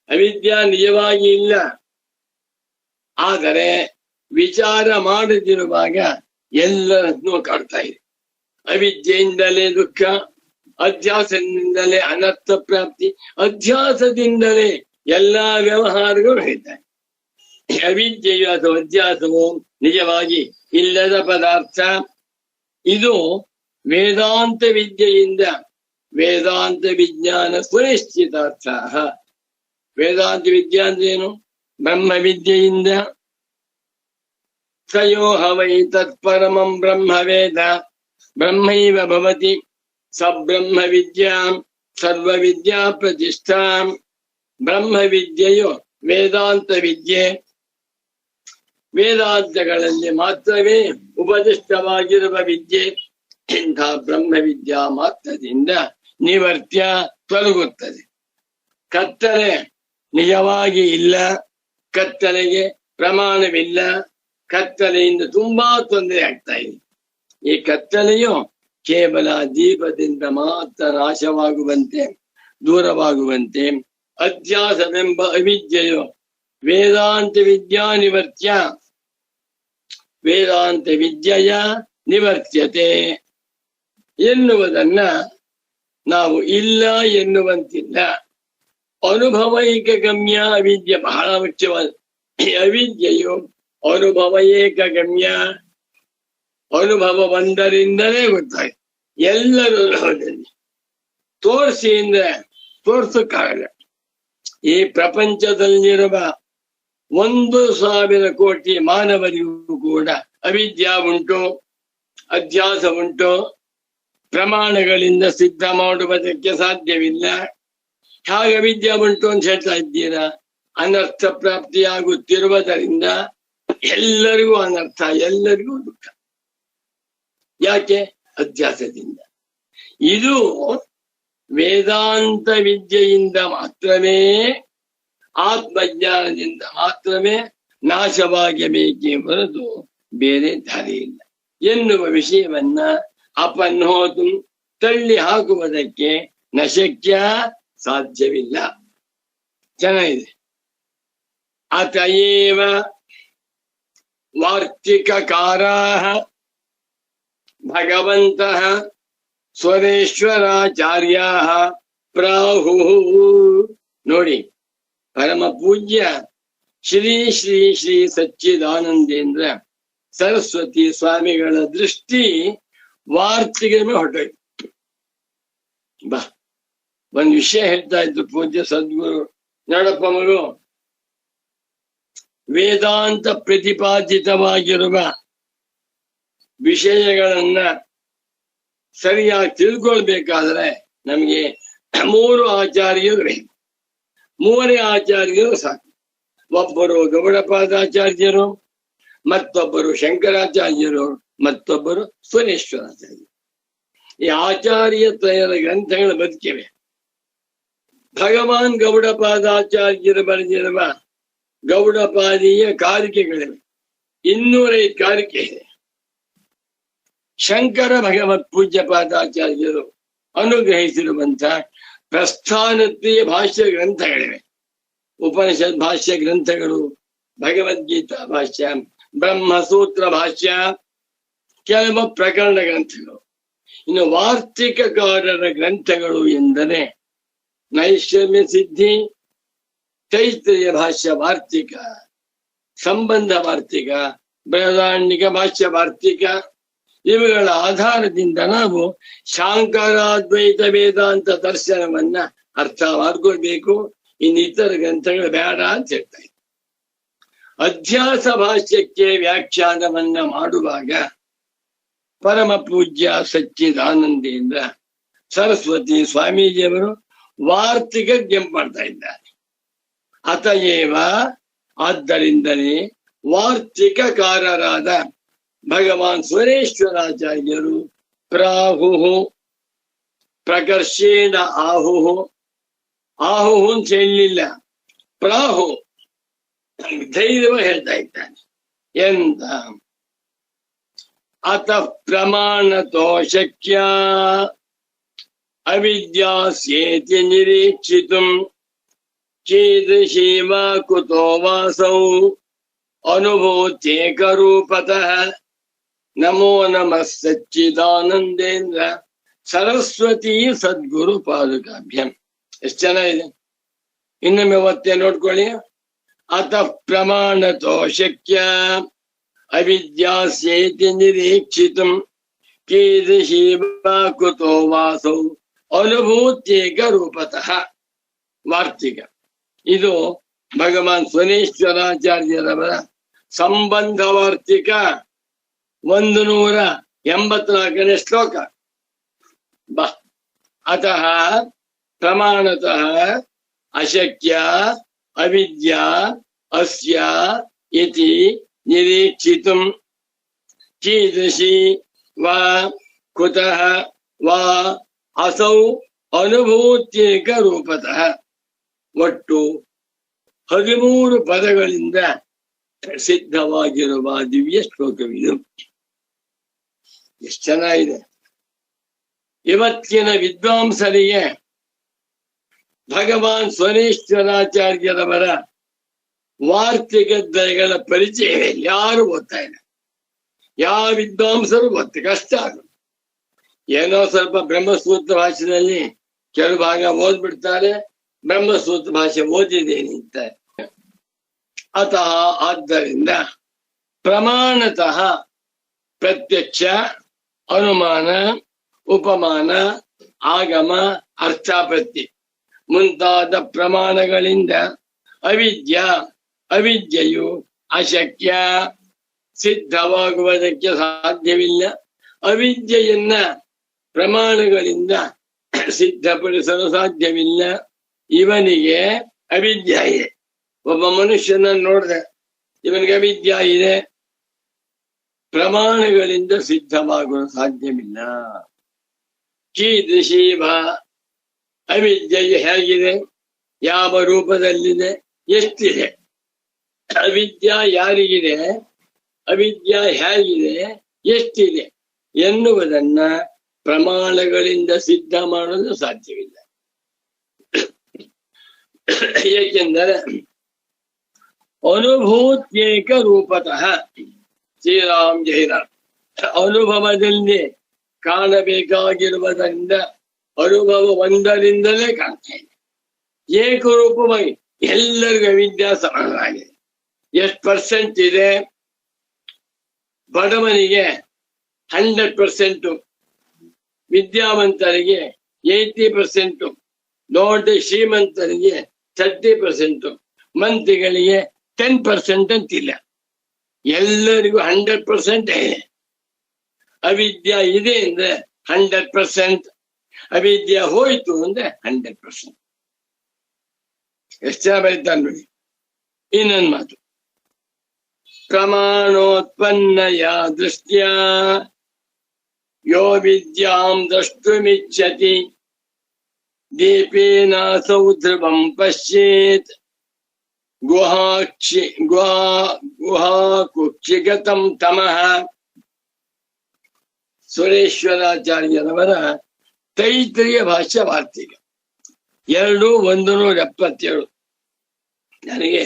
ಅವಿದ್ಯಾ ನಿಜವಾಗಿ ಇಲ್ಲ, ಆದರೆ ವಿಚಾರ ಮಾಡದಿರುವಾಗ ಎಲ್ಲರನ್ನೂ ಕಾಡ್ತಾ ಇದೆ. ಅವಿದ್ಯೆಯಿಂದಲೇ ದುಃಖ, ಅಧ್ಯಾಸದಿಂದಲೇ ಅನರ್ಥ ಪ್ರಾಪ್ತಿ, ಅಧ್ಯಾಸದಿಂದಲೇ ಎಲ್ಲಾ ವ್ಯವಹಾರಗಳು ಹೇಳ್ತಾರೆ. ಅವಿದ್ಯೆಯು ಅಥವಾ ಅಧ್ಯಾಸವು ನಿಜವಾಗಿ ಇಲ್ಲದ ಪದಾರ್ಥ. ಇದು ವೇದಾಂತ ವಿದ್ಯೆಯಿಂದ ವೇದಾಂತ ವಿಜ್ಞಾನ ಸುನಿಶ್ಚಿತಾರ್ಥ. ವೇದಾಂತ ವಿದ್ಯೆ ಅಂದ್ರೇನು? ಬ್ರಹ್ಮ ವಿದ್ಯೆಯಿಂದ ತಯೋ ಹವೈ ತತ್ಪರಮಂ ಬ್ರಹ್ಮ ವೇದ ಬ್ರಹ್ಮೈವ ಭವತಿ ಸ ಬ್ರಹ್ಮ ವಿದ್ಯಾಂ ಸರ್ವ ವಿದ್ಯಾ ಪ್ರತಿಷ್ಠಾಂ. ಬ್ರಹ್ಮ ವಿದ್ಯೆಯು ವೇದಾಂತ ವಿದ್ಯೆ. ವೇದಾಂತಗಳಲ್ಲಿ ಮಾತ್ರವೇ ಉಪದಿಷ್ಟವಾಗಿರುವ ವಿದ್ಯೆ. ಇಂಥ ಬ್ರಹ್ಮ ವಿದ್ಯಾ ಮಾತ್ರದಿಂದ ನಿವರ್ತ್ಯ ತೊಲಗುತ್ತದೆ. ಕತ್ತಲೆ ನಿಜವಾಗಿ ಇಲ್ಲ, ಕತ್ತಲೆಗೆ ಪ್ರಮಾಣವಿಲ್ಲ, ಕತ್ತಲೆಯಿಂದ ತುಂಬಾ ತೊಂದರೆ ಆಗ್ತಾ ಇದೆ. ಈ ಕತ್ತಲೆಯು ಕೇವಲ ದೀಪದಿಂದ ಮಾತ್ರ ನಾಶವಾಗುವಂತೆ, ದೂರವಾಗುವಂತೆ ಅಧ್ಯಾಸವೆಂಬ ಅವಿದ್ಯೆಯು ವೇದಾಂತ ವಿದ್ಯಾ ನಿವರ್ತ್ಯ, ವೇದಾಂತ ವಿದ್ಯೆಯ ನಿವರ್ತ್ಯತೆ ಎನ್ನುವುದನ್ನ ನಾವು ಇಲ್ಲ ಎನ್ನುವಂತಿಲ್ಲ. ಅನುಭವೈಕ ಗಮ್ಯ ಅವಿದ್ಯೆ ಬಹಳ ಮುಖ್ಯವಾದ. ಅವಿದ್ಯೆಯು ಅನುಭವ ಏಕ ಗಮ್ಯ. ಅನುಭವ ಒಂದರಿಂದಲೇ ಗೊತ್ತಾಯ್ತು. ಎಲ್ಲರೂ ಅನುಭವದಲ್ಲಿ ತೋರಿಸಿ ಅಂದ್ರೆ ತೋರ್ಸಕ್ಕಾಗಲ್ಲ. ಈ ಪ್ರಪಂಚದಲ್ಲಿರುವ 1,000 ಕೋಟಿ ಮಾನವರಿಗೂ ಕೂಡ ಅವಿದ್ಯಾ ಉಂಟು, ಅಧ್ಯಾಸ ಉಂಟು. ಪ್ರಮಾಣಗಳಿಂದ ಸಿದ್ಧ ಮಾಡುವುದಕ್ಕೆ ಸಾಧ್ಯವಿಲ್ಲ. ಹಾಗೆ ಅವಿದ್ಯಾ ಉಂಟು ಅಂತ ಹೇಳ್ತಾ ಇದ್ದೀರಾ. ಅನರ್ಥ ಪ್ರಾಪ್ತಿಯಾಗುತ್ತಿರುವುದರಿಂದ ಎಲ್ಲರಿಗೂ ಅನರ್ಥ, ಎಲ್ಲರಿಗೂ ದುಃಖ. ಯಾಕೆ? ಅಧ್ಯಾಸದಿಂದ. ಇದು ವೇದಾಂತ ವಿದ್ಯೆಯಿಂದ ಮಾತ್ರವೇ, ಆತ್ಮಜ್ಞಾನದಿಂದ ಮಾತ್ರವೇ ನಾಶವಾಗಬೇಕೇ ಹೊರತು ಬೇರೆ ದಾರಿ ಇಲ್ಲ ಎನ್ನುವ ವಿಷಯವನ್ನ ಅಪನ್ಹೋತು ತಳ್ಳಿ ಹಾಕುವುದಕ್ಕೆ ನ ಶಕ್ಯ, ಸಾಧ್ಯವಿಲ್ಲ. ಚೆನ್ನಾಗಿದೆ. ಅತಯೇವ ವಾರ್ತಿಕಕಾರಾಃ ಭಗವಂತಃ ಸ್ವರೇಶ್ವರಾಚಾರ್ಯಾಃ ಪ್ರಾಹುಃ. ನೋಡಿ, ಪರಮ ಪೂಜ್ಯ ಶ್ರೀ ಶ್ರೀ ಶ್ರೀ ಸಚ್ಚಿದಾನಂದೇಂದ್ರ ಸರಸ್ವತಿ ಸ್ವಾಮಿಗಳ ದೃಷ್ಟಿ ವಾರ್ತಿಗೆ ಹೊರಟೋಯ್ತು. ಬಾ, ಒಂದ್ ವಿಷಯ ಹೇಳ್ತಾ ಇದ್ರು ಪೂಜ್ಯ ಸದ್ಗುರು. ನೋಡಪ್ಪ ಮಗು, ವೇದಾಂತ ಪ್ರತಿಪಾದಿತವಾಗಿರುವ ವಿಷಯಗಳನ್ನ ಸರಿಯಾಗಿ ತಿಳ್ಕೊಳ್ಬೇಕಾದ್ರೆ ನಮ್ಗೆ 3 ಆಚಾರ್ಯರು ಬೇಕು. 3 ಆಚಾರ್ಯರು ಸಾಕು. ಒಬ್ಬರು ಗೌಡಪಾದಾಚಾರ್ಯರು, ಮತ್ತೊಬ್ಬರು ಶಂಕರಾಚಾರ್ಯರು, ಮತ್ತೊಬ್ಬರು ಸುರೇಶ್ವರಾಚಾರ್ಯರು. ಈ ಆಚಾರ್ಯ ತ್ರಯರ ಗ್ರಂಥಗಳು ಬದುಕಿವೆ. ಭಗವಾನ್ ಗೌಡಪಾದಾಚಾರ್ಯರು ಬರೆದಿರುವ ಗೌಡಪಾದೀಯ ಕಾರಿಕೆಗಳಿವೆ. 205 ಕಾರಿಕೆ ಇದೆ. ಶಂಕರ ಭಗವತ್ ಪೂಜ್ಯ ಪಾದಾಚಾರ್ಯರು ಅನುಗ್ರಹಿಸಿರುವಂತಹ ಪ್ರಸ್ಥಾನತ್ರೀಯ ಭಾಷ್ಯ ಗ್ರಂಥಗಳಿವೆ. ಉಪನಿಷತ್ ಭಾಷ್ಯ ಗ್ರಂಥಗಳು, ಭಗವದ್ಗೀತಾ ಭಾಷ್ಯ, ಬ್ರಹ್ಮಸೂತ್ರ ಭಾಷ್ಯ, ಕೆಲವು ಪ್ರಕರಣ ಗ್ರಂಥಗಳು. ಇನ್ನು ವಾರ್ತಿಕಕಾರರ ಗ್ರಂಥಗಳು ಎಂದರೆ ನೈಷಮ್ಯ ಸಿದ್ಧಿ, ತೈತ್ರಿಯ ಭಾಷ್ಯ ವಾರ್ತಿಕ, ಸಂಬಂಧ ವಾರ್ತಿಕ, ಬೃಹದಾರಣ್ಯಕ ಭಾಷ್ಯ ವಾರ್ತಿಕ. ಇವುಗಳ ಆಧಾರದಿಂದ ನಾವು ಶಾಂಕರಾದ್ವೈತ ವೇದಾಂತ ದರ್ಶನವನ್ನ ಅರ್ಥ ಮಾಡ್ಕೊಳ್ಬೇಕು. ಇನ್ನಿತರ ಗ್ರಂಥಗಳು ಬೇಡ ಅಂತ ಹೇಳ್ತಾ ಇದ್ದಾರೆ. ಅಧ್ಯಾಸ ಭಾಷ್ಯಕ್ಕೆ ವ್ಯಾಖ್ಯಾನವನ್ನ ಮಾಡುವಾಗ ಪರಮ ಪೂಜ್ಯ ಸಚ್ಚಿದಾನಂದೇಂದ್ರ ಸರಸ್ವತಿ ಸ್ವಾಮೀಜಿಯವರು ವಾರ್ತಿಕ ಮಾಡ್ತಾ ಇದ್ದಾರೆ. ಅತಯೇವ, ಆದ್ದರಿಂದಲೇ ವಾರ್ತಿಕಕಾರರಾದ ಭಗವಾನ್ ಸ್ವರೇಶ್ವರಾಚಾರ್ಯರು ಪ್ರಾಹುಃ, ಪ್ರಕರ್ಷೇಣ ಆಹುಃ, ಆಹುಃ ಅಂತ ಹೇಳಲಿಲ್ಲ, ಪ್ರಾಹು ಧೈರ್ಯವ ಹೇಳ್ತಾ ಇದ್ದಾನೆ. ಎಂತ? ಅತಃ ಪ್ರಮಾಣತೋ ಶಕ್ಯ ಅವಿದ್ಯಾಸ್ಯೇತಿ ನಿರೀಕ್ಷಿತುಂ ಕೀದೃಶೀವ ಕುತೋ ವಾಸೌ ಅನುಭೂತ್ಯೇಕರೂಪತಃ. ನಮೋ ನಮಃ ಸಚ್ಚಿದಾನಂದೇಂದ್ರ ಸರಸ್ವತಿ ಸದ್ಗುರು ಪಾದುಕಾಭ್ಯಂ. ಎಷ್ಟು ಚೆನ್ನಾಗಿದೆ. ಇನ್ನೊಮ್ಮೆ ಒತ್ತೆ ನೋಡ್ಕೊಳ್ಳಿ. ಅತಃ ಪ್ರಮಾಣತೋ ಶಕ್ಯ ಅವಿದ್ಯಾಸ್ಯೇತಿ ನಿರೀಕ್ಷಿತುಂ ಕೀದೃಶೀವ ಕುತೋ ವಾಸೌ ಅನುಭೂತ್ಯೇಕ ರೂಪತಃ. ವಾರ್ತಿಕ. ಇದು ಭಗವಾನ್ ಸ್ವರೇಶ್ವರಾಚಾರ್ಯರವರ ಸಂಬಂಧವಾರ್ತಿಕ 184ನೇ ಶ್ಲೋಕ. ಅತಃ ಪ್ರಮಾಣತಃ ಅಶಕ್ಯ ಅವಿದ್ಯಾ ಅಸ್ಯ ಇತಿ ನಿರೀಕ್ಷಿತುಂ ಕೀದೃಶಿ ವಾ ಕುತಃ ವಾ ಅಸೌ ಅನುಭೂತ್ಯೇಕ ರೂಪತಃ. ಒಟ್ಟು 13 ಪದಗಳಿಂದ ಸಿದ್ಧವಾಗಿರುವ ದಿವ್ಯ ಶ್ಲೋಕವಿದು. ಎಷ್ಟು ಚೆನ್ನಾಗಿದೆ. ಇವತ್ತಿನ ವಿದ್ವಾಂಸರಿಗೆ ಭಗವಾನ್ ಸ್ವನೇಶ್ವರಾಚಾರ್ಯರವರ ವಾರ್ತಿಕ ದ್ವಯಗಳ ಪರಿಚಯ ಯಾರು ಓದ್ತಾ ಇಲ್ಲ. ಯಾವ ವಿದ್ವಾಂಸರು ಓದ್ತಾ ಕಷ್ಟ ಆಗುತ್ತೆ. ಏನೋ ಸ್ವಲ್ಪ ಬ್ರಹ್ಮಸೂತ್ರ ಭಾಷೆಯಲ್ಲಿ ಕೆಲವು ಭಾಗ ಓದ್ಬಿಡ್ತಾರೆ, ಬ್ರಹ್ಮಸೂತ್ರ ಭಾಷೆ ಓದಿದ್ದೇನೆ ಅಂತ. ಅತಃ ಆದ್ದರಿಂದ ಪ್ರಮಾಣತಃ ಪ್ರತ್ಯಕ್ಷ, ಅನುಮಾನ, ಉಪಮಾನ, ಆಗಮ, ಅರ್ಥಾಪತ್ತಿ ಮುಂತಾದ ಪ್ರಮಾಣಗಳಿಂದ ಅವಿದ್ಯೆಯು ಅಶಕ್ಯ, ಸಿದ್ಧವಾಗುವುದಕ್ಕೆ ಸಾಧ್ಯವಿಲ್ಲ. ಅವಿದ್ಯೆಯನ್ನ ಪ್ರಮಾಣಗಳಿಂದ ಸಿದ್ಧಪಡಿಸಲು ಸಾಧ್ಯವಿಲ್ಲ. ಇವನಿಗೆ ಅವಿದ್ಯ ಇದೆ. ಒಬ್ಬ ಮನುಷ್ಯನ ನೋಡಿದೆ, ಇವನಿಗೆ ಅವಿದ್ಯ ಇದೆ, ಪ್ರಮಾಣಗಳಿಂದ ಸಿದ್ಧವಾಗಲು ಸಾಧ್ಯವಿಲ್ಲ. ಕೀದೃಶೀವ ಅವಿದ್ಯೆಯು ಹೇಗಿದೆ, ಯಾವ ರೂಪದಲ್ಲಿದೆ, ಎಷ್ಟಿದೆ, ಅವಿದ್ಯಾ ಯಾರಿಗಿದೆ, ಅವಿದ್ಯಾ ಹೇಗಿದೆ, ಎಷ್ಟಿದೆ ಎನ್ನುವುದನ್ನ ಪ್ರಮಾಣಗಳಿಂದ ಸಿದ್ಧ ಮಾಡಲು ಸಾಧ್ಯವಿಲ್ಲ. ಏಕೆಂದರೆ ಅನುಭೂತ್ಯೇಕ ರೂಪತಃ, ಶ್ರೀರಾಮ್ ಜೈರಾಮ್, ಅನುಭವದಲ್ಲಿ ಕಾಣಬೇಕಾಗಿರುವುದರಿಂದ ಅನುಭವ ಒಂದರಿಂದಲೇ ಕಾಣ್ತಾ ಇದೆ. ಏಕರೂಪವಾಗಿ ಎಲ್ಲರಿಗೂ ಅವಿದ್ಯಾ ಸಮಾನವಾಗಿದೆ. ಎಷ್ಟು ಪರ್ಸೆಂಟ್ ಇದೆ? ಬಡವನಿಗೆ 100%, ವಿದ್ಯಾವಂತರಿಗೆ 80%, ದೊಡ್ಡ ಶ್ರೀಮಂತರಿಗೆ 30%, ಮಂತ್ರಿಗಳಿಗೆ 10% ಅಂತಿಲ್ಲ. ಎಲ್ಲರಿಗೂ 100% ಇದೆ. ಅವಿದ್ಯಾ ಇದೆ ಅಂದ್ರೆ 100%, ಅವಿದ್ಯಾ ಹೋಯ್ತು ಅಂದ್ರೆ 100%. ಎಷ್ಟು ಜನ ಬರೀತಾನೆ ನೋಡಿ. ಇನ್ನೊಂದು ಮಾತು, ಪ್ರಮಾಣೋತ್ಪನ್ನಯ ದೃಷ್ಟ್ಯಾ ಯೋ ವಿದ್ಯಾಂ ದ್ರಷ್ಟುಮಿಚ್ಛತಿ ದೀಪೇನಾಸೌ ಧ್ರುವಂ ಪಶ್ಯೇತ್ ಗುಹಾಕುಕ್ಷಿಗತಂ ತಮಃ. ಸುರೇಶ್ವರಾಚಾರ್ಯರವರ ತೈತ್ರಿಯ ಭಾಷ್ಯ ವಾರ್ತಿಕ 2:177. ನನಗೆ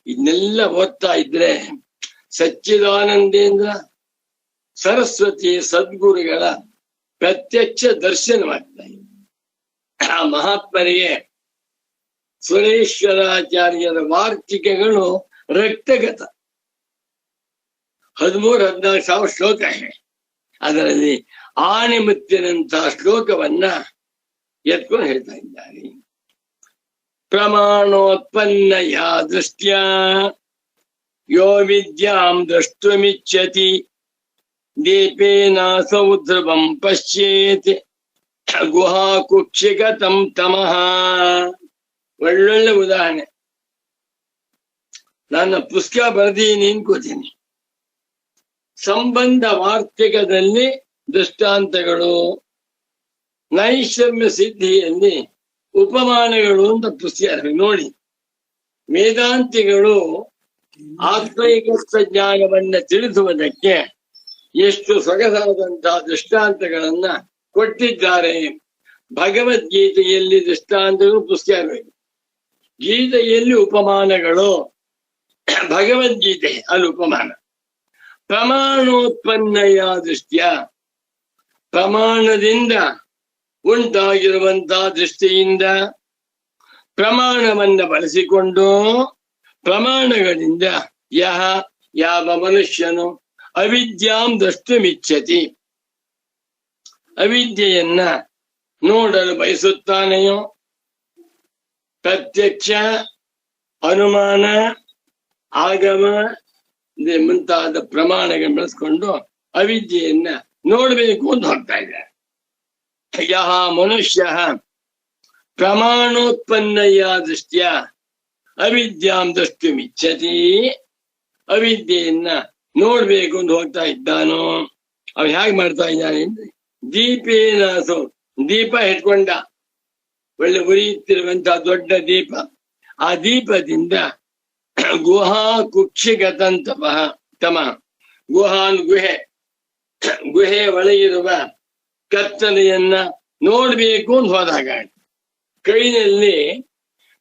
ಇದನ್ನೆಲ್ಲ ಓದ್ತಾ ಇದ್ರೆ ಸಚ್ಚಿದಾನಂದೇಂದ್ರ ಸರಸ್ವತಿ ಸದ್ಗುರುಗಳ ಪ್ರತ್ಯಕ್ಷ ದರ್ಶನವಾಗ್ತಾ ಇದೆ. ಆ ಮಹಾತ್ಮರಿಗೆ ಸುರೇಶ್ವರಾಚಾರ್ಯರ ವಾರ್ತಿಕಗಳು ರಕ್ತಗತ. 13-14 ಸಾವಿರ ಶ್ಲೋಕ ಇದೆ. ಅದರಲ್ಲಿ ಆಣೆಮುತ್ತಿನಂತಹ ಶ್ಲೋಕವನ್ನ ಎತ್ಕೊಂಡು ಹೇಳ್ತಾ ಇದ್ದಾರೆ. ಪ್ರಮಾಣೋತ್ಪನ್ನಯ ದೃಷ್ಟ್ಯಾ ಯೋ ವಿದ್ಯಾಂ ದ್ರಷ್ಟುಮಿಚ್ಛತಿ ದೀಪೇನಾಸೌ ಧ್ರುವಂ ಪಶ್ಯೇತ್ ಗುಹಾಕುಕ್ಷಿಗತಂ ತಮಃ. ಒಳ್ಳೊಳ್ಳೆ ಉದಾಹರಣೆ. ನನ್ನ ಪುಸ್ತಕ ಬರೆದೀನಿ ಅನ್ಕೋತೀನಿ. ಸಂಬಂಧ ವಾರ್ತಿಕದಲ್ಲಿ ದೃಷ್ಟಾಂತಗಳು, ನೈಷಮ್ಯ ಸಿದ್ಧಿಯಲ್ಲಿ ಉಪಮಾನಗಳು ಅಂತ ಪುಸ್ತಕ ನೋಡಿ. ವೇದಾಂತಿಗಳು ಆತ್ಮೈಕಸ್ಥ ಜ್ಞಾನವನ್ನ ತಿಳಿಸುವುದಕ್ಕೆ ಎಷ್ಟು ಸೊಗಸಾದಂತಹ ದೃಷ್ಟಾಂತಗಳನ್ನ ಕೊಟ್ಟಿದ್ದಾರೆ. ಭಗವದ್ಗೀತೆಯಲ್ಲಿ ದೃಷ್ಟಾಂತಗಳು ಪುಸ್ತಕ, ಗೀತೆಯಲ್ಲಿ ಉಪಮಾನಗಳು, ಭಗವದ್ಗೀತೆ ಅಲ್ಲಿ ಉಪಮಾನ. ಪ್ರಮಾಣೋತ್ಪನ್ನಯ ದೃಷ್ಟ್ಯ, ಪ್ರಮಾಣದಿಂದ ಉಂಟಾಗಿರುವಂತಹ ದೃಷ್ಟಿಯಿಂದ ಪ್ರಮಾಣವನ್ನ ಬಳಸಿಕೊಂಡು ಪ್ರಮಾಣಗಳಿಂದ ಯಾವ ಮನುಷ್ಯನು ಅವಿದ್ಯಾಂ ದ್ರಷ್ಟುಮಿಚ್ಛತಿ, ಅವಿದ್ಯೆಯನ್ನ ನೋಡಲು ಬಯಸುತ್ತಾನೆಯೋ, ಪ್ರತ್ಯಕ್ಷ, ಅನುಮಾನ, ಆಗಮ, ಮುಂತಾದ ಪ್ರಮಾಣಗಳನ್ನು ಬೆಳೆಸ್ಕೊಂಡು ಅವಿದ್ಯೆಯನ್ನ ನೋಡ್ಬೇಕು ಅಂತ ಹೋಗ್ತಾ ಇದ್ದಾರೆ. ಯಹ ಮನುಷ್ಯ ಪ್ರಮಾಣೋತ್ಪನ್ನಯ ದೃಷ್ಟ್ಯ ಅವಿದ್ಯಾಂ ದ್ರಷ್ಟುಮಿಚ್ಛತಿ, ಅವಿದ್ಯೆಯನ್ನ ನೋಡ್ಬೇಕು ಅಂತ ಹೋಗ್ತಾ ಇದ್ದಾನೋ ಅವ ಹೇಗೆ ಮಾಡ್ತಾ ಇದ್ದಾನೆ ಅಂದ್ರೆ, ದೀಪೇನಾಸು, ದೀಪ ಇಟ್ಕೊಂಡ, ಒಳ್ಳೆ ಉರಿಯುತ್ತಿರುವಂತಹ ದೊಡ್ಡ ದೀಪ, ಆ ದೀಪದಿಂದ ಗುಹಾ ಕುಕ್ಷಿಗತಂತಪ ತಮ, ಗುಹಾನ್ ಗುಹೆ, ಗುಹೆ ಒಳಗಿರುವ ಕತ್ತಲೆಯನ್ನ ನೋಡ್ಬೇಕು ಅಂತ ಹೋದಾಗ ಕೈನಲ್ಲಿ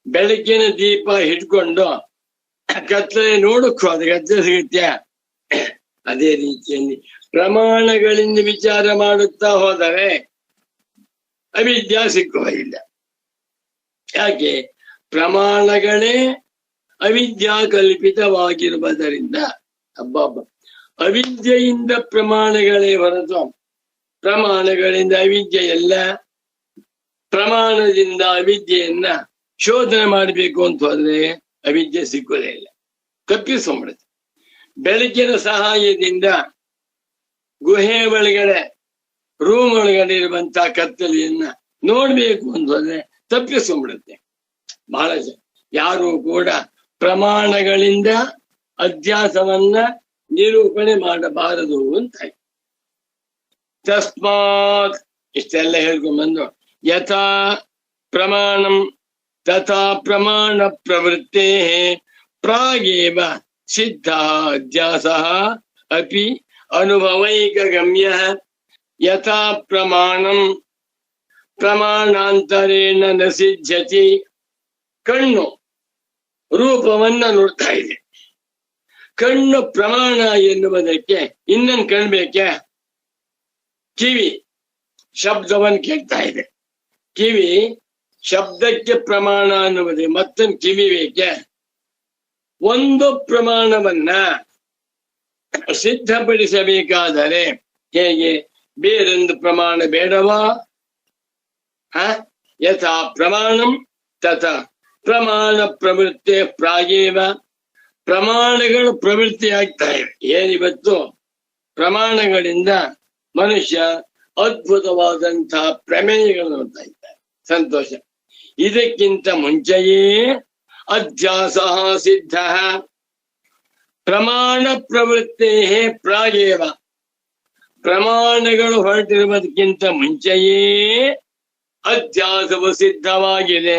ಬೆಳಕಿನ ದೀಪ ಹಿಡ್ಕೊಂಡು ಕತ್ತಲೆ ನೋಡಕ್ ಹೋದ ಕತ್ತಲೆ ಸಿಗುತ್ತೆ. ಅದೇ ರೀತಿಯಲ್ಲಿ ಪ್ರಮಾಣಗಳಿಂದ ವಿಚಾರ ಮಾಡುತ್ತಾ ಹೋದರೆ ಅವಿದ್ಯಾ ಸಿಕ್ಕುವುದಿಲ್ಲ. ಯಾಕೆ? ಪ್ರಮಾಣಗಳೇ ಅವಿದ್ಯಾ ಕಲ್ಪಿತವಾಗಿರುವುದರಿಂದ. ಹಬ್ಬ ಅವಿದ್ಯೆಯಿಂದ ಪ್ರಮಾಣಗಳೇ ಹೊರತು ಪ್ರಮಾಣಗಳಿಂದ ಅವಿದ್ಯೆ ಎಲ್ಲ. ಪ್ರಮಾಣದಿಂದ ಅವಿದ್ಯೆಯನ್ನ ಶೋಧನೆ ಮಾಡಬೇಕು ಅಂತ ಹೋದ್ರೆ ಅವಿದ್ಯೆ ಸಿಕ್ಕುವುದೇ ಇಲ್ಲ, ತಪ್ಪಿಸ್ಕೊಂಡ್ಬಿಡುತ್ತೆ. ಬೆಳಕಿನ ಸಹಾಯದಿಂದ ಗುಹೆ ಒಳಗಡೆ, ರೂಮ್ ಒಳಗಡೆ ಇರುವಂತಹ ಕತ್ತಲೆಯನ್ನ ನೋಡ್ಬೇಕು ಅಂತ ಹೋದ್ರೆ ತಪ್ಪಿಸ್ಕೊಂಡ್ಬಿಡುತ್ತೆ. ಬಹಳ ಯಾರು ಕೂಡ ಪ್ರಮಾಣಗಳಿಂದ ಅಧ್ಯಾಸವನ್ನ ನಿರೂಪಣೆ ಮಾಡಬಾರದು ಅಂತ. ತಸ್ಮಾತ್ ಇಷ್ಟೆಲ್ಲ ಹೇಳ್ಕೊಂಡ್ಬಂದು ಯಥಾ ಪ್ರಮಾಣಂ ತಥಾ ಪ್ರಮಾಣ ಪ್ರವೃತ್ತೇ ಪ್ರಾಗೇವ ಸಿದ್ಧ ಅಧ್ಯಾಸ ಅಪಿ ಅನುಭವೈಕಗಮ್ಯ. ಯಥಾ ಪ್ರಮಾಣಂ ಪ್ರಮಾಣಾಂತರೇಣ ನ ಸಿದ್ಧ್ಯತಿ. ಕಣ್ಣು ರೂಪವನ್ನ ನೋಡ್ತಾ ಇದೆ, ಕಣ್ಣು ಪ್ರಮಾಣ ಎನ್ನುವುದಕ್ಕೆ ಇನ್ನೊಂದು ಕಣ್ಬೇಕೆ? ಕಿವಿ ಶಬ್ದವನ್ನು ಕೇಳ್ತಾ ಇದೆ, ಕಿವಿ ಶಬ್ದಕ್ಕೆ ಪ್ರಮಾಣ ಅನ್ನುವುದೇ ಮತ್ತೊಂದು ಕಿವಿ ಬೇಕೆ? ಒಂದು ಪ್ರಮಾಣವನ್ನ ಸಿದ್ಧಪಡಿಸಬೇಕಾದರೆ ಹೇಗೆ? ಬೇರೊಂದು ಪ್ರಮಾಣ ಬೇಡವಾ? ಯಥಾ ಪ್ರಮಾಣಂ ತಥಾ ಪ್ರಮಾಣ ಪ್ರವೃತ್ತಿ ಪ್ರಾಗೇವ. ಪ್ರಮಾಣಗಳು ಪ್ರವೃತ್ತಿ ಆಗ್ತಾ ಇವೆ. ಏನಿವತ್ತು ಪ್ರಮಾಣಗಳಿಂದ ಮನುಷ್ಯ ಅದ್ಭುತವಾದಂತಹ ಪ್ರಮೇಯಗಳು ನೋಡ್ತಾ ಇದ್ದಾರೆ, ಸಂತೋಷ. ಇದಕ್ಕಿಂತ ಮುಂಚೆಯೇ ಅಧ್ಯಾಸ ಸಿದ್ಧ. ಪ್ರಮಾಣ ಪ್ರವೃತ್ತೇ ಪ್ರಾಗೇವ. ಪ್ರಮಾಣಗಳು ಹೊರಟಿರುವುದಕ್ಕಿಂತ ಮುಂಚೆಯೇ ಅಧ್ಯಾಸವು ಸಿದ್ಧವಾಗಿದೆ.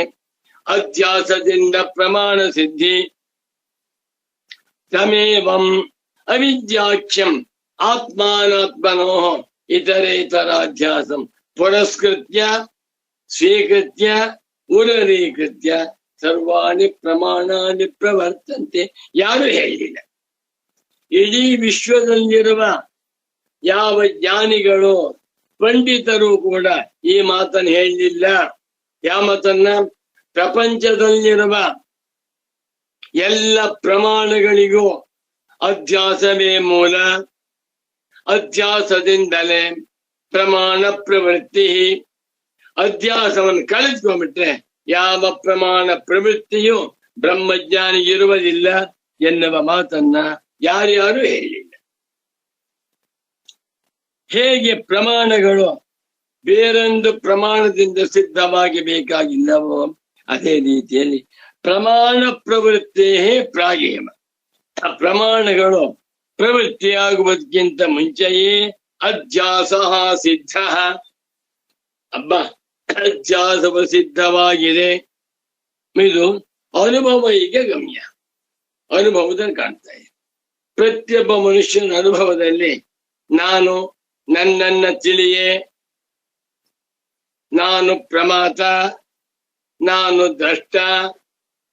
ಅಧ್ಯಾಸದಿಂದ ಪ್ರಮಾಣ ಸಿದ್ಧಿ. ತಮೇವಂ ಅವಿದ್ಯಾಖ್ಯಂ ಆತ್ಮಾನಾತ್ಮನೋ ಇತರೇತರಾಧ್ಯಾಸಂ ಪುರಸ್ಕೃತ್ಯ ಸ್ವೀಕೃತ್ಯ ಉರರೀಕೃತ್ಯ ಸರ್ವಾಣಿ ಪ್ರಮಾಣಾನಿ ಪ್ರವರ್ತಂತೆ. ಯಾರು ಹೇಳಿಲ್ಲ. ಇಡೀ ವಿಶ್ವದಲ್ಲಿರುವ ಯಾವ ಜ್ಞಾನಿಗಳು ಪಂಡಿತರು ಕೂಡ ಈ ಮಾತನ್ನು ಹೇಳಲಿಲ್ಲ. ಯಾವ ಮಾತನ್ನ? ಪ್ರಪಂಚದಲ್ಲಿರುವ ಎಲ್ಲ ಪ್ರಮಾಣಗಳಿಗೂ ಅಧ್ಯಾಸವೇ ಮೂಲ. ಅಧ್ಯಾಸದಿಂದಲೇ ಪ್ರಮಾಣ ಪ್ರವೃತ್ತಿ. ಅಧ್ಯಾಸವನ್ನು ಕಳೆದುಕೊಂಡ್ಬಿಟ್ರೆ ಯಾವ ಪ್ರಮಾಣ ಪ್ರವೃತ್ತಿಯು ಬ್ರಹ್ಮಜ್ಞಾನಿಗಿರುವುದಿಲ್ಲ ಎನ್ನುವ ಮಾತನ್ನ ಯಾರ್ಯಾರು ಹೇಳಿಲ್ಲ. ಹೇಗೆ ಪ್ರಮಾಣಗಳು ಬೇರೊಂದು ಪ್ರಮಾಣದಿಂದ ಸಿದ್ಧವಾಗಿ ಬೇಕಾಗಿಲ್ಲವೋ ಅದೇ ರೀತಿಯಲ್ಲಿ ಪ್ರಮಾಣ ಪ್ರವೃತ್ತೇ ಪ್ರಾಗೇವ. ಪ್ರಮಾಣಗಳು ಪ್ರವೃತ್ತಿಯಾಗುವುದಕ್ಕಿಂತ ಮುಂಚೆಯೇ ಅಧ್ಯಾಸ ಸಿದ್ಧ. ಅಧ್ಯಾಸವು ಸಿದ್ಧವಾಗಿದೆ. ಇದು ಅನುಭವೈಕ ಗಮ್ಯ. ಅನುಭವದಲ್ಲಿ ಕಾಣ್ತಾ ಇದೆ. ಪ್ರತಿಯೊಬ್ಬ ಮನುಷ್ಯನ ಅನುಭವದಲ್ಲಿ ನಾನು ನನ್ನನ್ನ ತಿಳಿಯೇ, ನಾನು ಪ್ರಮಾತ, ನಾನು ದ್ರಷ್ಟ,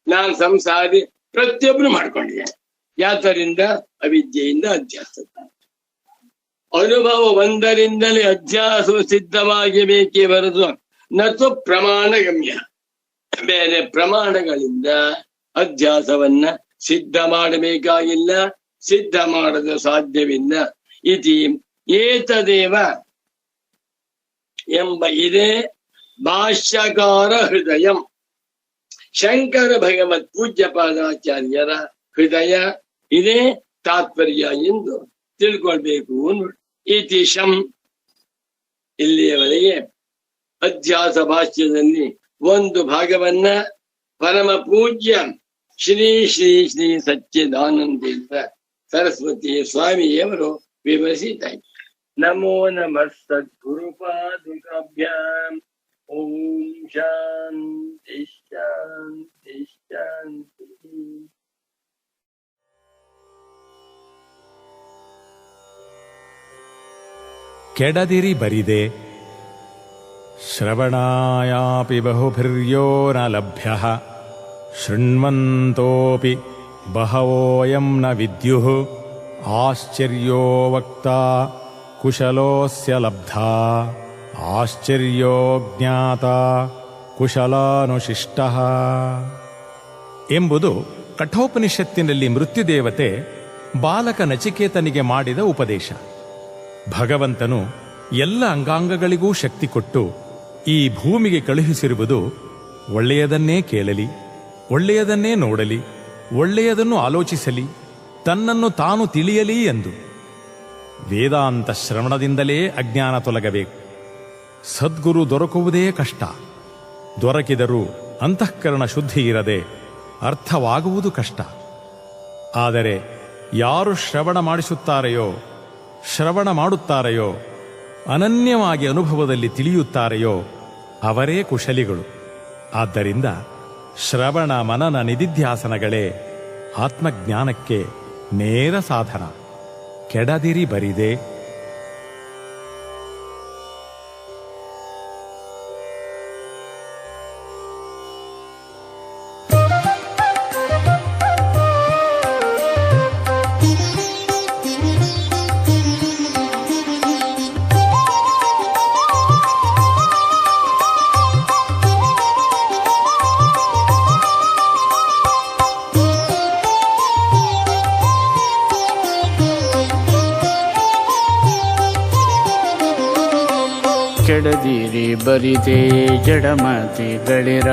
ನಾನು ಸಂಸಾರಿ, ಪ್ರತಿಯೊಬ್ಬರು ಮಾಡ್ಕೊಂಡಿದ್ದೇನೆ. ಯಾತರಿಂದ? ಅವಿದ್ಯೆಯಿಂದ ಅಧ್ಯಾಸ. ಅನುಭವ ಒಂದರಿಂದಲೇ ಅಧ್ಯಾಸವು ಸಿದ್ಧವಾಗಿ ಬೇಕೇ ಬರದು ನತು ಪ್ರಮಾಣ ಗಮ್ಯ. ಬೇರೆ ಪ್ರಮಾಣಗಳಿಂದ ಅಧ್ಯಾಸವನ್ನ ಸಿದ್ಧ ಮಾಡಬೇಕಾಗಿಲ್ಲ, ಸಿದ್ಧ ಮಾಡಲು ಸಾಧ್ಯವಿಲ್ಲ. ಇತಿ ಏತದೇವ ಎಂಬ ಇದೇ ಭಾಷ್ಯಕಾರ ಹೃದಯಂ. ಶಂಕರ ಭಗವತ್ ಪೂಜ್ಯ ಪಾದಾಚಾರ್ಯರ ಹೃದಯ ಇದೇ ತಾತ್ಪರ್ಯ ಎಂದು ತಿಳ್ಕೊಳ್ಬೇಕು. ಇತಿ ಶಂ. ಇಲ್ಲಿಯವರೆಗೆ ಅಧ್ಯಾಸ ಭಾಷ್ಯದಲ್ಲಿ ಒಂದು ಭಾಗವನ್ನ ಪರಮ ಪೂಜ್ಯ ಶ್ರೀ ಶ್ರೀ ಶ್ರೀ ಸಚ್ಚಿದಾನಂದೇಂದ್ರ ಸರಸ್ವತಿ ಸ್ವಾಮಿಯವರು ವಿವರಿಸಿದ್ದಾರೆ. ನಮೋ ನಮಃ ಸದ್ಗುರುಪಾದುಕಾಭ್ಯಾಂ. ಓಂ ಶಾಂತಿ ಶಾಂತಿ ಶಾಂತಿ. ಕೆಡದಿರಿ ಬರಿದೆ. ಶ್ರವಣಾಯಾಪಿ ಬಹುಭಿರ್ಯೋ ನ ಲಭ್ಯಃ ಶೃಣ್ವಂತೋಪಿ ಬಹವೋಯಂ ನ ವಿದ್ಯುಃ ಆಶ್ಚರ್ಯೋ ವಕ್ತಾ ಕುಶಲೋಸ್ಯ ಲಬ್ಧಾ ಆಶ್ಚರ್ಯೋ ಜ್ಞಾತಾ ಕುಶಲಾನುಶಿಷ್ಟಃ ಎಂಬುದು ಕಠೋಪನಿಷತ್ತಿನಲ್ಲಿ ಮೃತ್ಯುದೇವತೆ ಬಾಲಕ ನಚಿಕೇತನಿಗೆ ಮಾಡಿದ ಉಪದೇಶ. ಭಗವಂತನು ಎಲ್ಲ ಅಂಗಾಂಗಗಳಿಗೂ ಶಕ್ತಿ ಕೊಟ್ಟು ಈ ಭೂಮಿಗೆ ಕಳುಹಿಸಿರುವುದು ಒಳ್ಳೆಯದನ್ನೇ ಕೇಳಲಿ, ಒಳ್ಳೆಯದನ್ನೇ ನೋಡಲಿ, ಒಳ್ಳೆಯದನ್ನು ಆಲೋಚಿಸಲಿ, ತನ್ನನ್ನು ತಾನು ತಿಳಿಯಲಿ ಎಂದು. ವೇದಾಂತ ಶ್ರವಣದಿಂದಲೇ ಅಜ್ಞಾನ ತೊಲಗಬೇಕು. ಸದ್ಗುರು ದೊರಕುವುದೇ ಕಷ್ಟ. ದೊರಕಿದರೂ ಅಂತಃಕರಣ ಶುದ್ಧಿ ಇರದೆ ಅರ್ಥವಾಗುವುದು ಕಷ್ಟ. ಆದರೆ ಯಾರು ಶ್ರವಣ ಮಾಡುತ್ತಾರೆಯೋ ಅನನ್ಯವಾಗಿ ಅನುಭವದಲ್ಲಿ ತಿಳಿಯುತ್ತಾರೆಯೋ ಅವರೇ ಕುಶಲಿಗಳು. ಆದ್ದರಿಂದ ಶ್ರವಣ ಮನನ ನಿಧಿಧ್ಯಾಸನಗಳೇ ಆತ್ಮಜ್ಞಾನಕ್ಕೆ ನೇರ ಸಾಧನ. ಕೆಡದಿರಿ ಬರಿದೆ. ಕೆಡದಿರಿ ಬರಿದೆ ಜಡಮತಿಗಳಿರ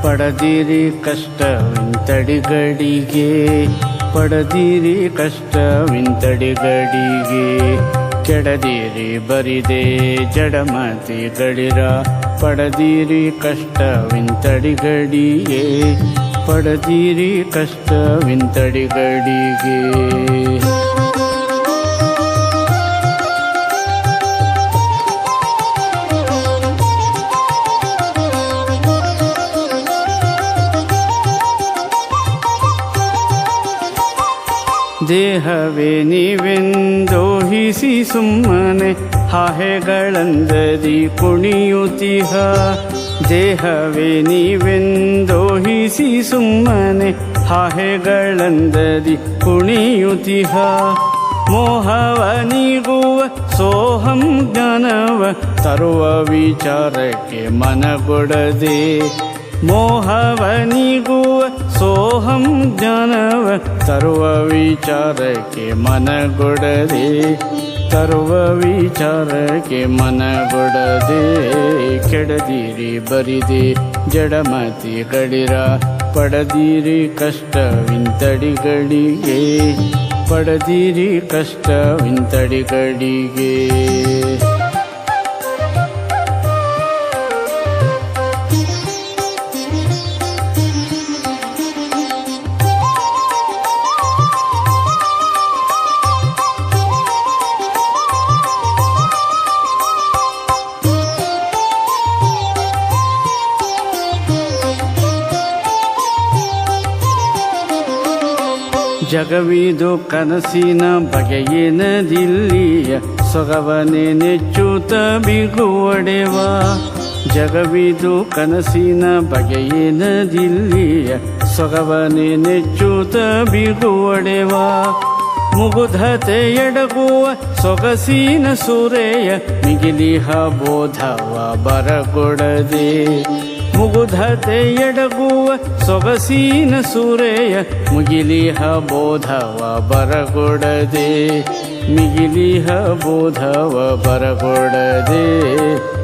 ಪಡದಿರಿ ಕಷ್ಟವಿಂತಡಿಗಡಿಗೆ. ಪಡದಿರಿ ಕಷ್ಟವಿಂತಡಿಗಡಿಗೆ. ಕೆಡದಿರಿ ಬರಿದೆ ಜಡಮತಿಗಳಿರ ಪಡದಿರಿ ಕಷ್ಟವಿಂತಡಿಗಡಿಗೆ. ಪಡದಿರಿ ಕಷ್ಟವಿಂತಡಿಗಡಿಗೆ. ದೇಹವೇ ನೀವೆಂದೋಹಿಸಿ ಸುಮ್ಮನೆ ಹಾಹೆಗಳಂದದಿ ಕುಣಿಯುತ್ತಿಹ. ದೇಹವೇ ನೀವೆಂದೋಹಿಸಿ ಸುಮ್ಮನೆ ಹಾಹೆಗಳಂದದಿ ಕುಣಿಯುತ್ತಿಹ. ಮೋಹವ ನೀಗುವ ಸೋಹಂ ಜ್ಞಾನವ ತರುವ ವಿಚಾರಕ್ಕೆ ಮನಗೊಡದೆ. ಮೋಹವ ನೀಗುವ ಸೋಹಂ ಜ್ಞಾನವ ತರುವ ವಿಚಾರಕ್ಕೆ ಮನಗೊಡದೆ. ತರುವ ವಿಚಾರಕ್ಕೆ ಮನಗೊಡದೆ. ಕೆಡದಿರಿ ಬರಿದೆ ಜಡಮತಿಗಳಿರ ಪಡದಿರಿ ಕಷ್ಟವಿಂತಡಿಗಳಿಗೆ. ಪಡದಿರಿ ಕಷ್ಟವಿಂತಡಿಗಳಿಗೆ. ಜಗವಿದು ಕನಸಿನ ಬಗೆಯೇನದಿಲ್ಲಿಯ ಸೊಗವನೆ ನೆಚ್ಚುತ್ತ ಬಿಗುವಡೆವ. ಜಗವಿದು ಕನಸಿನ ಬಗೆಯೇನದಿಲ್ಲಿಯ ಸೊಗವನೆ ನೆಚ್ಚುತ್ತ ಬಿಗುವಡೆವ. ಮುಗುಧತೆ ಎಡಗುವ ಸೊಗಸಿನ ಸೂರೆಯ ಮಿಗಿಲಿಹ ಬೋಧವ ಬರಗೊಡದೆ. ಮುಗುಧತೆ ಎಡಗುವ ಸೊಗಸಿನ ಸೂರೆಯ ಮುಗಿಲಿಹ ಬೋಧವ ಬರಗೊಡದೆ. ಮಿಗಿಲಿಹ ಬೋಧವ ಬರಗೊಡದೆ.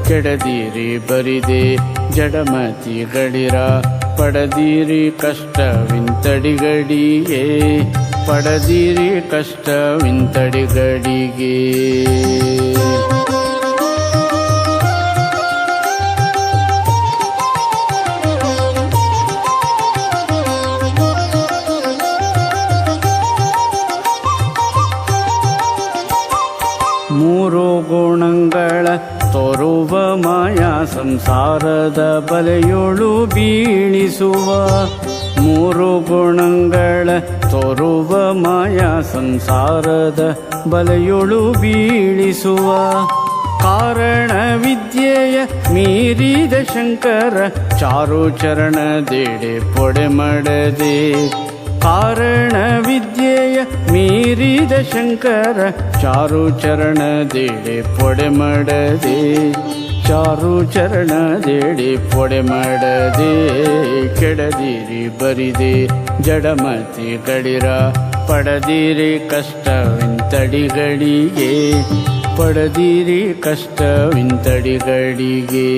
ಕೆಡದಿರಿ ಬರಿದೆ ಜಡಮತಿಗಳಿರ ಪಡದಿರಿ ಕಷ್ಟವಿಂತಡಿಗಡಿಗೆ. ಪಡೆದಿರಿ ಕಷ್ಟವಿಂತಡಿಗಡಿಗೆ. ಮೂರು ಗುಣಗಳ ತೋರುವ ಮಾಯಾ ಸಂಸಾರದ ಬಲೆಯೊಳು ಬೀಳಿಸುವ. ಮೂರು ಗುಣಗಳ ತೋರುವ ಮಾಯಾ ಸಂಸಾರದ ಬಲೆಯೊಳು ಬೀಳಿಸುವ. ಕಾರಣ ವಿದ್ಯೆಯ ಮೀರಿದ ಶಂಕರ ಚಾರು ಚರಣದೆಡೆ ಪೊಡೆ ಮಾಡದೆ. ಕಾರಣ ವಿದ್ಯೆಯ ಮೀರಿದ ಶಂಕರ ಚಾರು ಚರಣದೆಡೆ ಪೊಡೆ ಮಾಡದೆ. ಚಾರು ಚರಣದೆಡೆ ಪೊಡೆ ಮಾಡದೆ. ಕೆಡದಿರಿ ಬರಿದೆ ಜಡಮತಿ ಗಡಿರ ಪಡೆದಿರಿ ಕಷ್ಟವಿಂತಡಿಗಳಿಗೆ. ಪಡೆದಿರಿ ಕಷ್ಟವಿಂತಡಿಗಳಿಗೆ.